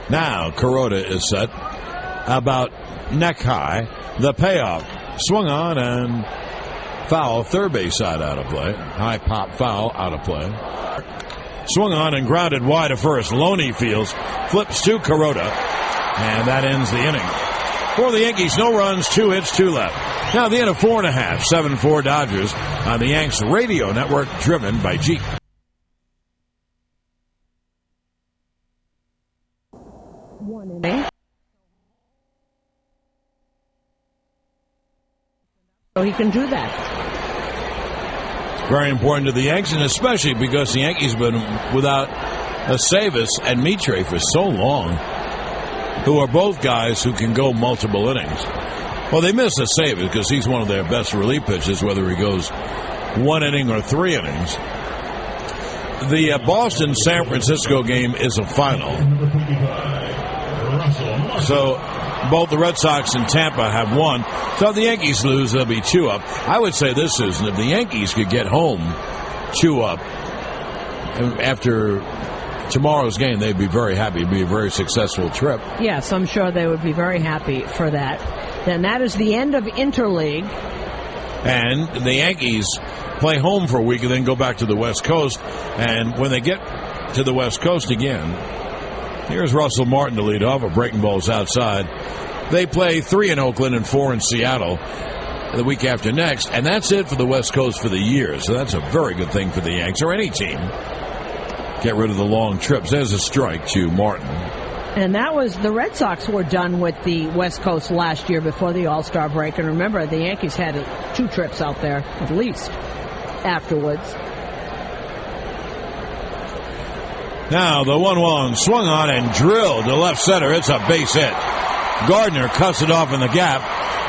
Now Kuroda is set about neck high. The payoff swung on and foul, third base side out of play. High pop foul out of play. swung on and grounded wide to first. Loney fields, flips to Kuroda, and that ends the inning. For the Yankees, no runs, 2 hits, 2 left. Now the end of 4.5, 7-4 Dodgers on the Yanks radio network, driven by Jeep. One inning. So he can do that. Very important to the Yanks, and especially because the Yankees have been without Aceves and Mitre for so long, who are both guys who can go multiple innings. Well, they miss Aceves because he's one of their best relief pitchers, whether he goes 1 inning or 3 innings. The Boston-San Francisco game is a final. So both the Red Sox and Tampa have won. So if the Yankees lose, they'll be 2 up. I would say this, Susan, if the Yankees could get home 2 up after tomorrow's game, they'd be very happy. It'd be a very successful trip. Yes, I'm sure they would be very happy for that. Then that is the end of Interleague. And the Yankees play home for a week and then go back to the West Coast. And when they get to the West Coast again, here's Russell Martin to lead off. A breaking ball's outside. They play 3 in Oakland and 4 in Seattle the week after next, and that's it for the West Coast for the year. So that's a very good thing for the Yanks or any team. Get rid of the long trips. There's a strike to Martin. And that was, the Red Sox were done with the West Coast last year before the All-Star break. And remember, the Yankees had 2 trips out there at least afterwards. Now the 1-1 swung on and drilled to left center. It's a base hit. Gardner cuts it off in the gap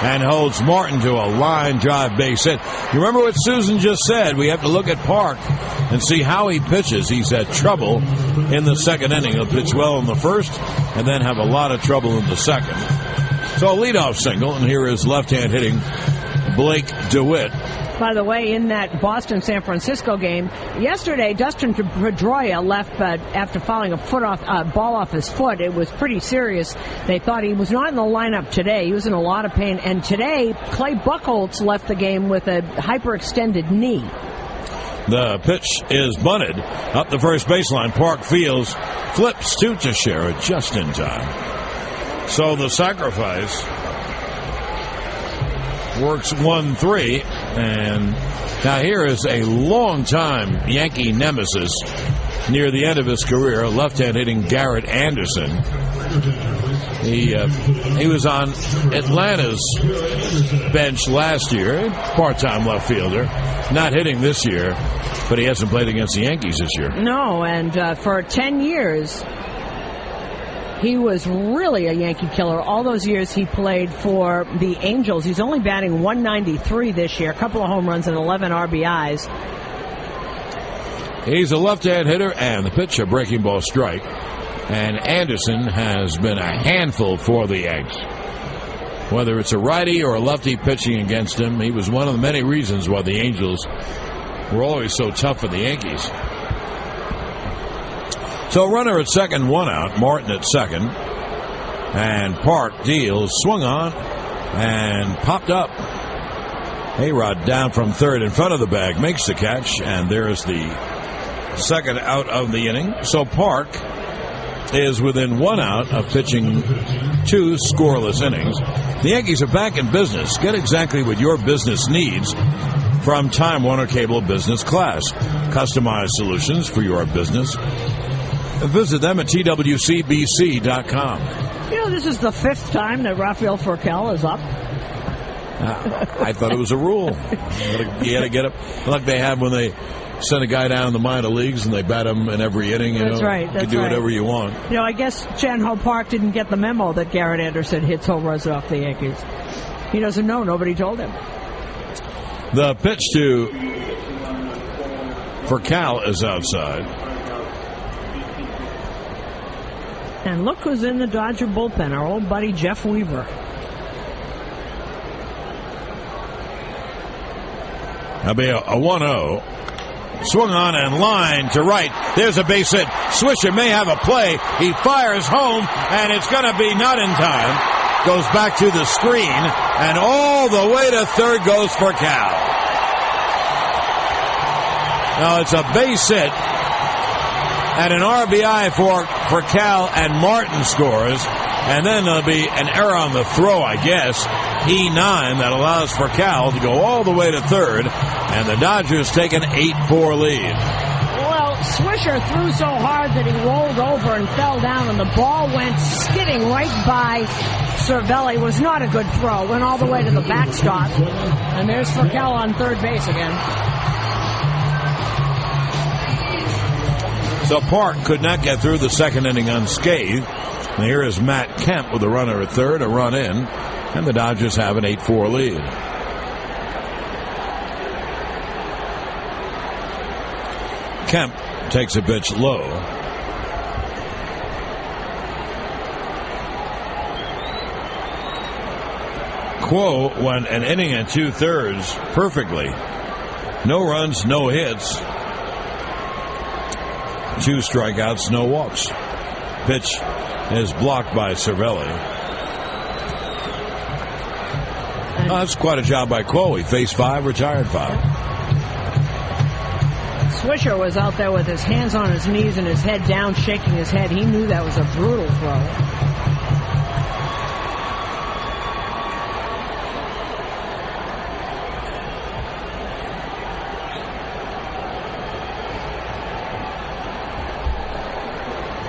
and holds Martin to a line drive base hit. You remember what Susan just said? We have to look at Park and see how he pitches. He's had trouble in the second inning. He'll pitch well in the first and then have a lot of trouble in the second. So a leadoff single, and here is left-hand hitting Blake DeWitt. By the way, in that Boston-San Francisco game, yesterday, Dustin Pedroia left after fouling a ball off his foot. It was pretty serious. They thought he was not in the lineup today. He was in a lot of pain. And today, Clay Buchholz left the game with a hyperextended knee. The pitch is bunted up the first baseline. Park fields, flips to Teixeira just in time. So the sacrifice works 1-3, and now here is a long-time Yankee nemesis near the end of his career, left-hand hitting Garrett Anderson. He was on Atlanta's bench last year, part-time left fielder, not hitting this year, but he hasn't played against the Yankees this year. No, and for 10 years, he was really a Yankee killer. All those years he played for the Angels. He's only batting .193 this year, a couple of home runs and 11 RBIs. He's a left-hand hitter, and the pitch, a breaking ball strike. And Anderson has been a handful for the Yanks. Whether it's a righty or a lefty pitching against him, he was one of the many reasons why the Angels were always so tough for the Yankees. So runner at second, 1 out. Martin at second. And Park deals, swung on, and popped up. A-Rod down from third in front of the bag, makes the catch, and there's the second out of the inning. So Park is within 1 out of pitching 2 scoreless innings. The Yankees are back in business. Get exactly what your business needs from Time Warner Cable Business Class. Customized solutions for your business. Visit them at twcbc.com. You know, this is the 5th time that Rafael Furcal is up. I thought it was a rule. You had to get up like they have when they send a guy down in the minor leagues and they bat him in every inning. That's right. You can do whatever you want. You know, I guess Chan-Ho Park didn't get the memo that Garrett Anderson hits home runs off the Yankees. He doesn't know. Nobody told him. The pitch to Furcal is outside. And look who's in the Dodger bullpen, our old buddy Jeff Weaver. That'll be a 1-0. Swung on and line to right. There's a base hit. Swisher may have a play. He fires home, and it's going to be not in time. Goes back to the screen, and all the way to third goes Furcal. Now it's a base hit. and an RBI for Cal, and Martin scores. And then there'll be an error on the throw, I guess, E9, that allows for Cal to go all the way to third, and the Dodgers take an 8-4 lead. Well, Swisher threw so hard that he rolled over and fell down, and the ball went skidding right by Cervelli. Was not a good throw. Went all the way to the backstop. And there's Furcal on third base again. So Park could not get through the second inning unscathed. And here is Matt Kemp with a runner at third, a run in, and the Dodgers have an 8-4 lead. Kemp takes a pitch low. Quo went an inning and 2/3 perfectly. No runs, no hits. 2 strikeouts, no walks. Pitch is blocked by Cervelli. Oh, that's quite a job by Quo. He faced 5, retired 5. Swisher was out there with his hands on his knees and his head down, shaking his head. He knew that was a brutal throw.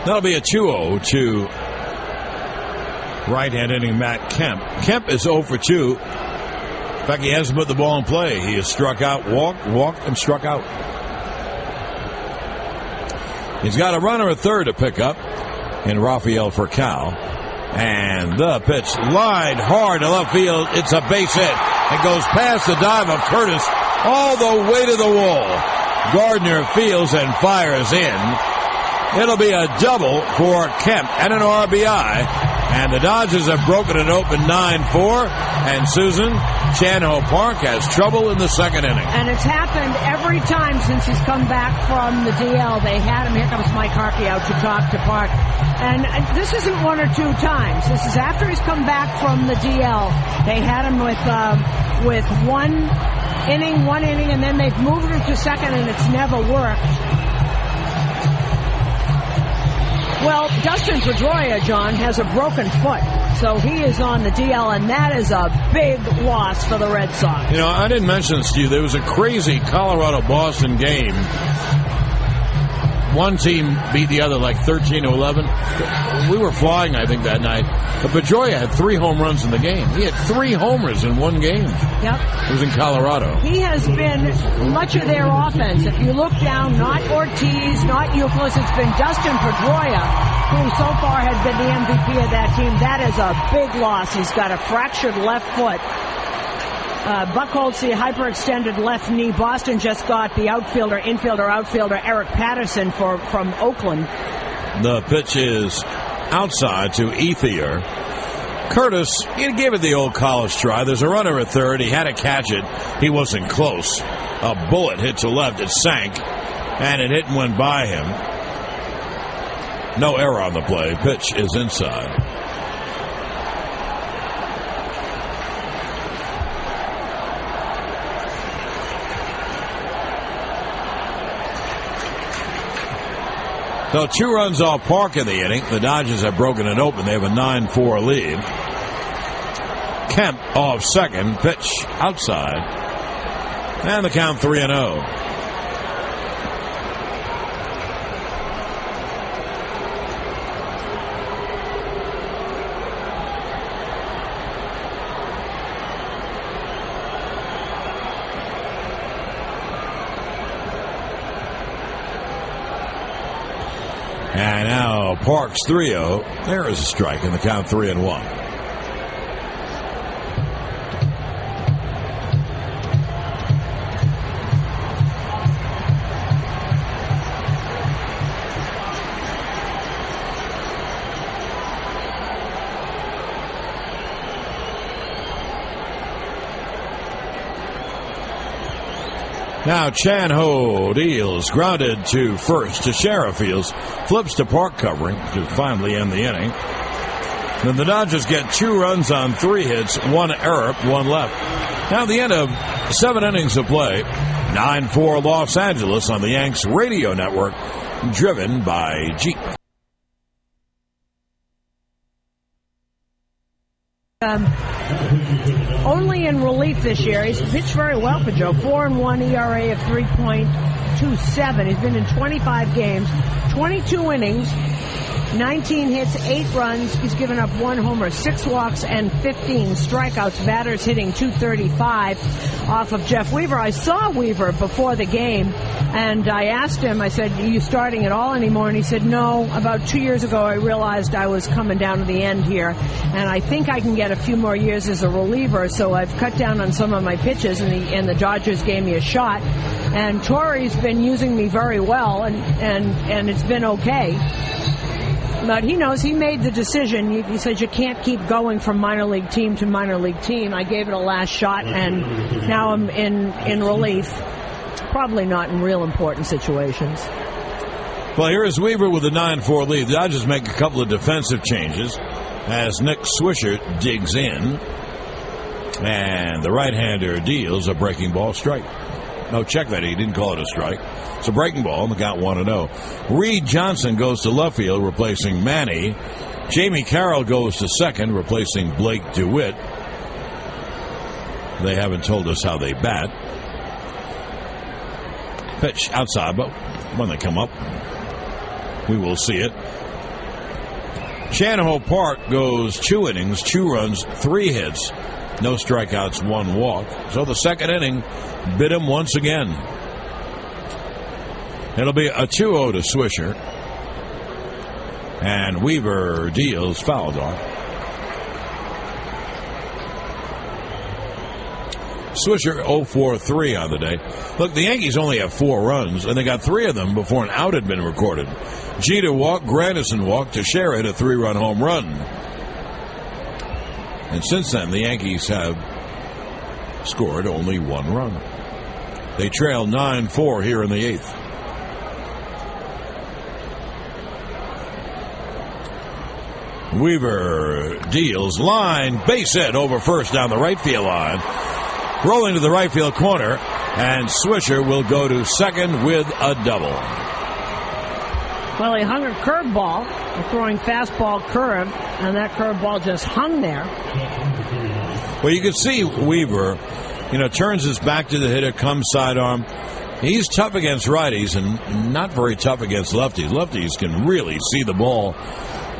That'll be a 2-0 to right-hand inning Matt Kemp. Kemp is 0 for 2. In fact, he hasn't put the ball in play. He has struck out, walked, and struck out. He's got a runner at third to pick up in Rafael Furcal. And the pitch lined hard to left field. It's a base hit. It goes past the dive of Curtis all the way to the wall. Gardner fields and fires in. It'll be a double for Kemp and an RBI. And the Dodgers have broken it open 9-4. And Susan, Chan-Ho Park has trouble in the second inning. And it's happened every time since he's come back from the DL. They had him. Here comes Mike Harkey out to talk to Park. And this isn't 1 or 2 times. This is after he's come back from the DL. They had him with one inning, and then they've moved him to second, and it's never worked. Well, Dustin Pedroia, John, has a broken foot, so he is on the DL, and that is a big loss for the Red Sox. You know, I didn't mention this to you. There was a crazy Colorado-Boston game. One team beat the other like 13-11. We were flying, I think, that night. But Pedroia had 3 home runs in the game. He had 3 homers in one game. Yep. It was in Colorado. He has been much of their offense. If you look down, not Ortiz, not Euclid, it's been Dustin Pedroia, who so far has been the MVP of that team. That is a big loss. He's got a fractured left foot. Buchholz, the hyperextended left knee. Boston just got the infielder, Eric Patterson from Oakland. The pitch is outside to Ethier. Curtis, he gave it the old college try. There's a runner at third. He had to catch it. He wasn't close. A bullet hit to left. It sank, and it hit and went by him. No error on the play. Pitch is inside. So 2 runs off Park in the inning. The Dodgers have broken it open. They have a 9-4 lead. Kemp off second. Pitch outside. And the count 3-0. And now Parks 3-0. There is a strike in the count 3-1. Now Chan-Ho deals, grounded to first to Sheriff fields, flips to Park covering to finally end the inning. Then the Dodgers get 2 runs on 3 hits, 1 error, 1 left. Now at the end of 7 innings of play, 9-4 Los Angeles on the Yanks radio network, driven by Jeep. Only in relief this year. He's pitched very well for Joe. 4-1 ERA of 3.27. He's been in 25 games, 22 innings, 19 hits, 8 runs. He's given up 1 homer, 6 walks, and 15 strikeouts. Batters hitting .235 off of Jeff Weaver. I saw Weaver before the game, and I asked him, I said, are you starting at all anymore? And he said, no. About 2 years ago, I realized I was coming down to the end here, and I think I can get a few more years as a reliever, so I've cut down on some of my pitches, and the Dodgers gave me a shot. And Torrey's been using me very well, and it's been okay. But he knows he made the decision. He said you can't keep going from minor league team to minor league team. I gave it a last shot, and now I'm in relief. Probably not in real important situations. Well, here is Weaver with a 9-4 lead. The Dodgers make a couple of defensive changes as Nick Swisher digs in. And the right-hander deals a breaking ball strike. No, check that. He didn't call it a strike. It's a breaking ball, and the count 1-0. Reed Johnson goes to left field, replacing Manny. Jamie Carroll goes to second, replacing Blake DeWitt. They haven't told us how they bat. Pitch outside, but when they come up, we will see it. Shanahan Park goes 2 innings, 2 runs, 3 hits, no strikeouts, 1 walk. So the second inning bit him once again. It'll be a 2-0 to Swisher. And Weaver deals foul off. Swisher 0-for-3 on the day. Look, the Yankees only have 4 runs, and they got 3 of them before an out had been recorded. Jeter walked, Granderson walked, Teixeira hit a 3-run home run. And since then, the Yankees have scored only 1 run. They trail 9-4 here in the 8th. Weaver deals line, base hit over first down the right field line. Rolling to the right field corner, and Swisher will go to second with a double. Well, he hung a curveball, throwing fastball curve, and that curveball just hung there. Well, you can see Weaver, turns his back to the hitter, comes sidearm. He's tough against righties and not very tough against lefties. Lefties can really see the ball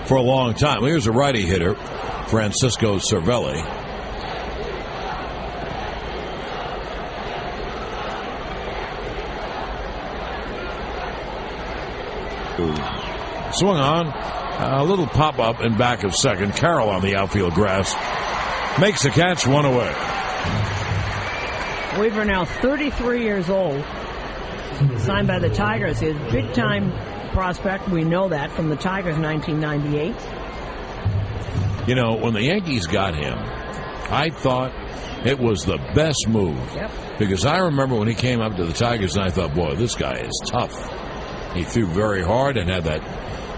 for a long time. Here's a righty hitter, Francisco Cervelli. Swung on, a little pop-up in back of second. Carroll on the outfield grass makes the catch, 1 away. Weaver now 33 years old, signed by the Tigers. He's a big-time prospect. We know that from the Tigers 1998. When the Yankees got him, I thought it was the best move. Yep. Because I remember when he came up to the Tigers, and I thought, boy, this guy is tough. He threw very hard and had that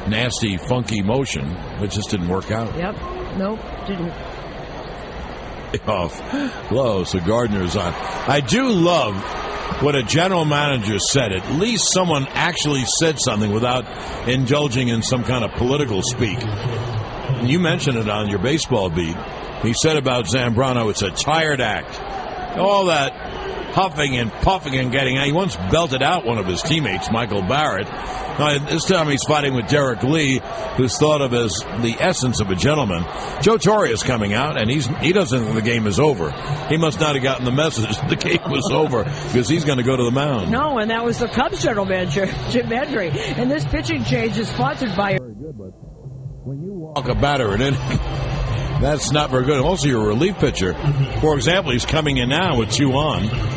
nasty, funky motion. It just didn't work out. Yep. Nope, didn't. Off low, so Gardner's on. I do love what a general manager said. At least someone actually said something without indulging in some kind of political speak. And you mentioned it on your baseball beat. He said about Zambrano, it's a tired act. All that huffing and puffing and getting out. He once belted out one of his teammates, Michael Barrett. This time he's fighting with Derek Lee, who's thought of as the essence of a gentleman. Joe Torre is coming out, and he doesn't think the game is over. He must not have gotten the message the game was over, because he's going to go to the mound. No, and that was the Cubs general manager, Jim Hendry. And this pitching change is sponsored by... Very good, but when you walk a batter in inning, that's not very good. Also, you're a relief pitcher. For example, he's coming in now with 2 on.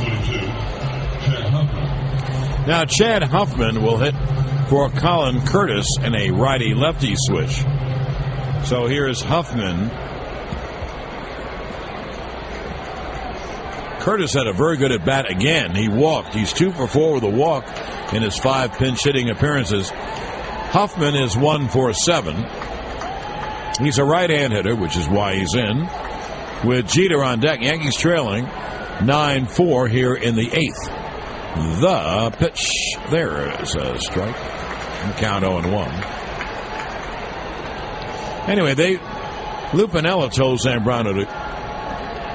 Now, Chad Huffman will hit for Colin Curtis in a righty-lefty switch. So here's Huffman. Curtis had a very good at-bat again. He walked. He's 2 for 4 with a walk in his 5 pinch-hitting appearances. Huffman is 1 for 7. He's a right-hand hitter, which is why he's in. With Jeter on deck, Yankees trailing 9-4 here in the 8th. The pitch. There is a strike. Count 0-1. Anyway, Lou Piniella told Zambrano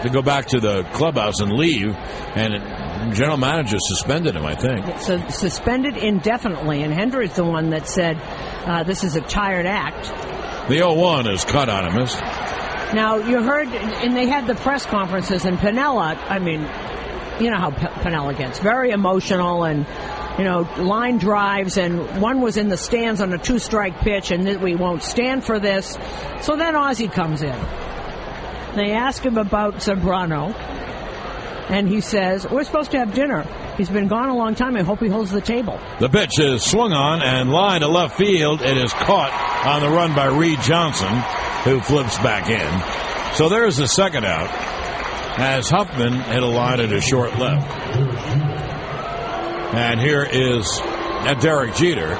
to go back to the clubhouse and leave, and the general manager suspended him, I think. So suspended indefinitely, and Hendry's the one that said this is a tired act. The 0-1 is cut on him. Now, you heard, and they had the press conferences, and Piniella, I mean, you know how Piniella gets. Very emotional and, line drives, and one was in the stands on a 2-strike pitch, and we won't stand for this. So then Ozzie comes in. They ask him about Zambrano, and he says, we're supposed to have dinner. He's been gone a long time. I hope he holds the table. The pitch is swung on and line to left field. It is caught on the run by Reed Johnson, who flips back in. So there's the second out, as Huffman hit a line at a short left. And here is Derek Jeter.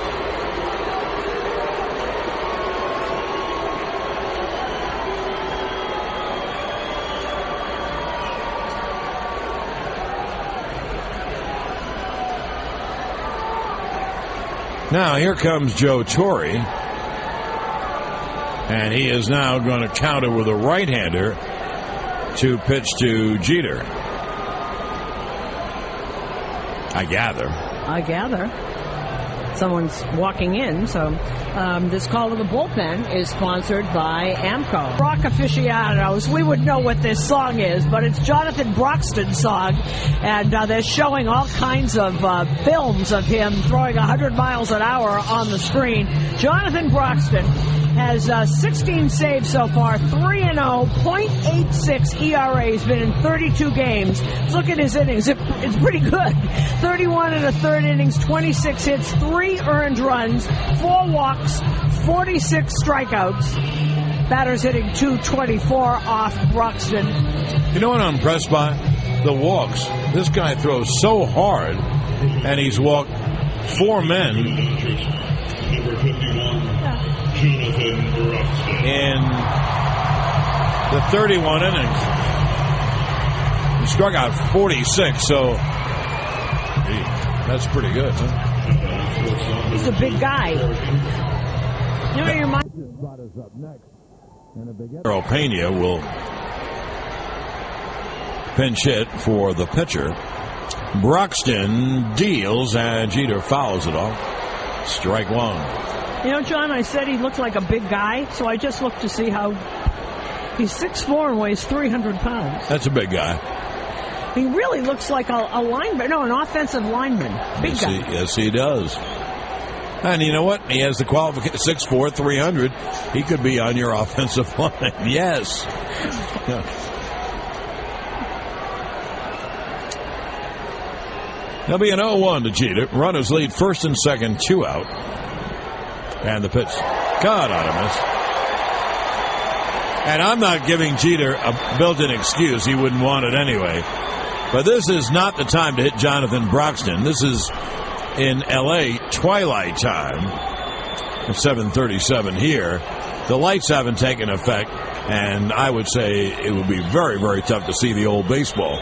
Now here comes Joe Torre, and he is now going to counter with a right-hander to pitch to Jeter. I gather. Someone's walking in, so this call to the bullpen is sponsored by AMCO. Rock aficionados, we would know what this song is, but it's Jonathan Broxton's song, and they're showing all kinds of films of him throwing 100 miles an hour on the screen. Jonathan Broxton has 16 saves so far, 3-0, .86 ERA. He's been in 32 games. Look at his innings. It's pretty good. 31 and a third innings, 26 hits, 3 earned runs, 4 walks, 46 strikeouts. Batters hitting .224 off Broxton. You know what I'm impressed by? The walks. This guy throws so hard, and he's walked 4 men. Number 51. In the 31 innings. He struck out 46, so that's pretty good, huh? He's a big guy. Your mind. Brought us up next. And Pena will pinch hit for the pitcher. Broxton deals, and Jeter fouls it off. Strike 1. John, I said he looked like a big guy, so I just looked to see how he's 6'4" and weighs 300 pounds. That's a big guy. He really looks like a lineman, an offensive lineman. Big guy. Yes, he does. And you know what? He has the qualification, 6'4", 300. He could be on your offensive line. Yes. Yeah. There'll be an 0-1 to Jeter. Runners lead first and second, 2 out. And the pitch. God, on a miss. And I'm not giving Jeter a built-in excuse. He wouldn't want it anyway. But this is not the time to hit Jonathan Broxton. This is in L.A. twilight time. At 7:37 here. The lights haven't taken effect. And I would say it would be very, very tough to see the old baseball.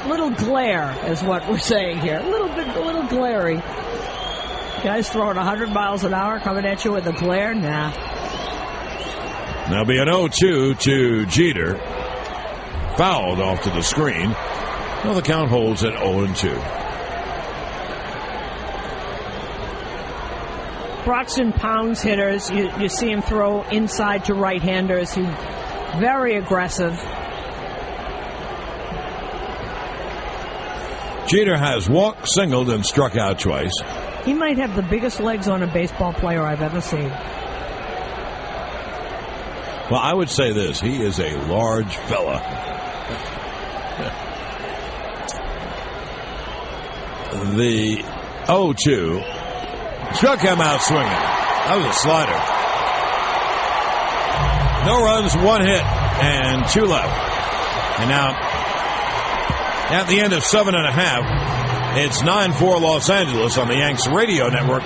Little glare is what we're saying here. A little glary. Guys throwing 100 miles an hour coming at you with a glare? Nah. There'll be an 0-2 to Jeter. Fouled off to the screen. Well, the count holds at 0-2. Broxton pounds hitters. You see him throw inside to right-handers. He's very aggressive. Jeter has walked, singled, and struck out twice. He might have the biggest legs on a baseball player I've ever seen. Well, I would say this. He is a large fella. The 0-2 struck him out swinging. That was a slider. No runs, 1 hit, and 2 left. And now, at the end of 7.5, it's 9-4 Los Angeles on the Yanks radio network.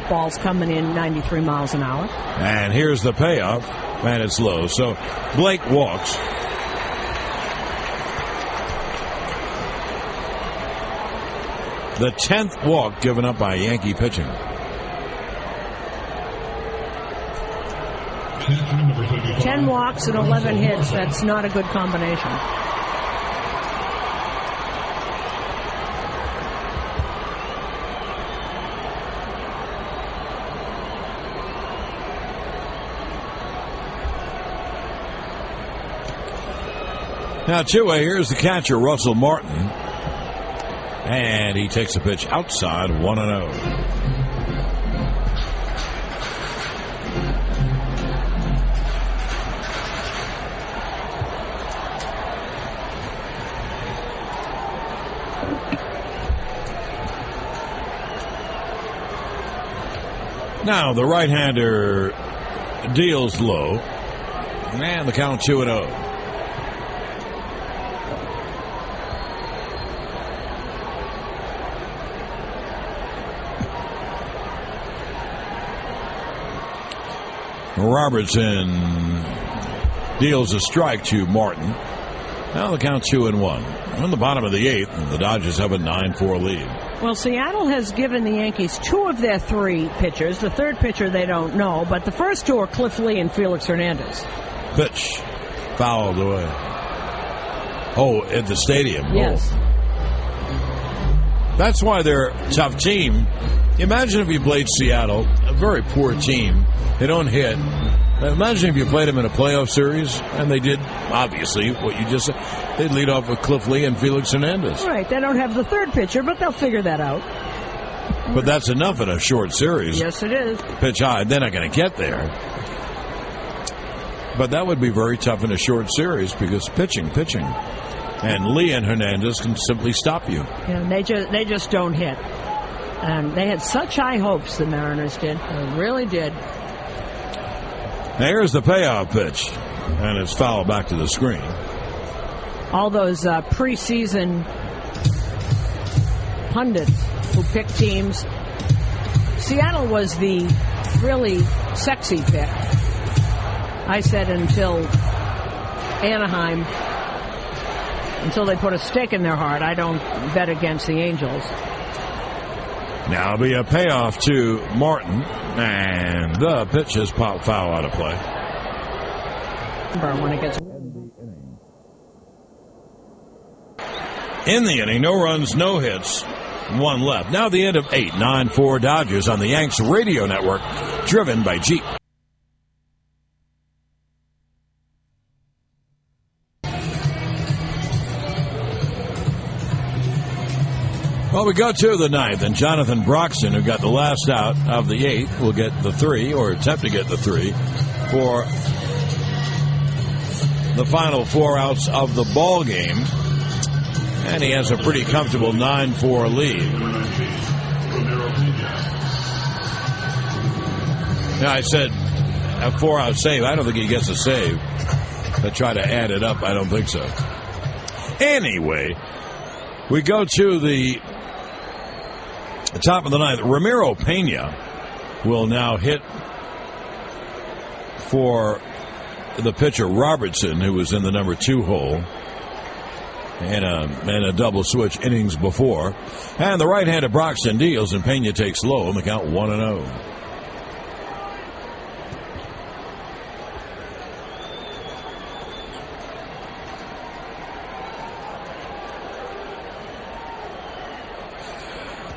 Ball's coming in 93 miles an hour. And here's the payoff, and it's low. So Blake walks. The 10th walk given up by Yankee pitching. Number 75. 10 walks and 11 hits. That's not a good combination. Now, 2-way, here's the catcher, Russell Martin. And he takes a pitch outside, 1-0. Now, the right-hander deals low. And the count 2-0. Robertson deals a strike to Martin. Now the count 2-1. On the bottom of the 8th, the Dodgers have a 9-4 lead. Well, Seattle has given the Yankees 2 of their 3 pitchers. The third pitcher they don't know, but the first 2 are Cliff Lee and Felix Hernandez. Pitch fouled away. Oh, at the stadium. Yes. Oh. That's why they're a tough team. Imagine if you played Seattle, a very poor team. They don't hit. Imagine if you played them in a playoff series, and they did, obviously, what you just said. They'd lead off with Cliff Lee and Felix Hernandez. Right. They don't have the third pitcher, but they'll figure that out. But that's enough in a short series. Yes, it is. Pitch high. They're not going to get there. But that would be very tough in a short series because pitching. And Lee and Hernandez can simply stop you. Yeah, they just don't hit. And they had such high hopes, the Mariners did. They really did. Now here's the payoff pitch, and it's fouled back to the screen. All those preseason pundits who picked teams. Seattle was the really sexy pick. I said until Anaheim, until they put a stake in their heart, I don't bet against the Angels. Now it'll be a payoff to Martin, and the pitch is popped foul out of play. When it gets in the inning, no runs, no hits, 1 left. Now the end of 8, 9-4 Dodgers on the Yanks radio network, driven by Jeep. Well, we go to the 9th, and Jonathan Broxton, who got the last out of the 8th, will get the 3, or attempt to get the 3, for the final 4 outs of the ball game. And he has a pretty comfortable 9-4 lead. Now, I said a 4-out save. I don't think he gets a save. To try to add it up, I don't think so. Anyway, we go to the top of the 9th. Ramiro Pena will now hit for the pitcher Robertson, who was in the number 2 hole and a double switch innings before. And the right-handed Broxton deals, and Pena takes low, and the count 1-0.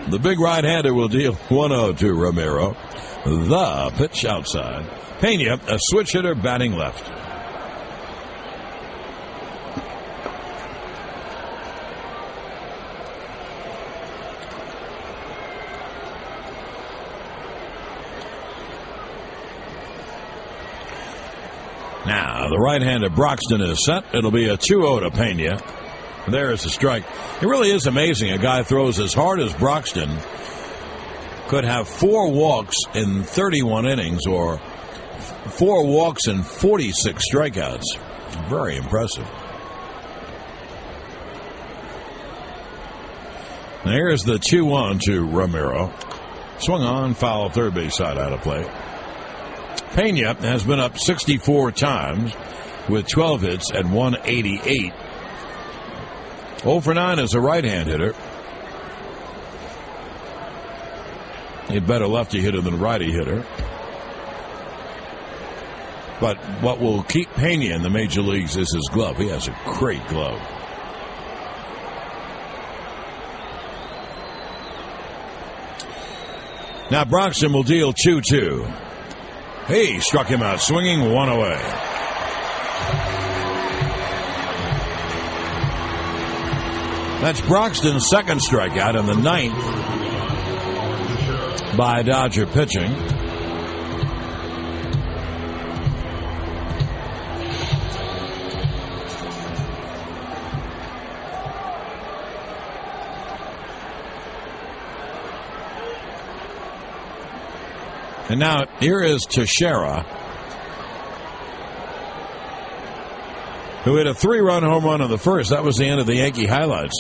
The big right-hander will deal 1-0 to Ramiro. The pitch outside. Pena, a switch hitter, batting left. Now, the right-hander Broxton is set. It'll be a 2-0 to Pena. There is a strike. It really is amazing. A guy throws as hard as Broxton could have 4 walks in 31 innings or 4 walks and 46 strikeouts. Very impressive. Now here's the 2-1 to Ramiro. Swung on, foul, third base side out of play. Pena has been up 64 times with 12 hits and 188. 0 for 9 as a right-hand hitter. A better lefty hitter than righty hitter. But what will keep Pena in the major leagues is his glove. He has a great glove. Now Broxton will deal 2-2. He struck him out swinging, one away. That's Broxton's second strikeout in the ninth by Dodger pitching. And now here is Teixeira, who hit a 3-run home run in the first. That was the end of the Yankee highlights.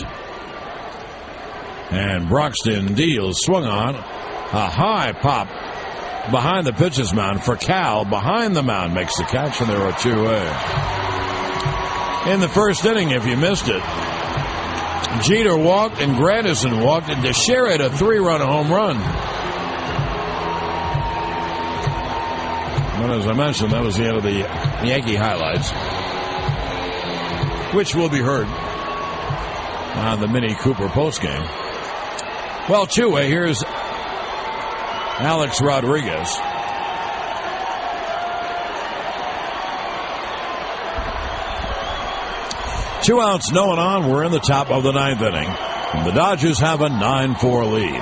And Broxton deals, swung on, a high pop behind the pitcher's mound for Cal. Behind the mound makes the catch, and there are 2 away. In the first inning, if you missed it, Jeter walked and Granderson walked, and Teixeira hit a 3-run home run. But as I mentioned, that was the end of the Yankee highlights, which will be heard on the Mini Cooper postgame. Well, 2-way, here's Alex Rodriguez. Two outs, no one on. We're in the top of the ninth inning. And the Dodgers have a 9-4 lead.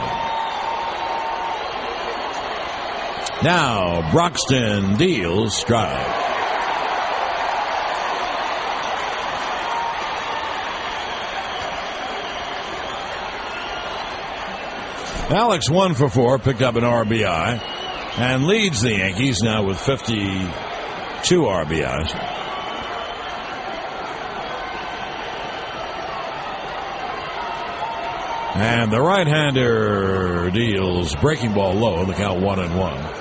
Now, Broxton deals strike. Alex 1 for 4, picked up an RBI, and leads the Yankees now with 52 RBIs. And the right-hander deals breaking ball low, the count 1-1.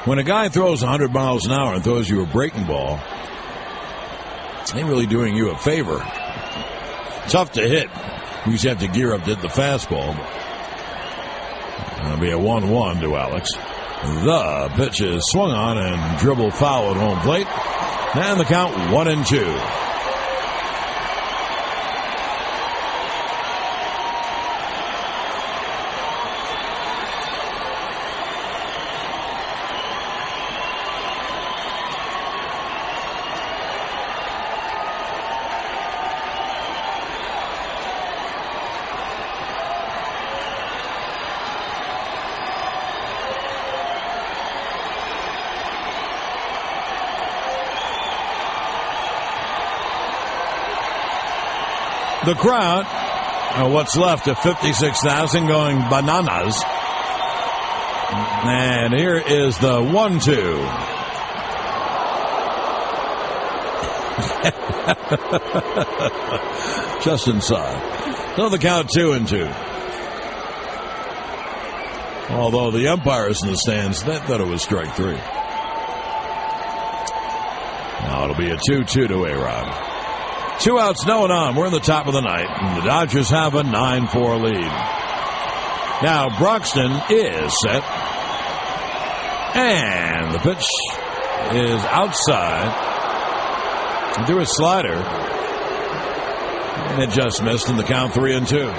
When a guy throws 100 miles an hour and throws you a breaking ball, it ain't really doing you a favor. Tough to hit. You just have to gear up to hit the fastball. It'll be a 1-1 to Alex. The pitch is swung on and dribbled foul at home plate. And the count 1-2. The crowd, what's left of 56,000, going bananas. And here is the 1-2. Just inside. So the count 2-2. Although the umpires in the stands, they thought it was strike 3. Now it'll be a 2-2 to A-Rod. 2 outs, no one on. We're in the top of the ninth, and the Dodgers have a 9-4 lead. Now Broxton is set, and the pitch is outside. Threw a slider, and it just missed, in the count 3-2.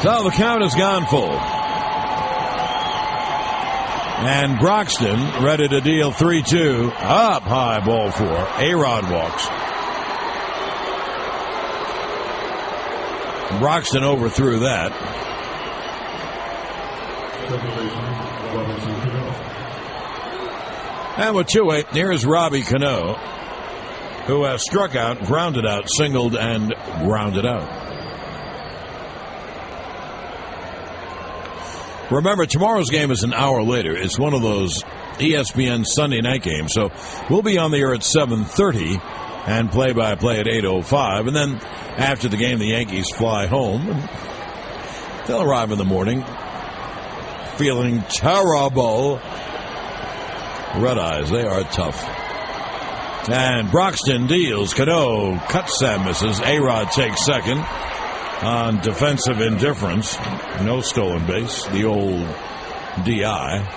So the count has gone full. And Broxton ready to deal 3-2. Up high, ball 4. A-Rod walks. Broxton overthrew that. And with 2-8, here's Robbie Cano, who has struck out, grounded out, singled, and grounded out. Remember, tomorrow's game is an hour later. It's one of those ESPN Sunday night games, so we'll be on the air at 7:30 and play-by-play at 8:05. And then after the game, the Yankees fly home. And they'll arrive in the morning feeling terrible. Red Eyes, they are tough. And Broxton deals. Cano cuts and misses. A-Rod takes second on defensive indifference. No stolen base. The old DI.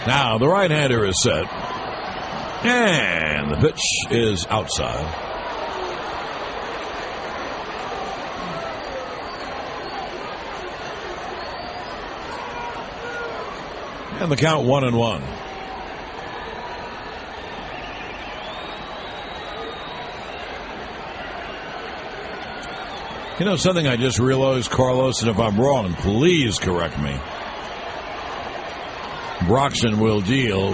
Now the right-hander is set. And the pitch is outside. And the count 1-1. You know something I just realized, Carlos, and if I'm wrong, please correct me. Broxton will deal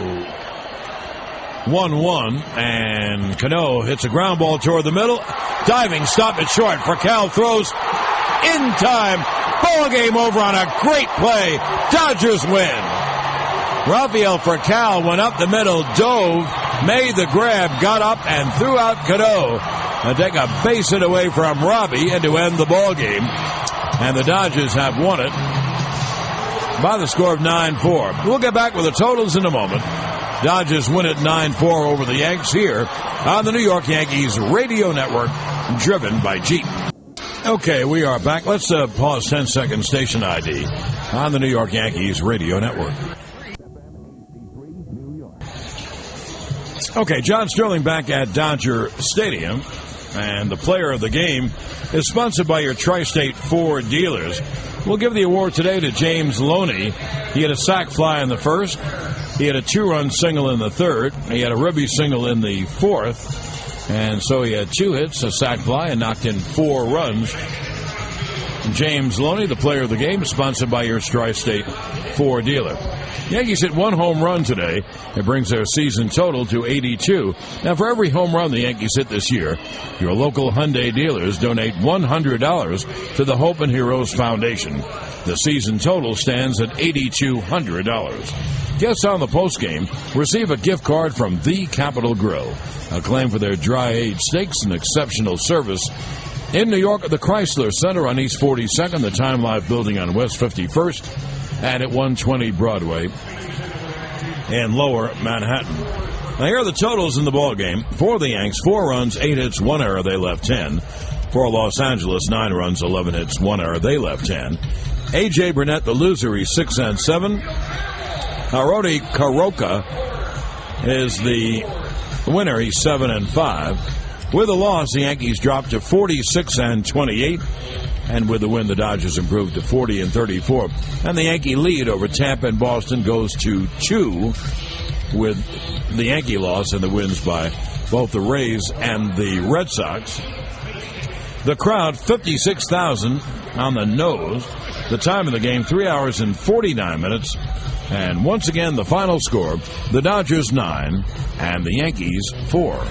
1-1, and Cano hits a ground ball toward the middle. Diving stop it short. Furcal throws in time. Ball game over on a great play. Dodgers win. Rafael Furcal went up the middle, dove, made the grab, got up and threw out Cano and take a base hit away from Robbie and to end the ball game. And the Dodgers have won it by the score of 9-4. We'll get back with the totals in a moment. Dodgers win it 9-4 over the Yanks here on the New York Yankees radio network, driven by Jeep. Okay, we are back. Let's pause 10-second station ID on the New York Yankees radio network. Okay, John Sterling back at Dodger Stadium, and the player of the game is sponsored by your Tri-State Ford dealers. We'll give the award today to James Loney. He had a sac fly in the first. He had a 2-run single in the third. He had a ribby single in the fourth. And so he had 2 hits, a sac fly, and knocked in 4 runs. James Loney, the player of the game, sponsored by your Tri-State Ford dealer. Yankees hit 1 home run today. It brings their season total to 82. Now, for every home run the Yankees hit this year, your local Hyundai dealers donate $100 to the Hope and Heroes Foundation. The season total stands at $8,200. Guests on the postgame receive a gift card from The Capitol Grill, acclaimed for their dry-aged steaks and exceptional service. In New York, at the Chrysler Center on East 42nd, the Time Life Building on West 51st, and at 120 Broadway in Lower Manhattan. Now, here are the totals in the ballgame. For the Yanks, 4 runs, 8 hits, 1 error, they left 10. For Los Angeles, 9 runs, 11 hits, 1 error, they left 10. A.J. Burnett, the loser, he's 6-7. Harodi Karoka is the winner, he's 7-5. With a loss, the Yankees dropped to 46-28. And with the win, the Dodgers improved to 40-34. And the Yankee lead over Tampa and Boston goes to 2 with the Yankee loss and the wins by both the Rays and the Red Sox. The crowd, 56,000 on the nose. The time of the game, 3 hours and 49 minutes. And once again, the final score, the Dodgers 9 and the Yankees 4.